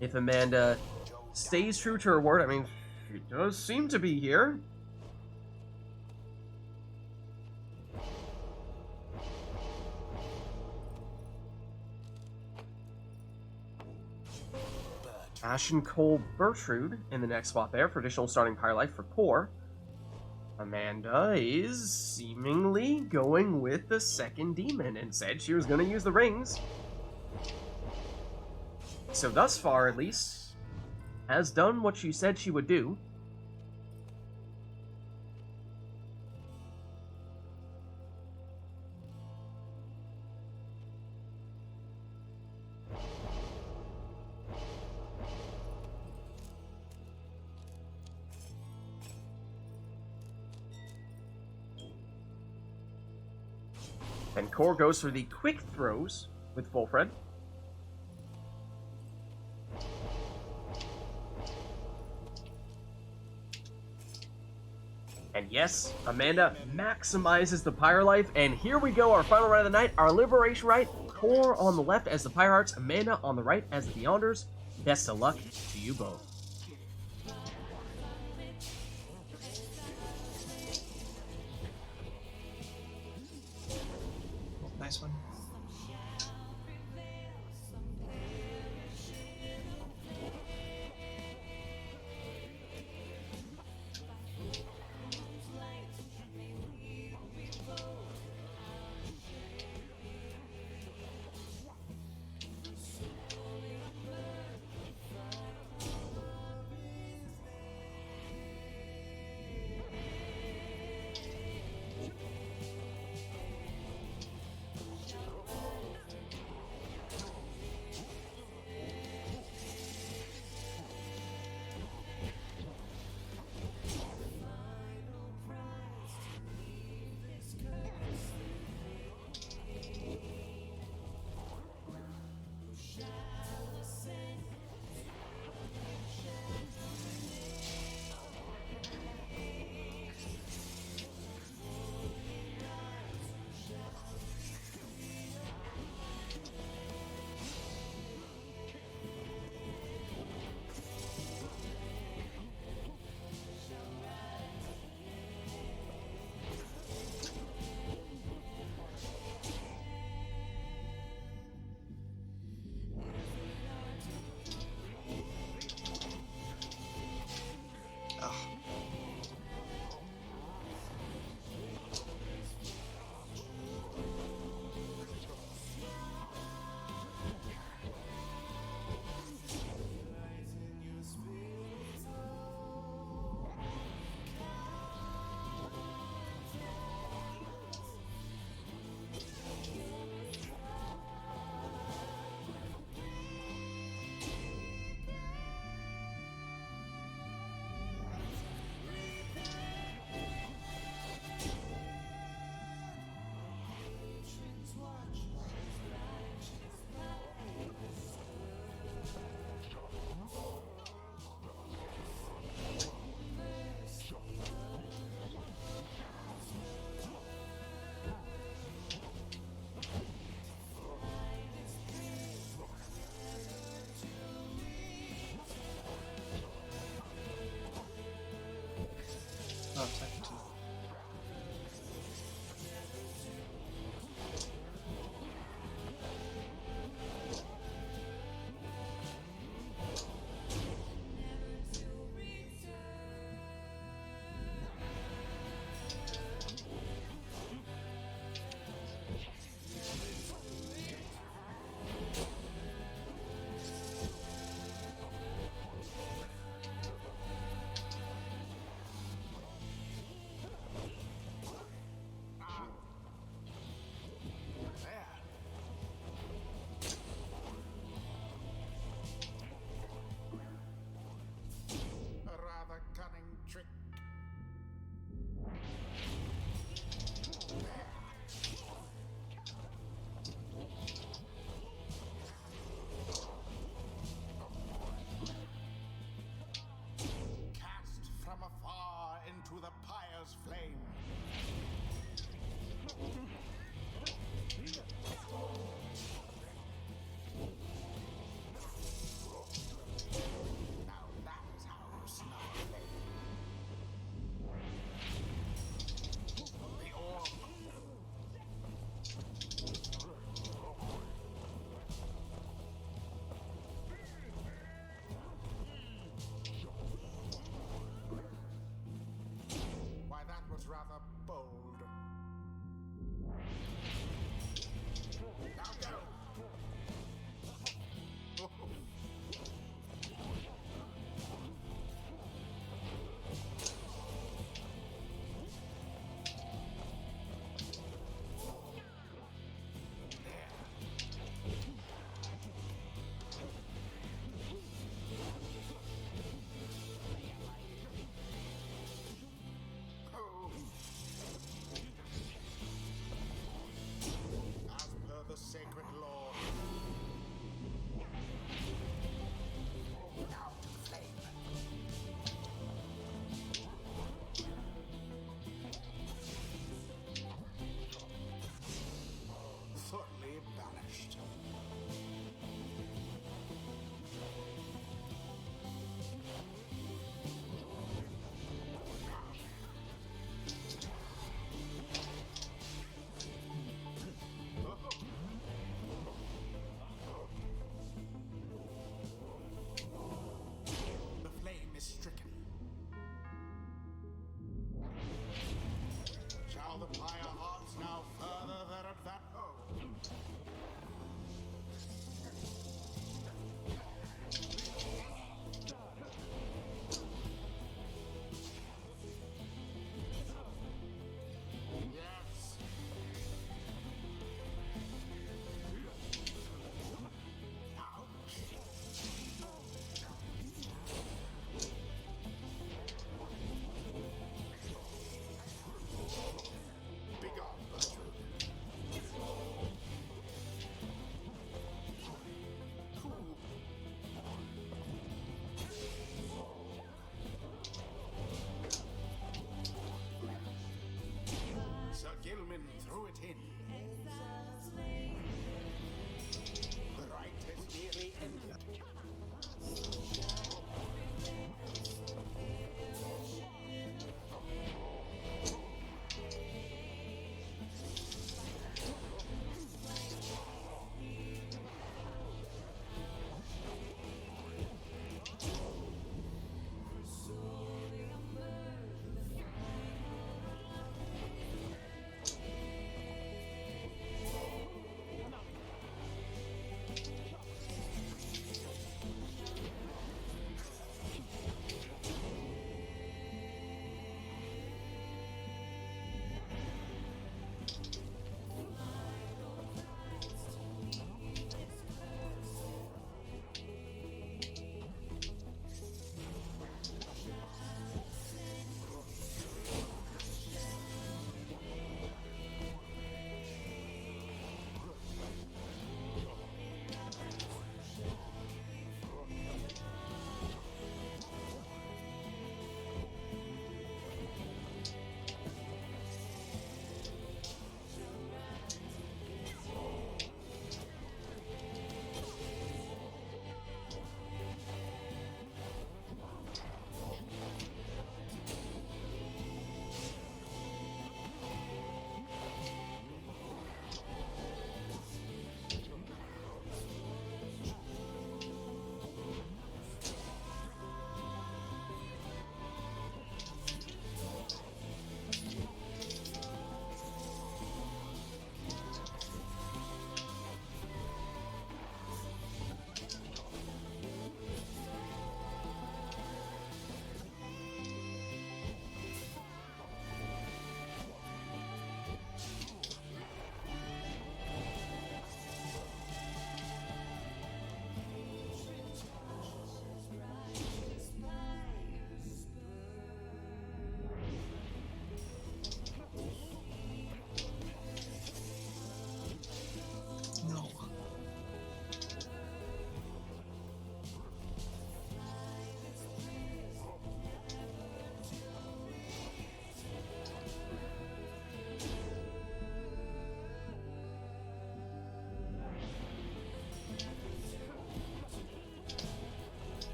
if Amanda stays true to her word. I mean, she does seem to be here. Ashen Cole Bertrude in the next swap there for additional starting Pyre Life for Core. Amanda is seemingly going with the second demon and said she was going to use the rings. So thus far, at least, has done what she said she would do. And Core goes for the quick throws with Fulfred. And yes, Amanda maximizes the Pyre life, and here we go, our final round of the night, our Liberation Rite. Core on the left as the Pyre Hearts, Amanda on the right as the Beyonders. Best of luck to you both. Nice one.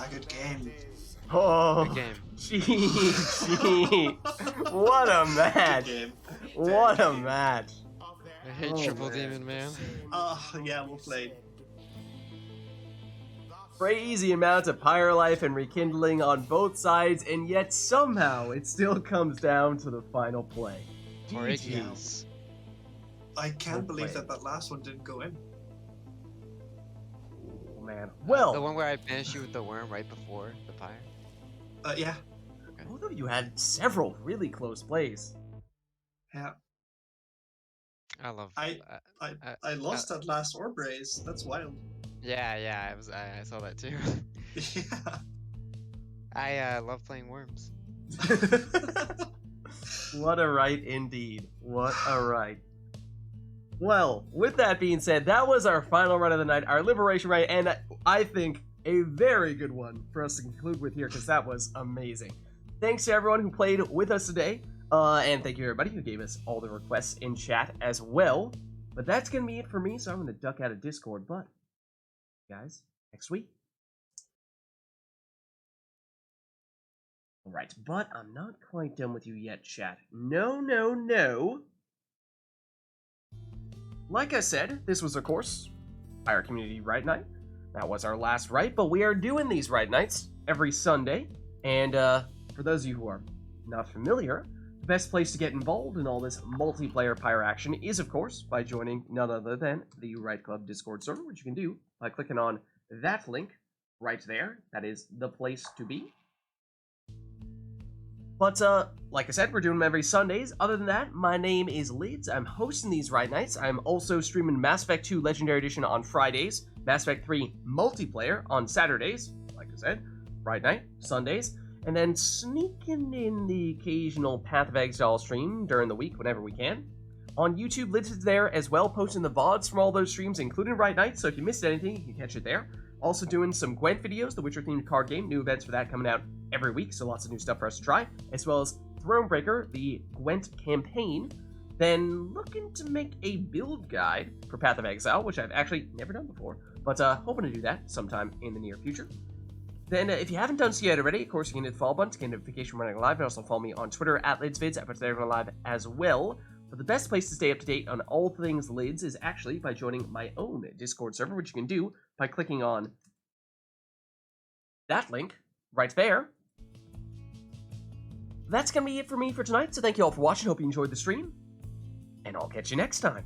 Ah, good game. Oh, Good game. gee. What a match. Good game. What a Game. match. I hate Oh, Triple man. Demon, man. Oh, yeah, we'll play. Crazy amounts of pyre life and rekindling on both sides, and yet somehow it still comes down to the final play. Or GG. Ignis. I can't Well believe played. that last one didn't go in. Oh, man. The Well, one where I banished you with the worm right before the Pyre. Yeah. both of you had several really close plays. Yeah. I love. I lost that last orb race. That's wild. Yeah. I saw that too. Yeah. I love playing worms. What a right indeed. What a right. Well, with that being said, that was our final run of the night, our liberation rite, and I think a very good one for us to conclude with here, because that was amazing. Thanks to everyone who played with us today, and thank you everybody who gave us all the requests in chat as well. But that's going to be it for me, so I'm going to duck out of Discord, but guys, next week. Alright, but I'm not quite done with you yet, chat. No. Like I said, this was, of course, Pyre Community Rite Night. That was our last rite, but we are doing these Rite Nights every Sunday. And for those of you who are not familiar, the best place to get involved in all this multiplayer Pyre action is, of course, by joining none other than the Rite Club Discord server, which you can do by clicking on that link right there. That is the place to be. But, like I said, we're doing them every Sundays. Other than that, my name is Lids. I'm hosting these Rite Nights. I'm also streaming Mass Effect 2 Legendary Edition on Fridays, Mass Effect 3 Multiplayer on Saturdays, like I said, Rite Night, Sundays, and then sneaking in the occasional Path of Exile stream during the week whenever we can. On YouTube, Lids is there as well, posting the VODs from all those streams, including Rite Nights, so if you missed anything, you can catch it there. Also doing some Gwent videos, the Witcher-themed card game, new events for that coming out every week, so lots of new stuff for us to try, as well as Thronebreaker, the Gwent campaign. Then looking to make a build guide for Path of Exile, which I've actually never done before, but hoping to do that sometime in the near future. Then if you haven't done so yet already, of course you can hit the follow button to get notification when I'm live, and also follow me on Twitter at LidsVids, I put that everyone live as well. But the best place to stay up to date on all things Lids is actually by joining my own Discord server, which you can do by clicking on that link right there. That's going to be it for me for tonight, so thank you all for watching. Hope you enjoyed the stream, and I'll catch you next time.